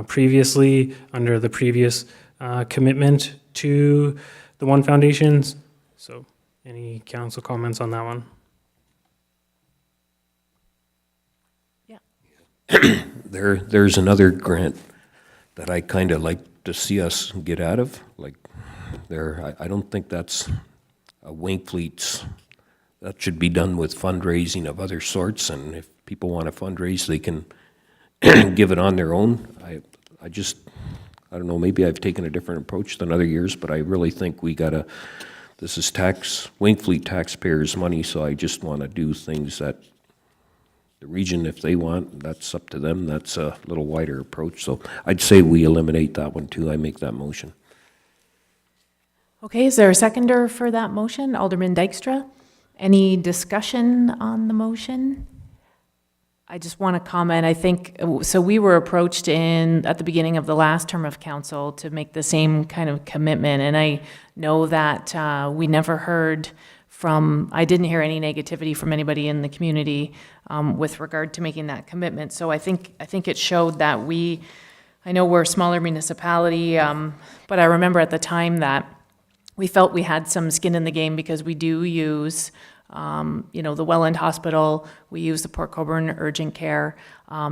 previously under the previous commitment to the One Foundations. So any council comments on that one? Yeah. There's another grant that I kind of like to see us get out of, like I don't think that's a Wainfleet's. That should be done with fundraising of other sorts, and if people want to fundraise, they can give it on their own. I don't know, maybe I've taken a different approach than other years, but I really think this is Wainfleet taxpayers' money, so I just want to do things that the region, if they want, that's up to them. That's a little wider approach, so I'd say we eliminate that one too. I make that motion. Okay, is there a seconder for that motion? Alderman Dykstra? Any discussion on the motion? I just want to comment, I think, so we were approached at the beginning of the last term of council to make the same kind of commitment, and I know that we never heard I didn't hear any negativity from anybody in the community with regard to making that commitment. So I think it showed that I know we're a smaller municipality, but I remember at the time that we felt we had some skin in the game because we do use the Welland Hospital, we use the Port Colborne Urgent Care.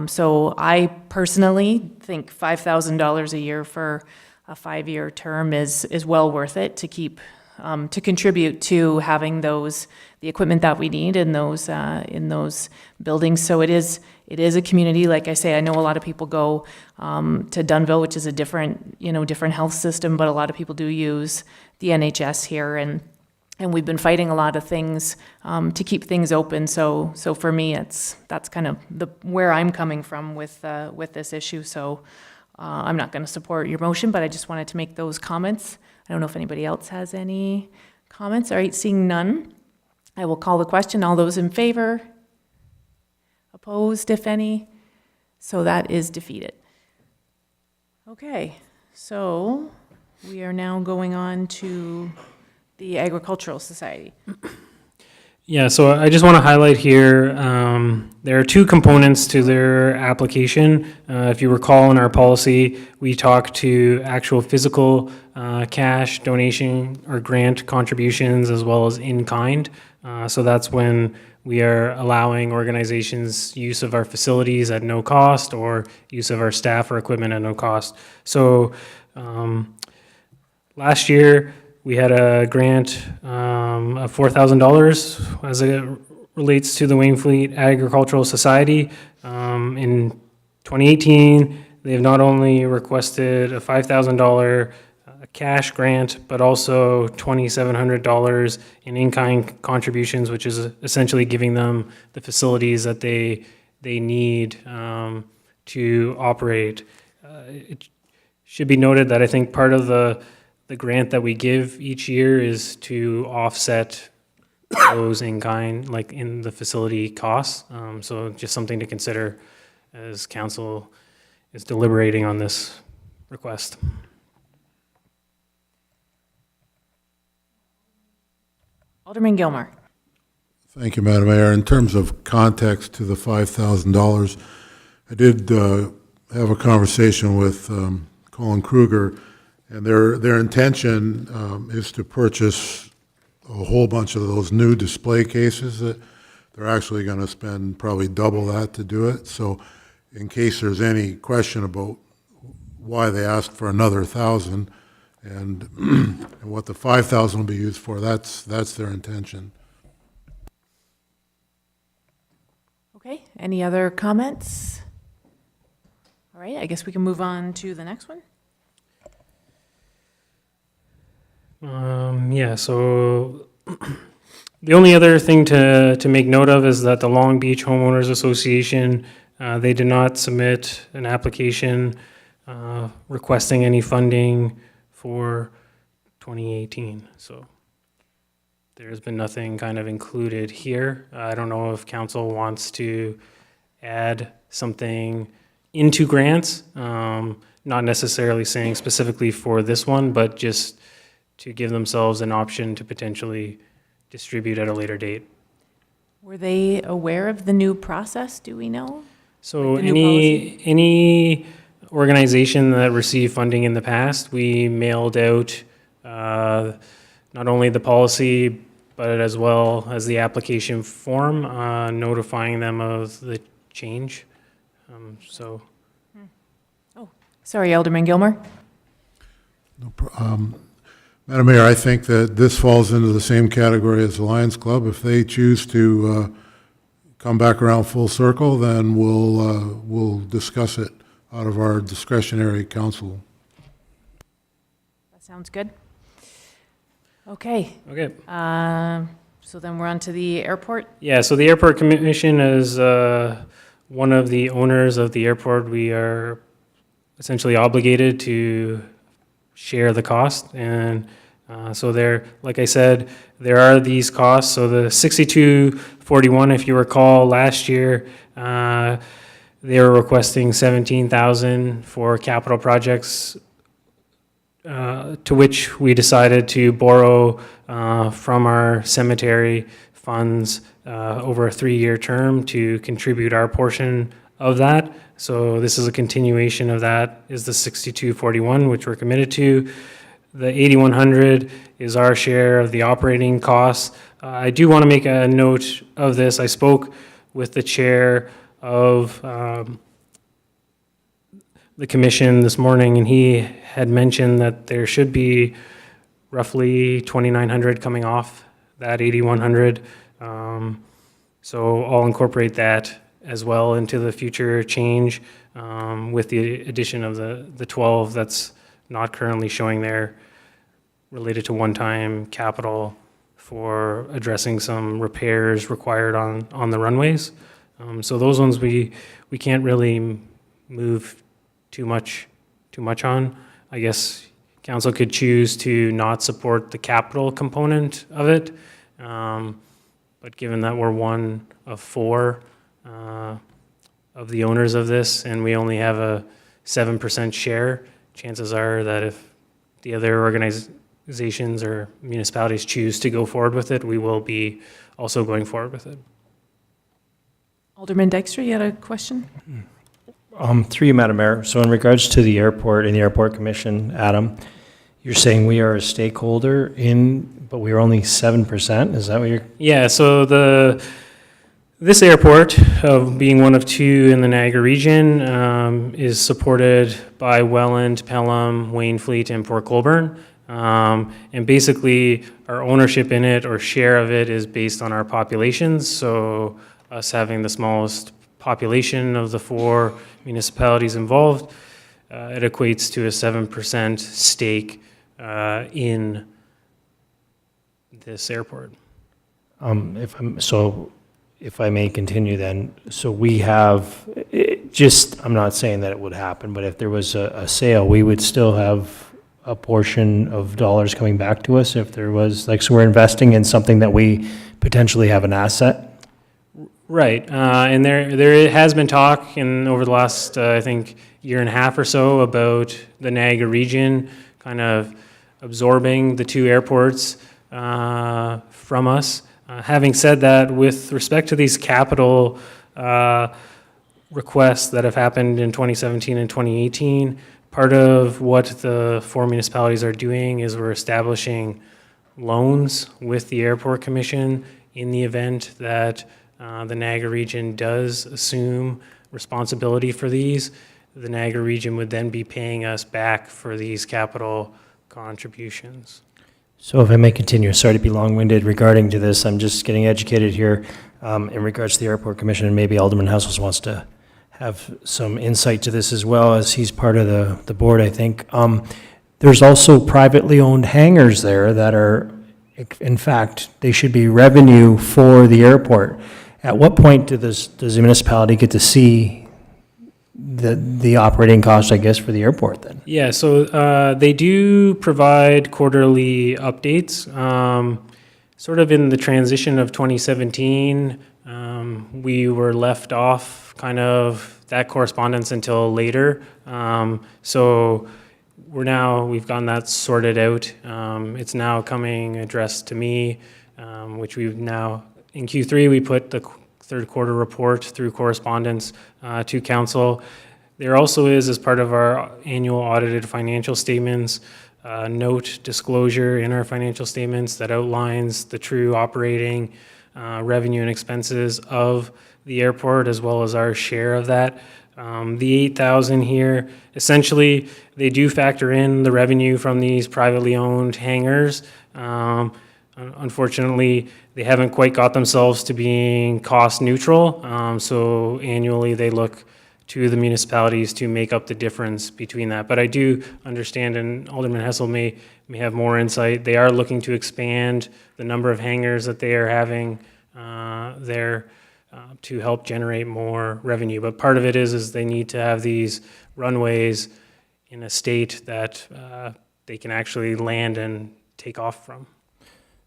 So I personally think $5,000 a year for a 5-year term is well worth it to keep, to contribute to having the equipment that we need in those buildings. So it is a community, like I say, I know a lot of people go to Dunnville, which is a different health system, but a lot of people do use the NHS here, and we've been fighting a lot of things to keep things open. So for me, that's kind of where I'm coming from with this issue. So I'm not going to support your motion, but I just wanted to make those comments. I don't know if anybody else has any comments. All right, seeing none, I will call the question. All those in favor? Opposed, if any? So that is defeated. Okay, so we are now going on to the Agricultural Society. Yeah, so I just want to highlight here, there are two components to their application. If you recall in our policy, we talk to actual physical cash donation or grant contributions as well as in-kind. So that's when we are allowing organizations use of our facilities at no cost or use of our staff or equipment at no cost. So last year, we had a grant of $4,000 as it relates to the Wainfleet Agricultural Society. In 2018, they have not only requested a $5,000 cash grant, but also $2,700 in-kind contributions, which is essentially giving them the facilities that they need to operate. It should be noted that I think part of the grant that we give each year is to offset those in-kind, like in the facility costs. So just something to consider as council is deliberating on this request. Alderman Gilmore. Thank you, Madam Mayor. In terms of context to the $5,000, I did have a conversation with Colin Kruger, and their intention is to purchase a whole bunch of those new display cases that they're actually going to spend probably double that to do it. So in case there's any question about why they asked for another 1,000 and what the 5,000 will be used for, that's their intention. Okay, any other comments? All right, I guess we can move on to the next one. Yeah, so the only other thing to make note of is that the Long Beach Homeowners Association, they did not submit an application requesting any funding for 2018. So there's been nothing kind of included here. I don't know if council wants to add something into grants, not necessarily saying specifically for this one, but just to give themselves an option to potentially distribute at a later date. Were they aware of the new process, do we know? So Like the new any organization that received funding in the past, we mailed out not only the policy, but as well as the application form, notifying them of the change. Sorry, Alderman Gilmore. Madam Mayor, I think that this falls into the same category as the Lions Club. If they choose to come back around full circle, then we'll discuss it out of our discretionary council. That sounds good. Okay. Okay. So then we're on to the airport. Yeah, so the Airport Commission is one of the owners of the airport. We are essentially obligated to share the cost, and So there, like I said, there are these costs. So the 6241, if you recall, last year, they were requesting 17,000 for capital projects, to which we decided to borrow from our cemetery funds over a 3-year term to contribute our portion of that. So this is a continuation of that, is the 6241, which we're committed to. The 8,100 is our share of the operating costs. I do want to make a note of this. I spoke with the chair of the commission this morning, and he had mentioned that there should be roughly 2,900 coming off that 8,100. So I'll incorporate that as well into the future change with the addition of the 12 that's not currently showing there, related to one-time capital for addressing some repairs required on the runways. So those ones we can't really move too much on. I guess council could choose to not support the capital component of it. But given that we're one of 4 of the owners of this, and we only have a 7% share, chances are that if the other organizations or municipalities choose to go forward with it, we will be also going forward with it. Alderman Dykstra, you had a question? Through you, Madam Mayor. So in regards to the airport and the Airport Commission, Adam, you're saying we are a stakeholder but we are only 7%? Is that what you're? Yeah, so this airport, being one of 2 in the Niagara region, is supported by Welland, Pelham, Wainfleet, and Port Colborne. And basically, our ownership in it or share of it is based on our populations. So us having the smallest population of the 4 municipalities involved, it equates to a 7% stake in this airport. If I may continue then, so we have, I'm not saying that it would happen, but if there was a sale, we would still have a portion of dollars coming back to us if there was, so we're investing in something that we potentially have an asset? Right, and there has been talk over the last, I think, year and a half or so about the Niagara region kind of absorbing the 2 airports from us. Having said that, with respect to these capital requests that have happened in 2017 and 2018, part of what the 4 municipalities are doing is we're establishing loans with the Airport Commission in the event that the Niagara region does assume responsibility for these. The Niagara region would then be paying us back for these capital contributions. So if I may continue, sorry to be long-winded regarding to this, I'm just getting educated here in regards to the Airport Commission, and maybe Alderman Hessels wants to have some insight to this as well, as he's part of the board, I think. There's also privately owned hangars there that are, in fact, they should be revenue for the airport. At what point does the municipality get to see the operating costs, I guess, for the airport then? Yeah, so they do provide quarterly updates. Sort of in the transition of 2017, we were left off kind of that correspondence until later. So we've gotten that sorted out. It's now coming addressed to me, which we've now, in Q3, we put the 3rd quarter report through correspondence to council. There also is, as part of our annual audited financial statements, note disclosure in our financial statements that outlines the true operating revenue and expenses of the airport, as well as our share of that. The 8,000 here, essentially, they do factor in the revenue from these privately owned hangars. Unfortunately, they haven't quite got themselves to being cost neutral. So annually, they look to the municipalities to make up the difference between that. But I do understand, and Alderman Hessel may have more insight, they are looking to expand the number of hangars that they are having there to help generate more revenue. But part of it is they need to have these runways in a state that they can actually land and take off from.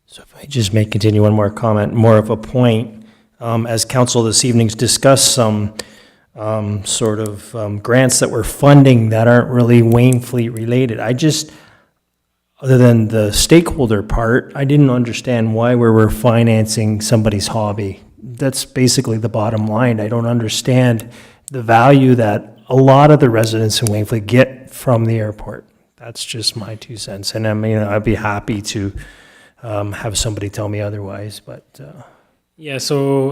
So if I just may continue one more comment, more of a point, as council this evening's discussed some sort of grants that we're funding that aren't really Wainfleet related. I just, other than the stakeholder part, I didn't understand why we were financing somebody's hobby. That's basically the bottom line. I don't understand the value that a lot of the residents in Wainfleet get from the airport. That's just my 2 cents. And I mean, I'd be happy to have somebody tell me otherwise, but Yeah, so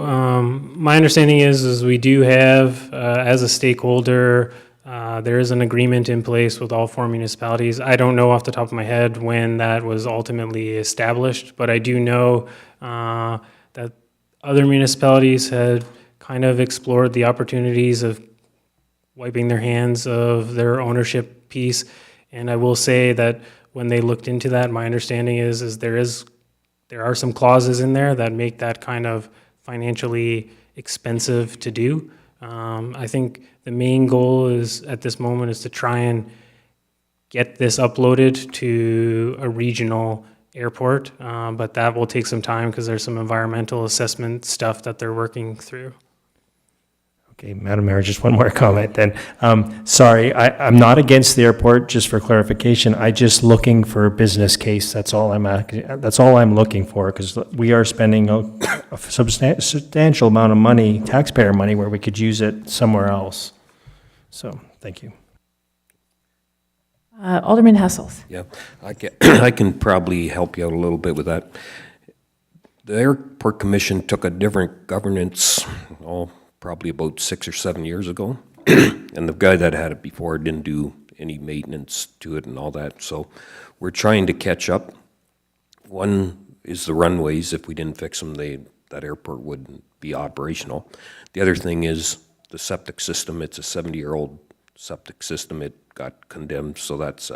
my understanding is we do have, as a stakeholder, there is an agreement in place with all 4 municipalities. I don't know off the top of my head when that was ultimately established, but I do know that other municipalities had kind of explored the opportunities of wiping their hands of their ownership piece. And I will say that when they looked into that, my understanding is there are some clauses in there that make that kind of financially expensive to do. I think the main goal is at this moment is to try and get this uploaded to a regional airport, but that will take some time because there's some environmental assessment stuff that they're working through. okay, Madam Mayor, just one more comment then. Sorry, I'm not against the airport, just for clarification. I just looking for a business case. That's all I'm looking for, because we are spending a substantial amount of money, taxpayer money, where we could use it somewhere else. So, thank you. Alderman Hessels. Yeah, I can probably help you out a little bit with that. The Airport Commission took a different governance, probably about 6 or 7 years ago. And the guy that had it before didn't do any maintenance to it and all that. So we're trying to catch up. One is the runways. If we didn't fix them, that airport wouldn't be operational. The other thing is the septic system. It's a 70-year-old septic system. It got condemned, so that's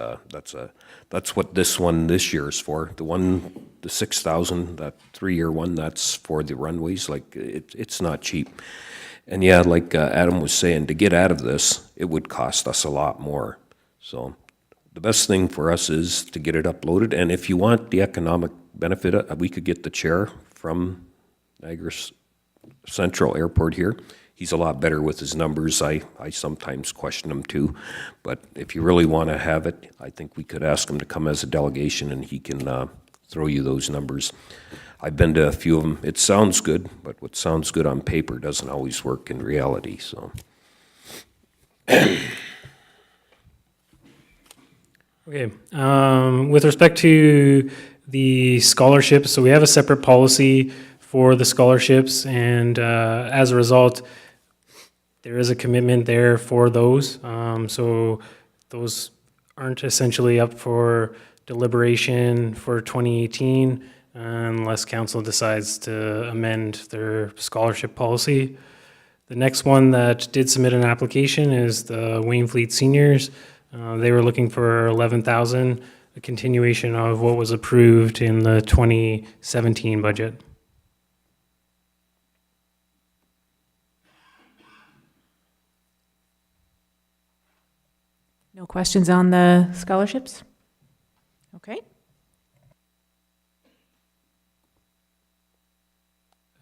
what this year is for. The 6,000, that 3-year one, that's for the runways. Like it's not cheap. And yeah, like Adam was saying, to get out of this, it would cost us a lot more. So the best thing for us is to get it uploaded. And if you want the economic benefit, we could get the chair from Niagara Central Airport here. He's a lot better with his numbers. I sometimes question him too. But if you really want to have it, I think we could ask him to come as a delegation and he can throw you those numbers. I've been to a few of them. It sounds good, but what sounds good on paper doesn't always work in reality, so. Okay, with respect to the scholarships, so we have a separate policy for the scholarships, and as a result, there is a commitment there for those. So those aren't essentially up for deliberation for 2018 unless council decides to amend their scholarship policy. The next one that did submit an application is the Wainfleet seniors. They were looking for 11,000, a continuation of what was approved in the 2017 budget. No questions on the scholarships? Okay.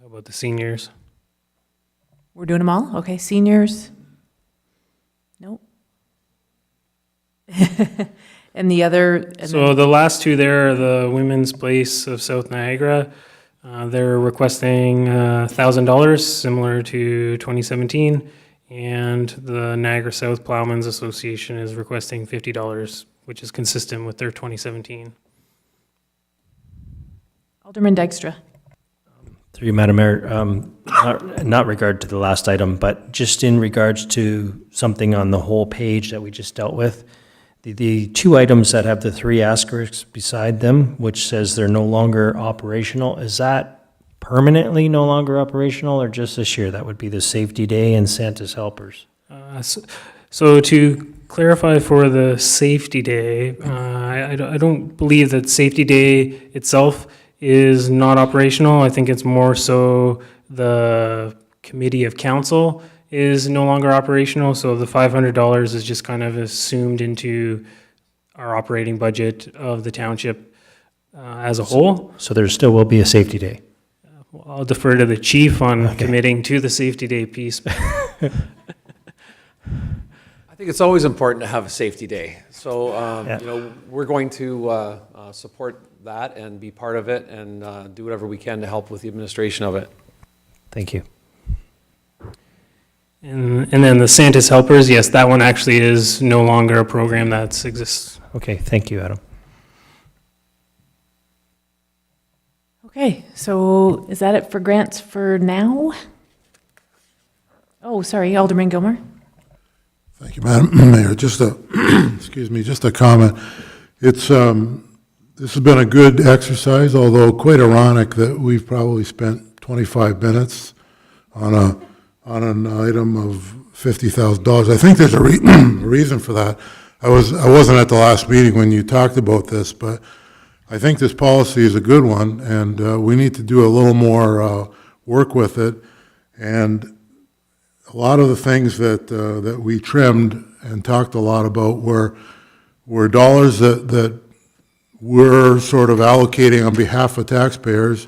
How about the seniors? We're doing them all? Okay, seniors? Nope. And the other? So the last two there are the Women's Place of South Niagara. They're requesting $1,000, similar to 2017. And the Niagara South Plowmen's Association is requesting $50, which is consistent with their 2017. Alderman Dykstra. Through you, Madam Mayor, not regard to the last item, but just in regards to something on the whole page that we just dealt with, the two items that have the 3 asterisks beside them, which says they're no longer operational, is that permanently no longer operational, or just this year? That would be the Safety Day and Santa's Helpers. So to clarify for the Safety Day, I don't believe that Safety Day itself is not operational. I think it's more so the Committee of Council is no longer operational, so the $500 is just kind of assumed into our operating budget of the township. as a whole. So there still will be a safety day? I'll defer to the chief on committing to the safety day piece. I think it's always important to have a safety day. So, you know, we're going to support that and be part of it and do whatever we can to help with the administration of it. Thank you. And then the Santa's Helpers, yes, that one actually is no longer a program that exists. Okay, thank you, Adam. Okay, so is that it for grants for now? Oh, sorry, Alderman Gilmore. Thank you, Madam Mayor. Just a, excuse me, just a comment. It's, this has been a good exercise, although quite ironic that we've probably spent 25 minutes on an item of $50,000. I think there's a reason for that. I wasn't at the last meeting when you talked about this, but I think this policy is a good one, and we need to do a little more work with it. And a lot of the things that we trimmed and talked a lot about were dollars that we're sort of allocating on behalf of taxpayers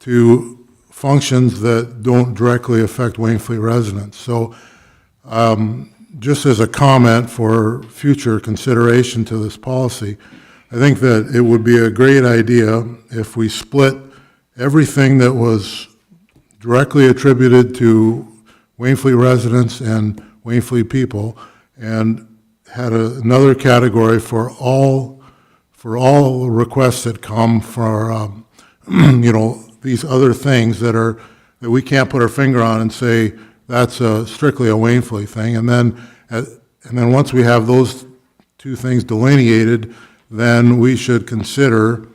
to functions that don't directly affect Wainfleet residents. So just as a comment for future consideration to this policy, I think that it would be a great idea if we split everything that was directly attributed to Wainfleet residents and Wainfleet people and had another category for all requests that come for, you know, these other things that we can't put our finger on and say that's strictly a Wainfleet thing. And then once we have those two things delineated, then we should consider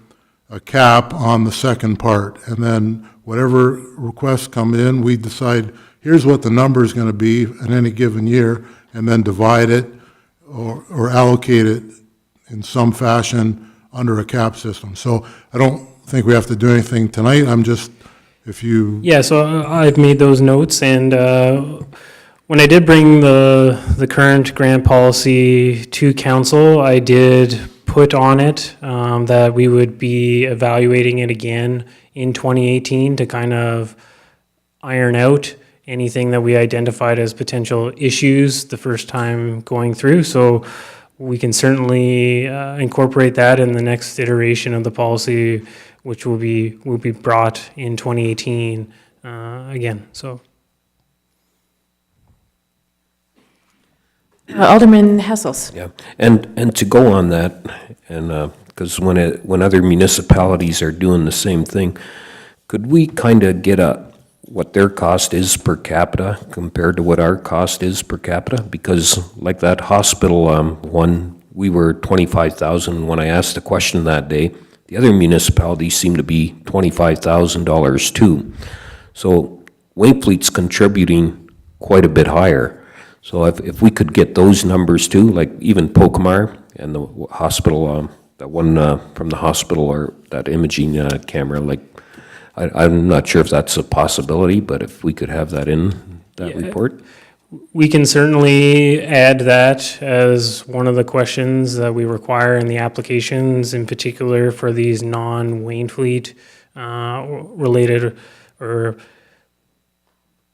a cap on the second part. And then whatever requests come in, we decide here's what the number is going to be in any given year, and then divide it or allocate it in some fashion under a cap system. So I don't think we have to do anything tonight. I'm just, if you... Yeah, so I've made those notes, and when I did bring the current grant policy to council, I did put on it that we would be evaluating it again in 2018 to kind of iron out anything that we identified as potential issues the first time going through. So we can certainly incorporate that in the next iteration of the policy, which will be brought in 2018 again. So, Alderman Hessels. Yeah, and to go on that, and because when other municipalities are doing the same thing, could we kind of get what their cost is per capita compared to what our cost is per capita? Because like that hospital one, we were 25,000 when I asked the question that day. The other municipalities seem to be $25,000 too. So Wainfleet's contributing quite a bit higher. So if we could get those numbers too, like even Pocomar and the hospital, that one from the hospital, or that imaging camera, like I'm not sure if that's a possibility, but if we could have that in that report. we can certainly add that as one of the questions that we require in the applications, in particular for these non-Wainfleet related or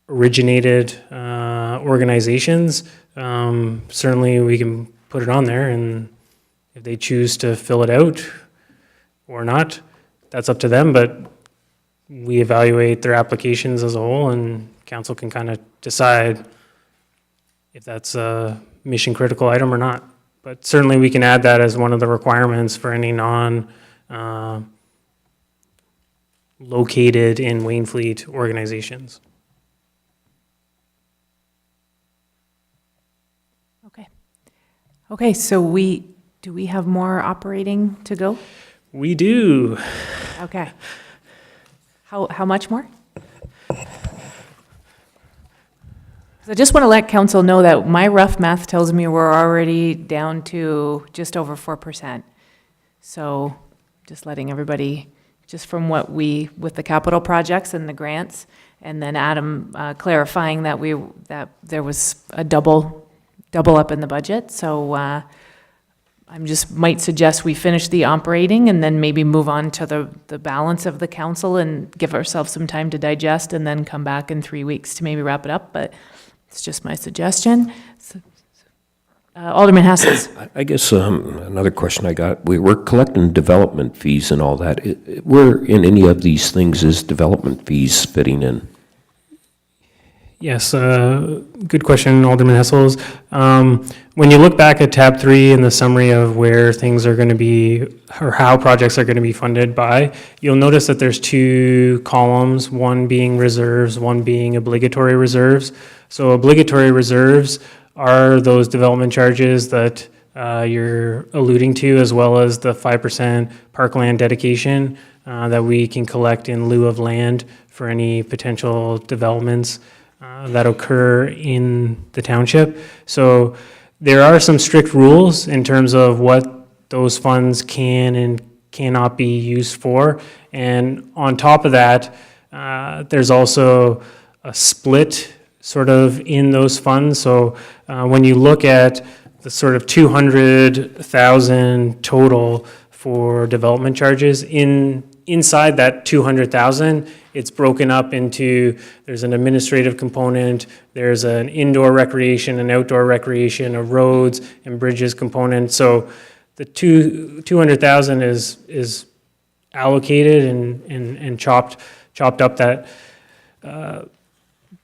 originated organizations. Certainly we can put it on there, and if they choose to fill it out or not, that's up to them, but we evaluate their applications as a whole, and council can kind of decide if that's a mission critical item or not. But certainly we can add that as one of the requirements for any located in Wainfleet organizations. Okay, so do we have more operating to go? We do. Okay. How much more? I just want to let council know that my rough math tells me we're already down to just over 4%. So just letting everybody, just from what with the capital projects and the grants, and then Adam clarifying that there was a double up in the budget. So I'm just might suggest we finish the operating and then maybe move on to the balance of the council and give ourselves some time to digest and then come back in 3 weeks to maybe wrap it up, but it's just my suggestion. Alderman Hassels. I guess another question I got, we're collecting development fees and all that. Where in any of these things is development fees fitting in? Yes, good question, Alderman Hessels. When you look back at tab 3 in the summary of where things are going to be, or how projects are going to be funded by, you'll notice that there's 2 columns, one being reserves, one being obligatory reserves. So obligatory reserves are those development charges that you're alluding to, as well as the 5% parkland dedication that we can collect in lieu of land for any potential developments that occur in the township. So there are some strict rules in terms of what those funds can and cannot be used for. And on top of that, there's also a split sort of in those funds. So when you look at the sort of 200,000 total for development charges, inside that 200,000, it's broken up into, there's an administrative component, there's an indoor recreation and outdoor recreation, a roads and bridges component. So the 200,000 is allocated and chopped up that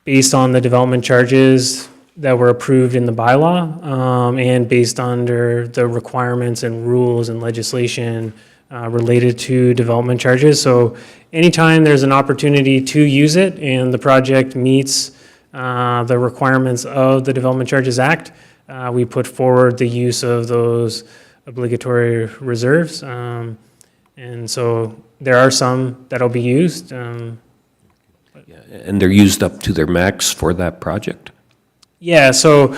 based on the development charges that were approved in the bylaw and based under the requirements and rules and legislation related to development charges. So anytime there's an opportunity to use it and the project meets the requirements of the Development Charges Act, we put forward the use of those obligatory reserves. And so there are some that'll be used. And they're used up to their max for that project? Yeah, so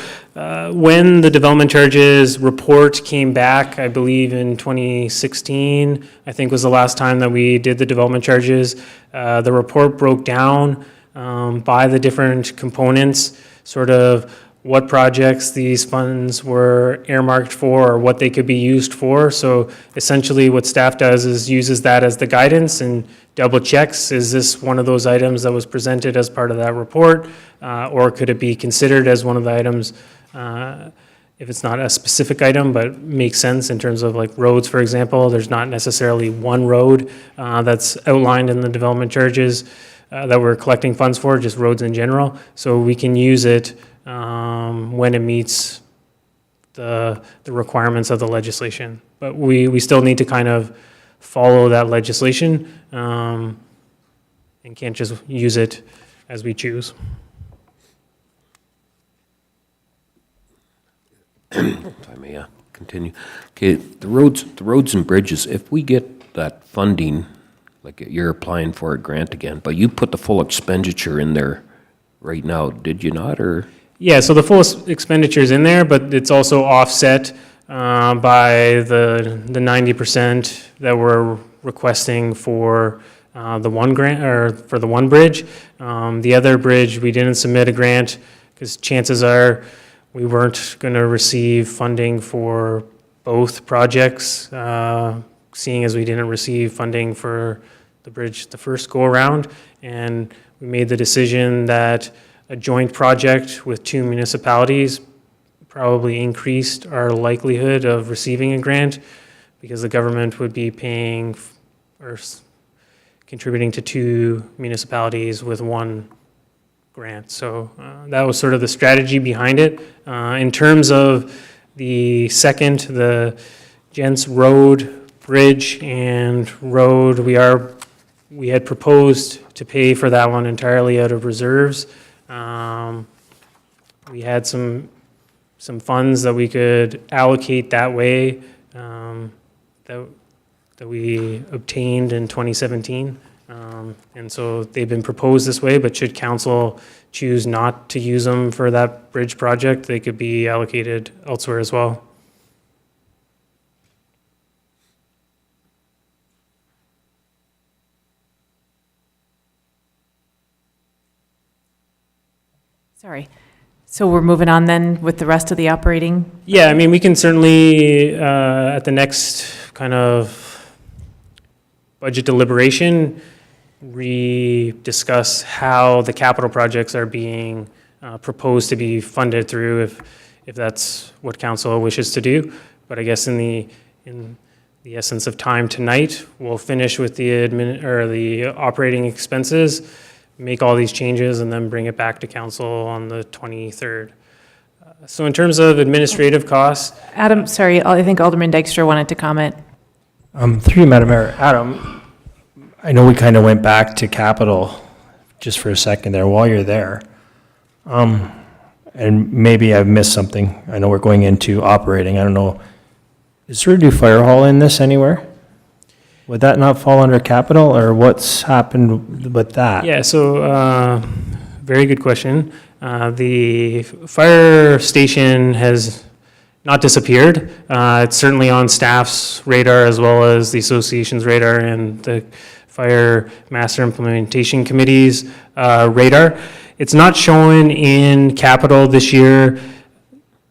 when the development charges report came back, I believe in 2016, I think was the last time that we did the development charges, the report broke down by the different components, sort of what projects these funds were earmarked for or what they could be used for. So essentially what staff does is uses that as the guidance and double checks, is this one of those items that was presented as part of that report? Or could it be considered as one of the items, if it's not a specific item, but makes sense in terms of like roads, for example, there's not necessarily one road that's outlined in the development charges that we're collecting funds for, just roads in general. So we can use it when it meets the requirements of the legislation. But we still need to kind of follow that legislation and can't just use it as we choose. If I may continue. Okay, the roads and bridges, if we get that funding, like you're applying for a grant again, but you put the full expenditure in there right now, did you not, or? Yeah, so the full expenditure is in there, but it's also offset by the 90% that we're requesting for the one grant, or for the one bridge. The other bridge, we didn't submit a grant because chances are we weren't going to receive funding for both projects, seeing as we didn't receive funding for the bridge the first go around. And we made the decision that a joint project with 2 municipalities probably increased our likelihood of receiving a grant, because the government would be paying or contributing to 2 municipalities with 1 grant. So that was sort of the strategy behind it. In terms of the second, the Gents Road, Bridge and Road, we had proposed to pay for that one entirely out of reserves. We had some funds that we could allocate that way that we obtained in 2017. And so they've been proposed this way, but should council choose not to use them for that bridge project, they could be allocated elsewhere as well. Sorry. So we're moving on then with the rest of the operating? Yeah, I mean, we can certainly, at the next kind of budget deliberation, rediscuss how the capital projects are being proposed to be funded through, if that's what council wishes to do. But I guess in the essence of time tonight, we'll finish with the operating expenses, make all these changes, and then bring it back to council on the 23rd. So in terms of administrative costs, Adam, sorry, I think Alderman Dykstra wanted to comment. Through you, Madam Mayor. Adam, I know we kind of went back to capital just for a second there while you're there. And maybe I've missed something. I know we're going into operating. I don't know. Is there a new fire hall in this anywhere? Would that not fall under capital, or what's happened with that? yeah, so very good question. The fire station has not disappeared. It's certainly on staff's radar as well as the association's radar and the Fire Master Implementation Committee's radar. It's not shown in capital this year,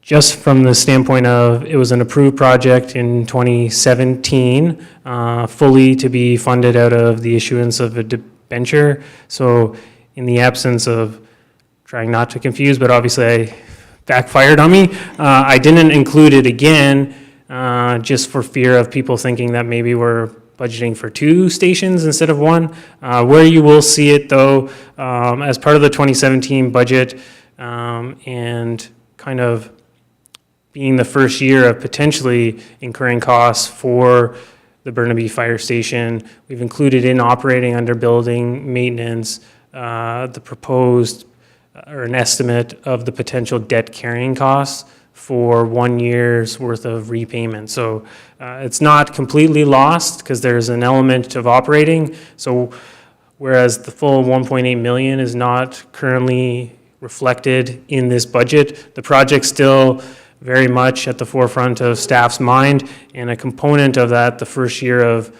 just from the standpoint of it was an approved project in 2017, fully to be funded out of the issuance of a debenture. So in the absence of trying not to confuse, but obviously I backfired on me, I didn't include it again, just for fear of people thinking that maybe we're budgeting for 2 stations instead of 1. Where you will see it though, as part of the 2017 budget, and kind of being the first year of potentially incurring costs for the Burnaby Fire Station, we've included in operating under building maintenance, the proposed or an estimate of the potential debt carrying costs for 1 year's worth of repayment. So it's not completely lost because there's an element of operating. So whereas the full 1.8 million is not currently reflected in this budget, the project's still very much at the forefront of staff's mind, and a component of that, the first year of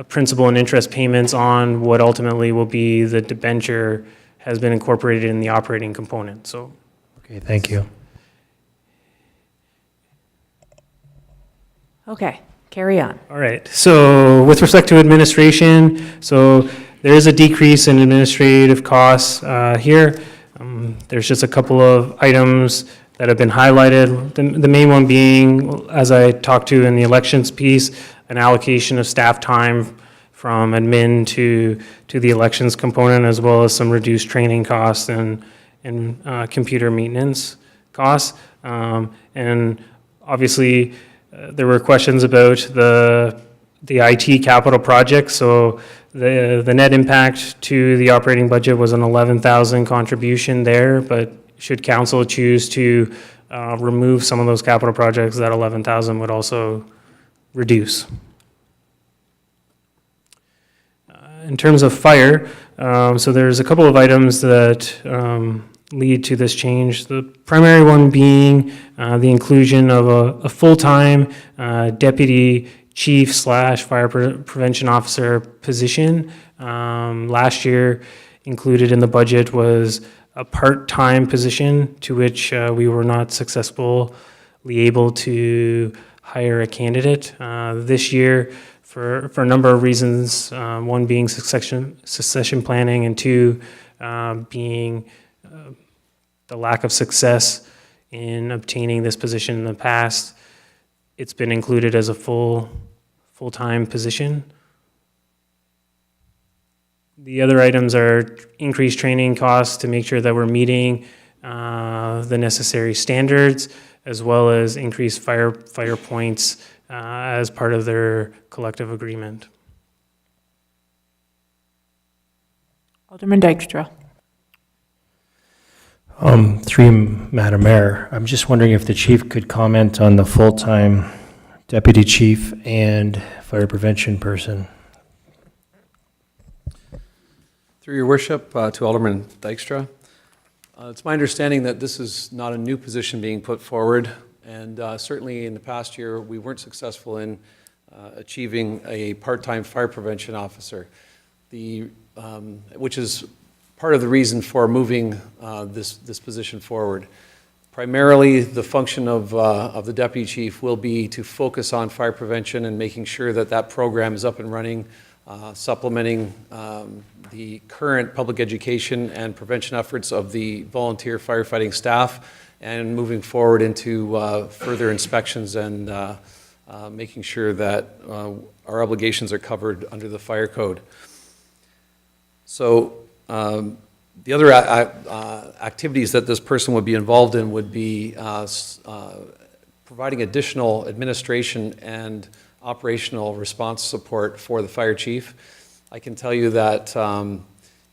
principal and interest payments on what ultimately will be the debenture has been incorporated in the operating component. So, Okay, thank you. Okay, carry on. all right. So with respect to administration, so there is a decrease in administrative costs here. There's just a couple of items that have been highlighted. The main one being, as I talked to in the elections piece, an allocation of staff time from admin to the elections component, as well as some reduced training costs and computer maintenance costs. And obviously, there were questions about the IT capital project. So the net impact to the operating budget was an 11,000 contribution there, but should council choose to remove some of those capital projects, that 11,000 would also reduce. In terms of fire, so there's a couple of items that lead to this change. The primary one being the inclusion of a full-time deputy chief / fire prevention officer position. Last year included in the budget was a part-time position to which we were not successfully able to hire a candidate. This year, for a number of reasons, one being succession planning, and 2 being the lack of success in obtaining this position in the past, it's been included as a full-time position. The other items are increased training costs to make sure that we're meeting the necessary standards, as well as increased fire points as part of their collective agreement. Alderman Dykstra. Through you, Madam Mayor, I'm just wondering if the chief could comment on the full-time deputy chief and fire prevention person. Through your worship, to Alderman Dykstra. It's my understanding that this is not a new position being put forward, and certainly in the past year, we weren't successful in achieving a part-time fire prevention officer, which is part of the reason for moving this position forward. Primarily, the function of the deputy chief will be to focus on fire prevention and making sure that that program is up and running, supplementing the current public education and prevention efforts of the volunteer firefighting staff, and moving forward into further inspections and making sure that our obligations are covered under the fire code. So the other activities that this person would be involved in would be providing additional administration and operational response support for the fire chief. I can tell you that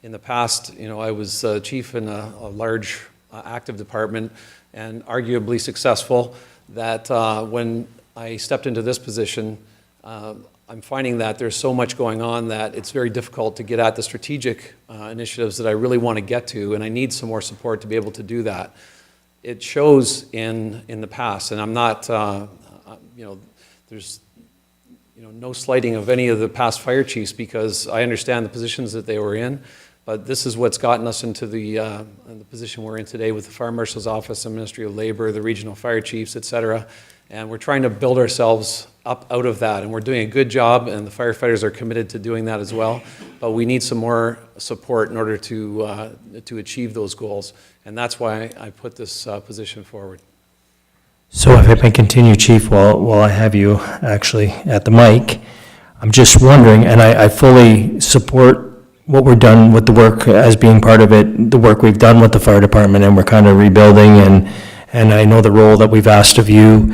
in the past, I was chief in a large active department and arguably successful, that when I stepped into this position, I'm finding that there's so much going on that it's very difficult to get at the strategic initiatives that I really want to get to, and I need some more support to be able to do that. It shows in the past, and I'm not, there's no slighting of any of the past fire chiefs, because I understand the positions that they were in, but this is what's gotten us into the position we're in today with the Fire Marshal's Office, the Ministry of Labor, the regional fire chiefs, et cetera. And we're trying to build ourselves up out of that, and we're doing a good job, and the firefighters are committed to doing that as well. But we need some more support in order to achieve those goals, and that's why I put this position forward. So if I may continue, Chief, while I have you actually at the mic, I'm just wondering, and I fully support what we're done with the work as being part of it, the work we've done with the fire department, and we're kind of rebuilding, and I know the role that we've asked of you,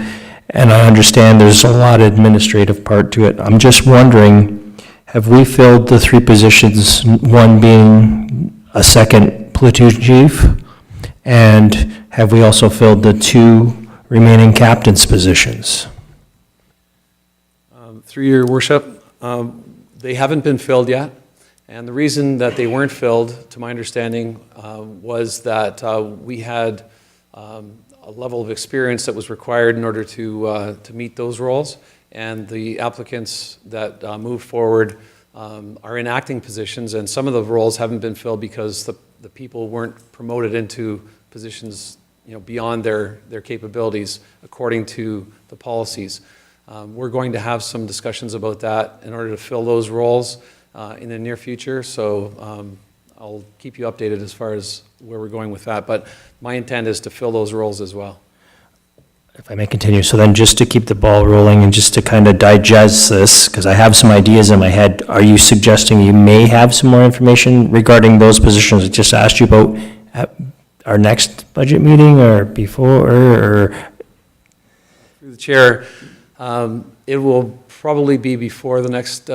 and I understand there's a lot of administrative part to it. I'm just wondering, have we filled the 3 positions, one being a second platoon chief, and have we also filled the 2 remaining captain's positions? Through your worship, they haven't been filled yet, and the reason that they weren't filled, to my understanding, was that we had a level of experience that was required in order to meet those roles, and the applicants that moved forward are in acting positions, and some of the roles haven't been filled because the people weren't promoted into positions beyond their capabilities according to the policies. We're going to have some discussions about that in order to fill those roles in the near future, so I'll keep you updated as far as where we're going with that, but my intent is to fill those roles as well. If I may continue, so then just to keep the ball rolling and just to kind of digest this, because I have some ideas in my head, are you suggesting you may have some more information regarding those positions I just asked you about at our next budget meeting or before, or? Through the chair, it will probably be before the next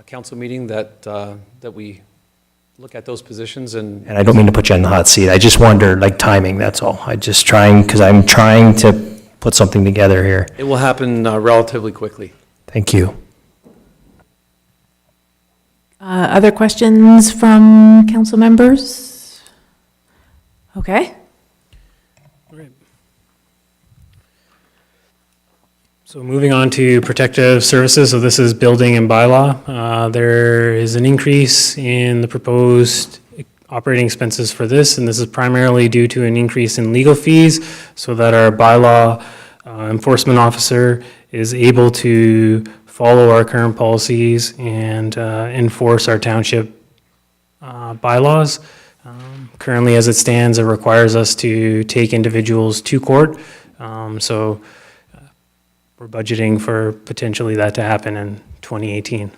council meeting that we look at those positions. And I don't mean to put you on the hot seat, I just wonder, like, timing, that's all. Because I'm trying to put something together here. it will happen relatively quickly. Thank you. Other questions from council members? Okay. So moving on to protective services, so this is building and bylaw. There is an increase in the proposed operating expenses for this, and this is primarily due to an increase in legal fees, so that our bylaw enforcement officer is able to follow our current policies and enforce our township bylaws. Currently, as it stands, it requires us to take individuals to court, so we're budgeting for potentially that to happen in 2018.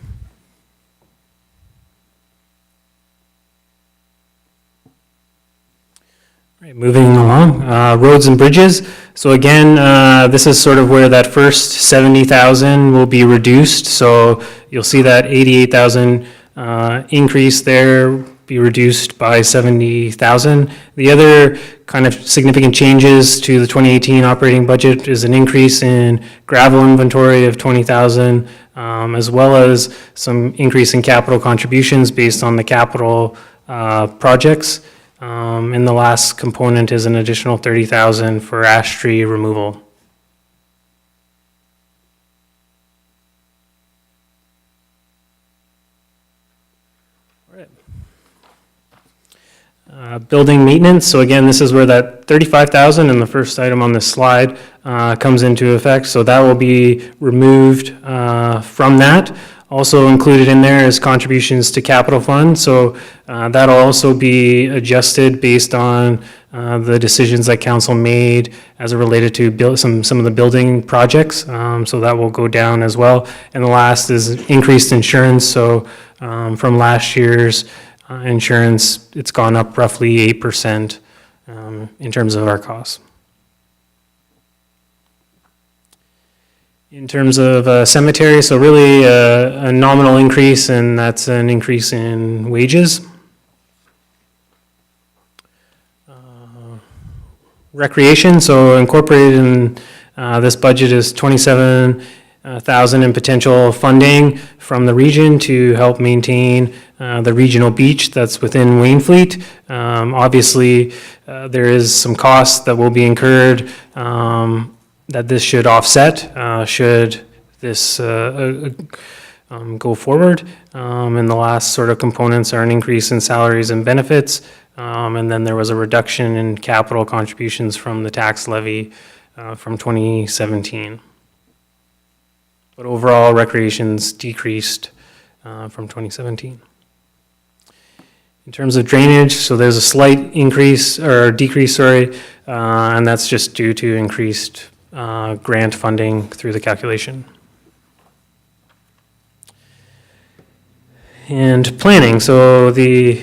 Right, moving along, roads and bridges. So again, this is sort of where that first 70,000 will be reduced. So you'll see that 88,000 increase there be reduced by 70,000. The other kind of significant changes to the 2018 operating budget is an increase in gravel inventory of 20,000, as well as some increase in capital contributions based on the capital projects. And the last component is an additional 30,000 for ash tree removal. Building maintenance, so again, this is where that 35,000 in the first item on this slide comes into effect, so that will be removed from that. Also included in there is contributions to capital fund, so that'll also be adjusted based on the decisions that council made as it related to some of the building projects, so that will go down as well. And the last is increased insurance, so from last year's insurance, it's gone up roughly 8% in terms of our costs. In terms of cemetery, so really a nominal increase, and that's an increase in wages. Recreation, so incorporated in this budget is 27,000 in potential funding from the region to help maintain the regional beach that's within Wainfleet. Obviously, there is some costs that will be incurred that this should offset should this go forward. And the last sort of components are an increase in salaries and benefits, and then there was a reduction in capital contributions from the tax levy from 2017. But overall, recreation's decreased from 2017. In terms of drainage, so there's a slight increase, or decrease, sorry, and that's just due to increased grant funding through the calculation. And planning, so the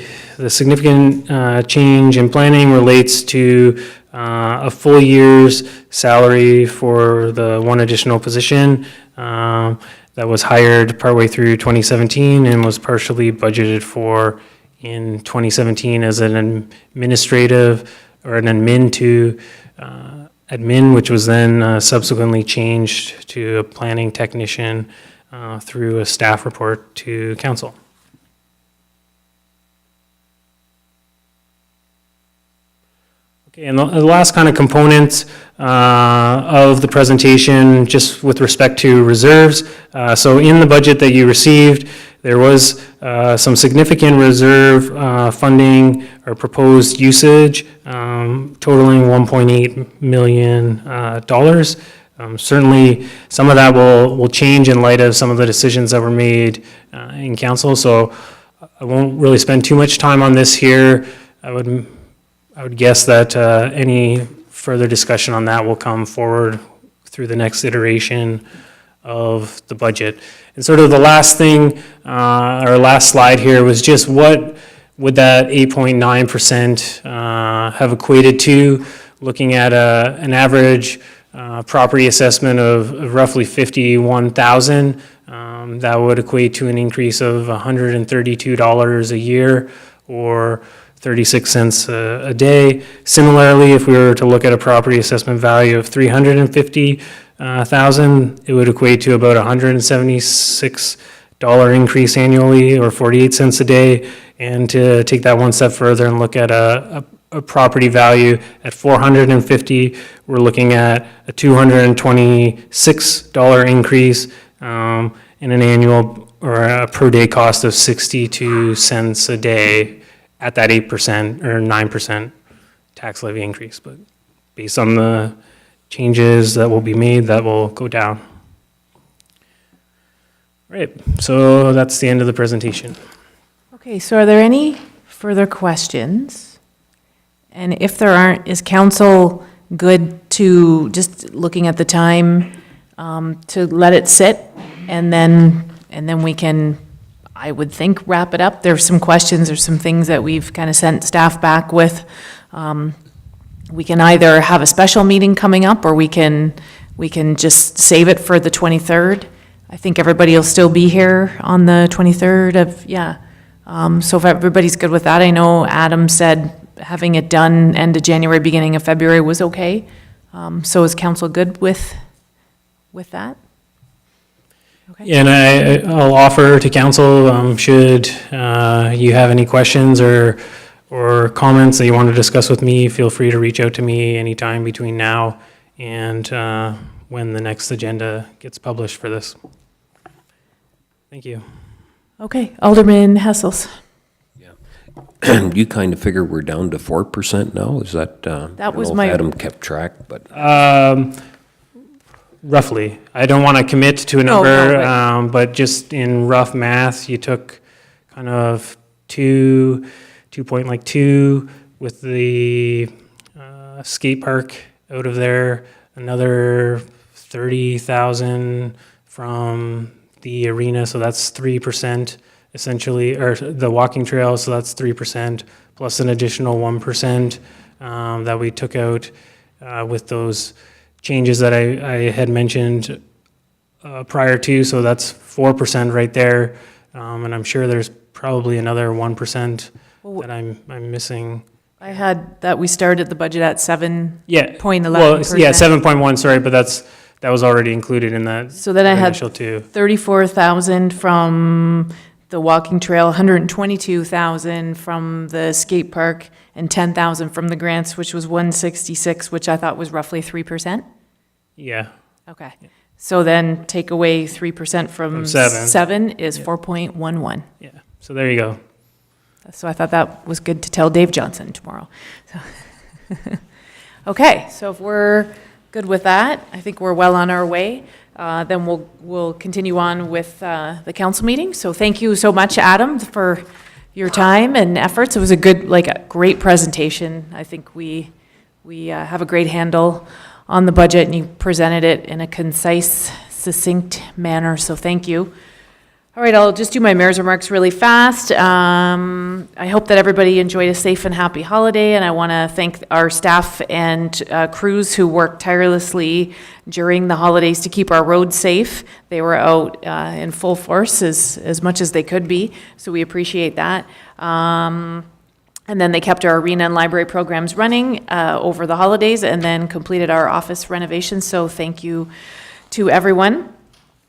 significant change in planning relates to a full year's salary for the one additional position that was hired partway through 2017 and was partially budgeted for in 2017 as an administrative or an admin to admin, which was then subsequently changed to a planning technician through a staff report to council. Okay, and the last kind of component of the presentation, just with respect to reserves. So in the budget that you received, there was some significant reserve funding or proposed usage totaling $1.8 million. Certainly, some of that will change in light of some of the decisions that were made in council. So I won't really spend too much time on this here. I would guess that any further discussion on that will come forward through the next iteration of the budget. And sort of the last thing, or last slide here, was just what would that 8.9% have equated to, looking at an average property assessment of roughly $51,000. That would equate to an increase of $132 a year, or 36 cents a day. Similarly, if we were to look at a property assessment value of $350,000, it would equate to about $176 increase annually, or 48 cents a day. And to take that one step further and look at a property value at $450, we're looking at a $226 increase and an annual or a per day cost of 62 cents a day at that 8% or 9% tax levy increase. But based on the changes that will be made, that will go down. Right, so that's the end of the presentation. Okay, so are there any further questions? And if there aren't, is council good to, just looking at the time, to let it sit and then we can, I would think, wrap it up? There's some questions, there's some things that we've kind of sent staff back with. We can either have a special meeting coming up, or we can just save it for the 23rd. I think everybody will still be here on the 23rd of, yeah. So if everybody's good with that, I know Adam said having it done end of January, beginning of February was okay. So is council good with that? Okay. And I'll offer to council, should you have any questions or comments that you want to discuss with me, feel free to reach out to me anytime between now and when the next agenda gets published for this. Thank you. Okay, Alderman Hessels. you kind of figure we're down to 4% now? Is that, That was I don't my- know if Adam kept track, but Roughly. I don't want to commit to a No, number, right. but just in rough math, you took kind of 2.2 with the skate park out of there, another 30,000 from the arena, so that's 3% essentially, or the walking trail, so that's 3%, plus an additional 1% that we took out with those changes that I had mentioned prior to, so that's 4% right there. And I'm sure there's probably another 1% that I'm missing. I had that we started the budget at 7.11%. Yeah. Well, yeah, 7.1, sorry, but that was already included in that. So then I had initial two. 34,000 from the walking trail, 122,000 from the skate park, and 10,000 from the grants, which was 166, which I thought was roughly 3%. Yeah. Okay. So then take away 3% from From seven. 7 is 4.11. Yeah. So there you go. So I thought that was good to tell Dave Johnson tomorrow. So okay, so if we're good with that, I think we're well on our way. Then we'll continue on with the council meeting. So thank you so much, Adam, for your time and efforts. It was a great presentation. I think we have a great handle on the budget, and you presented it in a concise, succinct manner. So thank you. All right, I'll just do my mayor's remarks really fast. I hope that everybody enjoyed a safe and happy holiday, and I want to thank our staff and crews who worked tirelessly during the holidays to keep our roads safe. They were out in full force as much as they could be, so we appreciate that. And then they kept our arena and library programs running over the holidays, and then completed our office renovations, so thank you to everyone.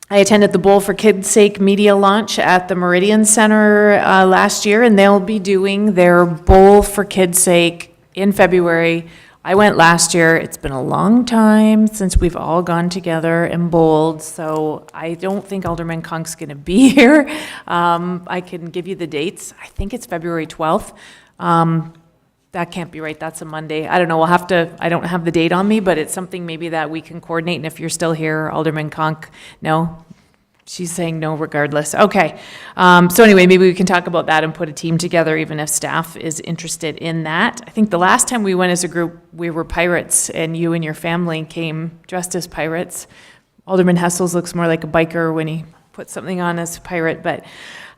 I attended the Bowl for Kids' Sake media launch at the Meridian Center last year, and they'll be doing their Bowl for Kids' Sake in February. I went last year. It's been a long time since we've all gone together and bowled, so I don't think Alderman Conk's going to be here. I can give you the dates. I think it's February 12th. That can't be right. That's a Monday. I don't know. I don't have the date on me, but it's something maybe that we can coordinate. And if you're still here, Alderman Conk, no? She's saying no regardless. Okay. So anyway, maybe we can talk about that and put a team together, even if staff is interested in that. I think the last time we went as a group, we were pirates, and you and your family came dressed as pirates. Alderman Hessels looks more like a biker when he puts something on as a pirate, but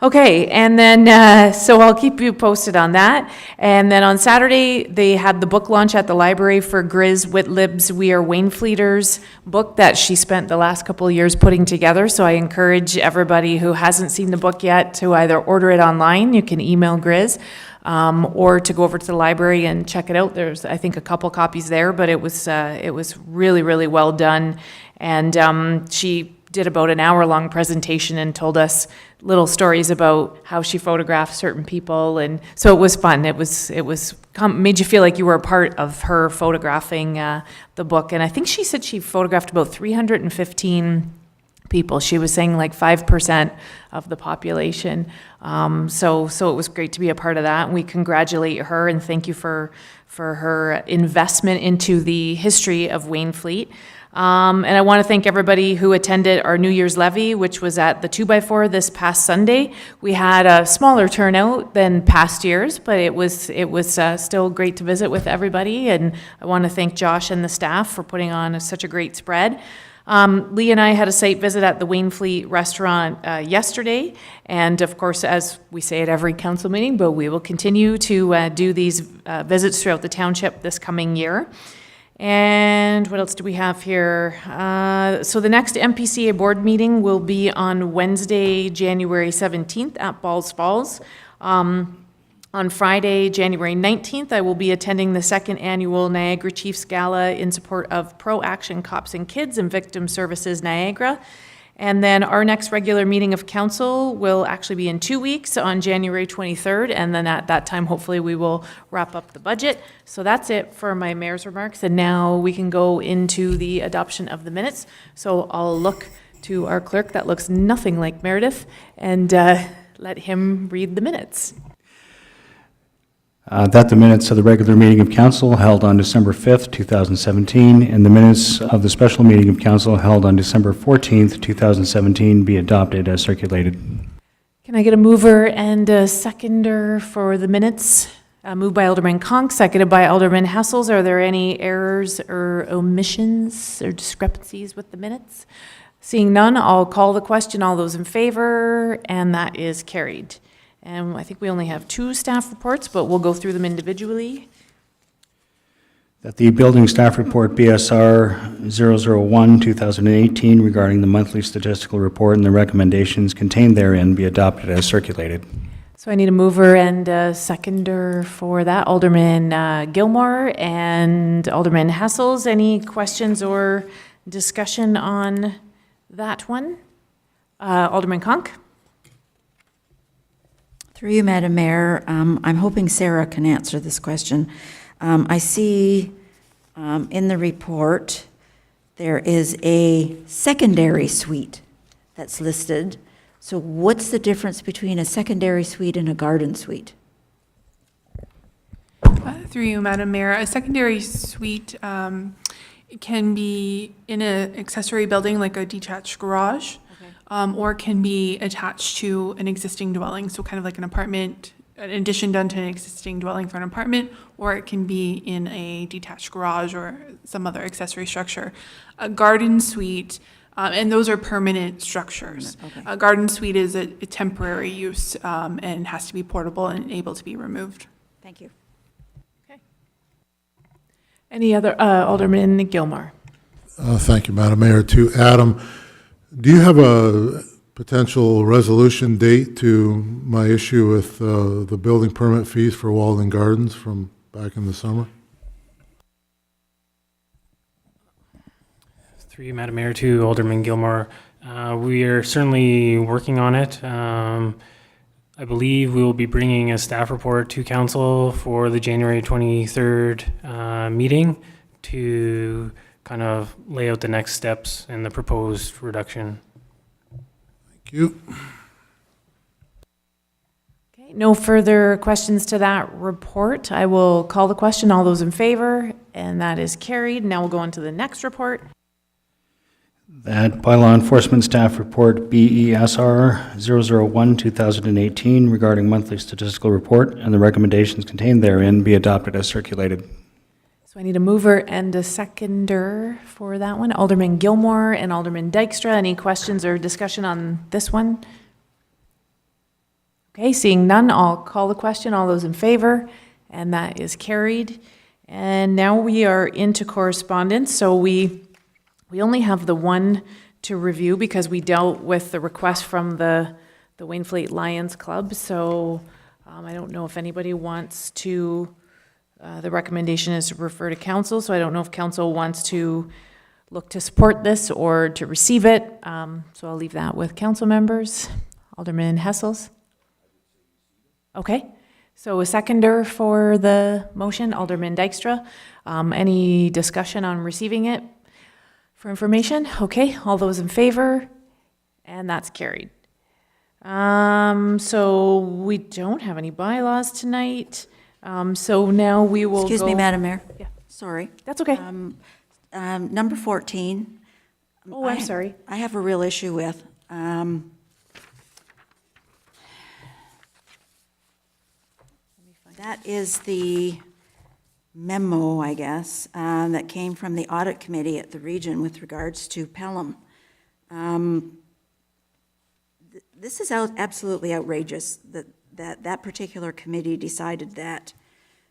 okay, and then, so I'll keep you posted on that. And then on Saturday, they had the book launch at the library for Grizz Whitlib's We Are Wainfleeters book that she spent the last couple of years putting together. So I encourage everybody who hasn't seen the book yet to either order it online, you can email Grizz, or to go over to the library and check it out. There's, I think, a couple copies there, but it was really, really well done. And she did about an hour-long presentation and told us little stories about how she photographed certain people, and so it was fun. It made you feel like you were a part of her photographing the book. And I think she said she photographed about 315 people. She was saying like 5% of the population. So it was great to be a part of that. And we congratulate her and thank you for her investment into the history of Wainfleet. And I want to thank everybody who attended our New Year's levee, which was at the 2x4 this past Sunday. We had a smaller turnout than past years, but it was still great to visit with everybody. And I want to thank Josh and the staff for putting on such a great spread. Lee and I had a site visit at the Wainfleet restaurant yesterday. And of course, as we say at every council meeting, but we will continue to do these visits throughout the township this coming year. And what else do we have here? So the next MPCA board meeting will be on Wednesday, January 17th at Balls Falls. On Friday, January 19th, I will be attending the second annual Niagara Chiefs Gala in support of Pro Action Cops and Kids and Victim Services Niagara. And then our next regular meeting of council will actually be in 2 weeks on January 23rd. And then at that time, hopefully we will wrap up the budget. So that's it for my mayor's remarks. And now we can go into the adoption of the minutes. So I'll look to our clerk that looks nothing like Meredith and let him read the minutes. That the minutes of the regular meeting of council held on December 5th, 2017, and the minutes of the special meeting of council held on December 14th, 2017 be adopted as circulated. Can I get a mover and a seconder for the minutes? Moved by Alderman Conk, seconded by Alderman Hessels. Are there any errors or omissions or discrepancies with the minutes? Seeing none, I'll call the question. All those in favor, and that is carried. And I think we only have 2 staff reports, but we'll go through them individually. That the building staff report BSR 001-2018 regarding the monthly statistical report and the recommendations contained therein be adopted as circulated. So I need a mover and a seconder for that. Alderman Gilmore and Alderman Hessels. Any questions or discussion on that one? Alderman Conk? Through you, Madam Mayor, I'm hoping Sarah can answer this question. I see in the report there is a secondary suite that's listed. So what's the difference between a secondary suite and a garden suite? Through you, Madam Mayor, a secondary suite can be in an accessory building like a detached garage, or can be attached to an existing dwelling, so kind of like an apartment, an addition done to an existing dwelling for an apartment, or it can be in a detached garage or some other accessory structure. A garden suite, and those are permanent structures. Okay. A garden suite is a temporary use and has to be portable and able to be removed. Thank you. Any other, Alderman Gilmore? Thank you, Madam Mayor. To Adam, do you have a potential resolution date to my issue with the building permit fees for Walden Gardens from back in the summer? Through you, Madam Mayor, to Alderman Gilmore. We are certainly working on it. I believe we will be bringing a staff report to council for the January 23rd meeting to kind of lay out the next steps in the proposed reduction. Thank you. Okay, no further questions to that report. I will call the question. All those in favor, and that is carried. Now we'll go on to the next report. That bylaw enforcement staff report BESR 001-2018 regarding monthly statistical report and the recommendations contained therein be adopted as circulated. So I need a mover and a seconder for that one. Alderman Gilmore and Alderman Dykstra. Any questions or discussion on this one? Okay, seeing none, I'll call the question. All those in favor, and that is carried. And now we are into correspondence. So we only have the one to review because we dealt with the request from the Wainfleet Lions Club. So I don't know if anybody wants to, the recommendation is to refer to council. So I don't know if council wants to look to support this or to receive it. So I'll leave that with council members. Alderman Hessels. Okay. So a seconder for the motion, Alderman Dykstra. Any discussion on receiving it? For information, okay, all those in favor, and that's carried. So we don't have any bylaws tonight. So now we will Excuse me, go- Madam Mayor. Yeah. Sorry. That's okay. Number 14. Oh, I'm sorry. I have a real issue with. That is the memo, I guess, that came from the audit committee at the region with regards to Pelham. This is absolutely outrageous that particular committee decided that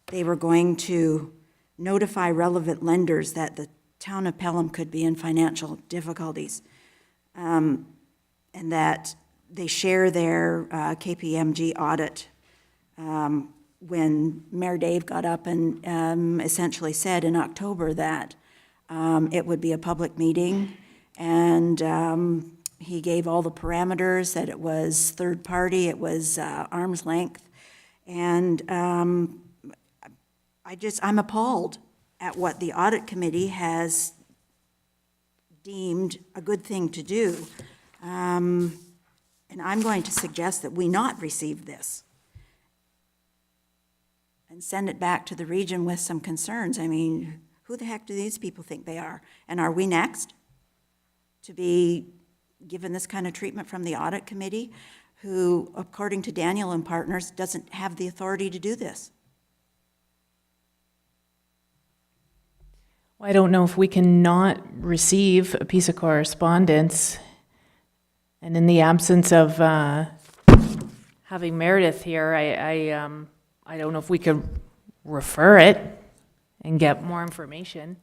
they were going to notify relevant lenders that the town of Pelham could be in financial difficulties, and that they share their KPMG audit when Mayor Dave got up and essentially said in October that it would be a public meeting, and he gave all the parameters, that it was third party, it was arm's length, and I'm appalled at what the audit committee has deemed a good thing to do, and I'm going to suggest that we not receive this. and send it back to the region with some concerns. I mean, who the heck do these people think they are? And are we next to be given this kind of treatment from the audit committee, who, according to Daniel and Partners, doesn't have the authority to do this? I don't know if we can not receive a piece of correspondence, and in the absence of having Meredith here, I don't know if we could refer it and get more information.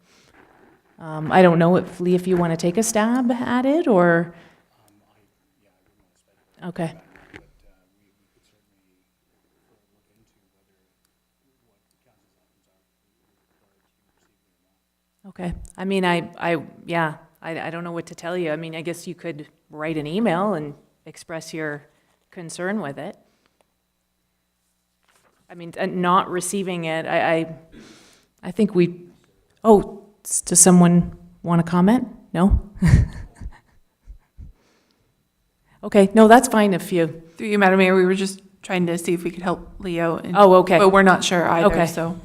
I don't know if, Lee, if you want to take a stab at it, or? Okay. Okay. I mean, I don't know what to tell you. I mean, I guess you could write an email and express your concern with it. I mean, not receiving it, I think does someone want to comment? No? Okay, no, that's fine if you, Through you, Madam Mayor, we were just trying to see if we could help Leo. Oh, okay. But we're not sure either, Okay. so.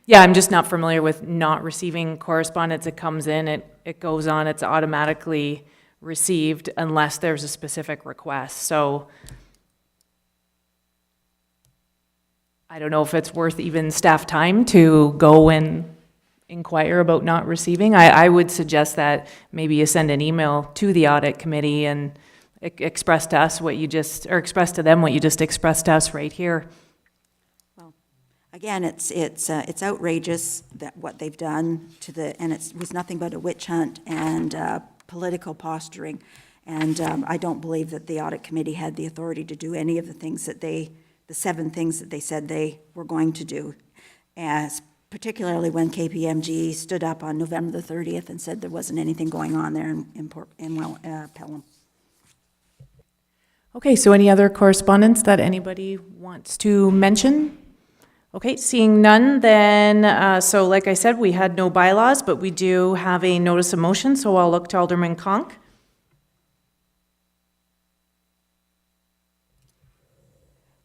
yeah, I'm just not familiar with not receiving correspondence. It comes in, it goes on, it's automatically received unless there's a specific request. So I don't know if it's worth even staff time to go and inquire about not receiving. I would suggest that maybe you send an email to the audit committee and express to us what you just, or express to them what you just expressed to us right here. Well, again, it's outrageous that what they've done to and it was nothing but a witch hunt and political posturing. And I don't believe that the audit committee had the authority to do any of the things that the 7 things that they said they were going to do, as particularly when KPMG stood up on November the 30th and said there wasn't anything going on there in Pelham. Okay, so any other correspondence that anybody wants to mention? Okay, seeing none, then, so like I said, we had no bylaws, but we do have a notice of motion, so I'll look to Alderman Conk.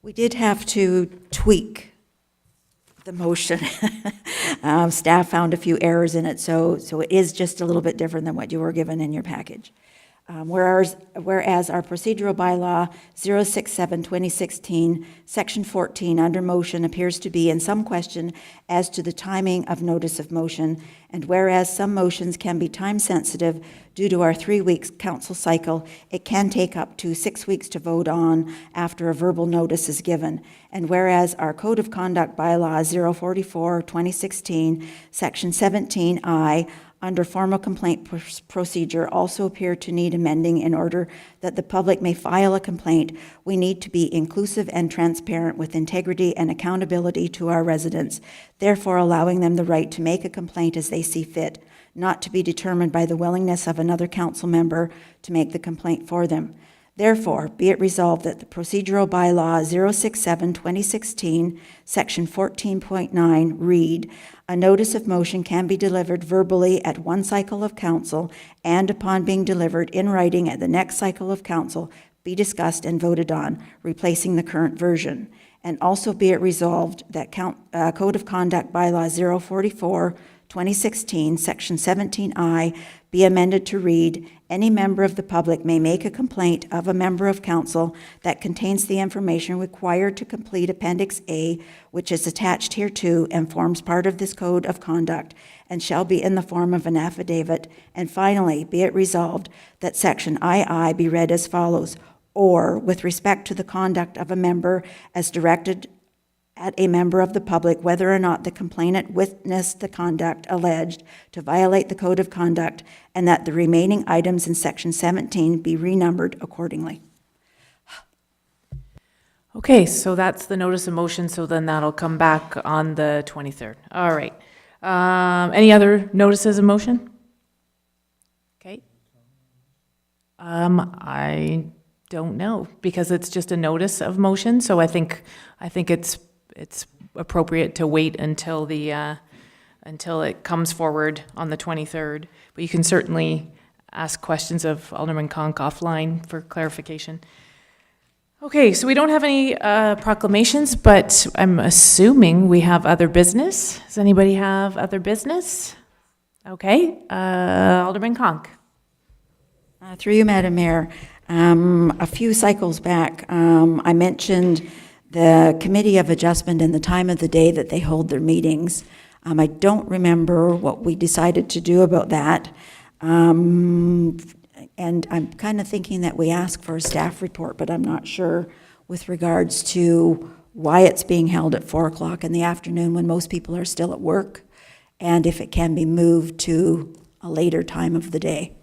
We did have to tweak the motion. Staff found a few errors in it, so it is just a little bit different than what you were given in your package. Whereas our procedural bylaw 067-2016, section 14, under motion appears to be in some question as to the timing of notice of motion, and whereas some motions can be time sensitive due to our 3-week council cycle, it can take up to 6 weeks to vote on after a verbal notice is given. And whereas our Code of Conduct bylaw 044-2016, section 17I, under formal complaint procedure also appear to need amending in order that the public may file a complaint, we need to be inclusive and transparent with integrity and accountability to our residents, therefore allowing them the right to make a complaint as they see fit, not to be determined by the willingness of another council member to make the complaint for them. Therefore, be it resolved that the procedural bylaw 067-2016, section 14.9 read, a notice of motion can be delivered verbally at one cycle of council and upon being delivered in writing at the next cycle of council be discussed and voted on, replacing the current version. And also be it resolved that Code of Conduct bylaw 044-2016, section 17I, be amended to read, any member of the public may make a complaint of a member of council that contains the information required to complete Appendix A, which is attached hereto and forms part of this Code of Conduct, and shall be in the form of an affidavit. And finally, be it resolved that Section II be read as follows, or, with respect to the conduct of a member as directed at a member of the public, whether or not the complainant witnessed the conduct alleged to violate the Code of Conduct, and that the remaining items in Section 17 be renumbered accordingly. Okay, so that's the notice of motion, so then that'll come back on the 23rd. All right. Any other notices of motion? Okay. I don't know, because it's just a notice of motion, so I think it's appropriate to wait until until it comes forward on the 23rd. But you can certainly ask questions of Alderman Conk offline for clarification. Okay, so we don't have any proclamations, but I'm assuming we have other business. Does anybody have other business? Okay, Alderman Conk. Through you, Madam Mayor, a few cycles back, I mentioned the Committee of Adjustment and the time of the day that they hold their meetings. I don't remember what we decided to do about that. And I'm kind of thinking that we ask for a staff report, but I'm not sure with regards to why it's being held at 4 o'clock in the afternoon when most people are still at work, and if it can be moved to a later time of the day.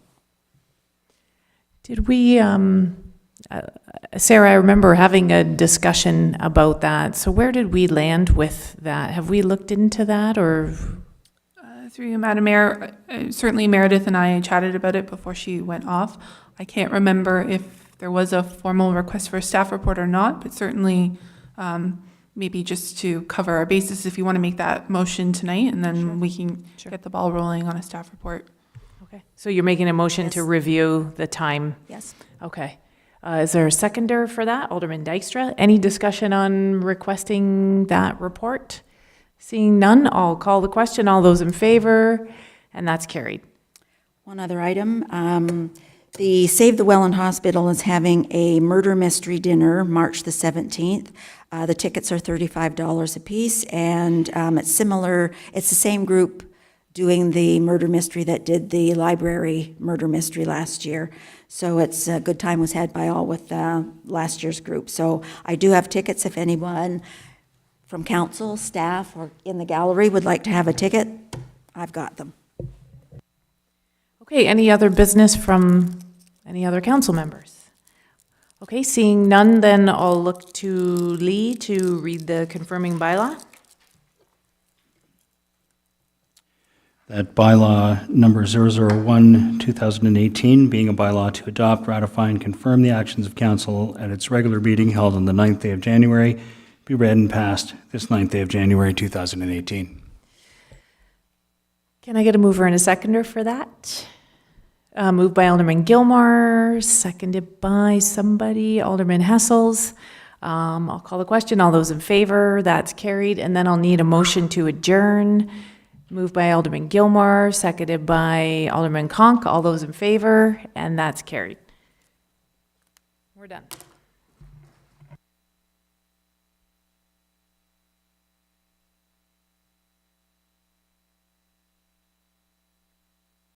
Did we, Sarah, I remember having a discussion about that. So where did we land with that? Have we looked into that, or? Through you, Madam Mayor, certainly Meredith and I chatted about it before she went off. I can't remember if there was a formal request for a staff report or not, but certainly maybe just to cover our bases, if you want to make that motion tonight, and then we can get the ball rolling on a staff report. Okay, so you're making a motion to Yes. review the time? Yes. Okay. Is there a seconder for that? Alderman Dykstra? Any discussion on requesting that report? Seeing none, I'll call the question. All those in favor, and that's carried. One other item, the Save the Welland Hospital is having a murder mystery dinner March the 17th. The tickets are $35 a piece, and it's similar, it's the same group doing the murder mystery that did the library murder mystery last year. So it's a good time was had by all with last year's group. So I do have tickets if anyone from council, staff, or in the gallery would like to have a ticket. I've got them. Okay, any other business from any other council members? Okay, seeing none, then I'll look to Lee to read the confirming bylaw. That bylaw number 001, 2018, being a bylaw to adopt, ratify, and confirm the actions of council at its regular meeting held on the 9th day of January, be read and passed this 9th day of January, 2018. Can I get a mover and a seconder for that? Moved by Alderman Gilmore, seconded by somebody, Alderman Hessels. I'll call the question. All those in favor, that's carried. And then I'll need a motion to adjourn. Moved by Alderman Gilmore, seconded by Alderman Conk. All those in favor, and that's carried. We're done.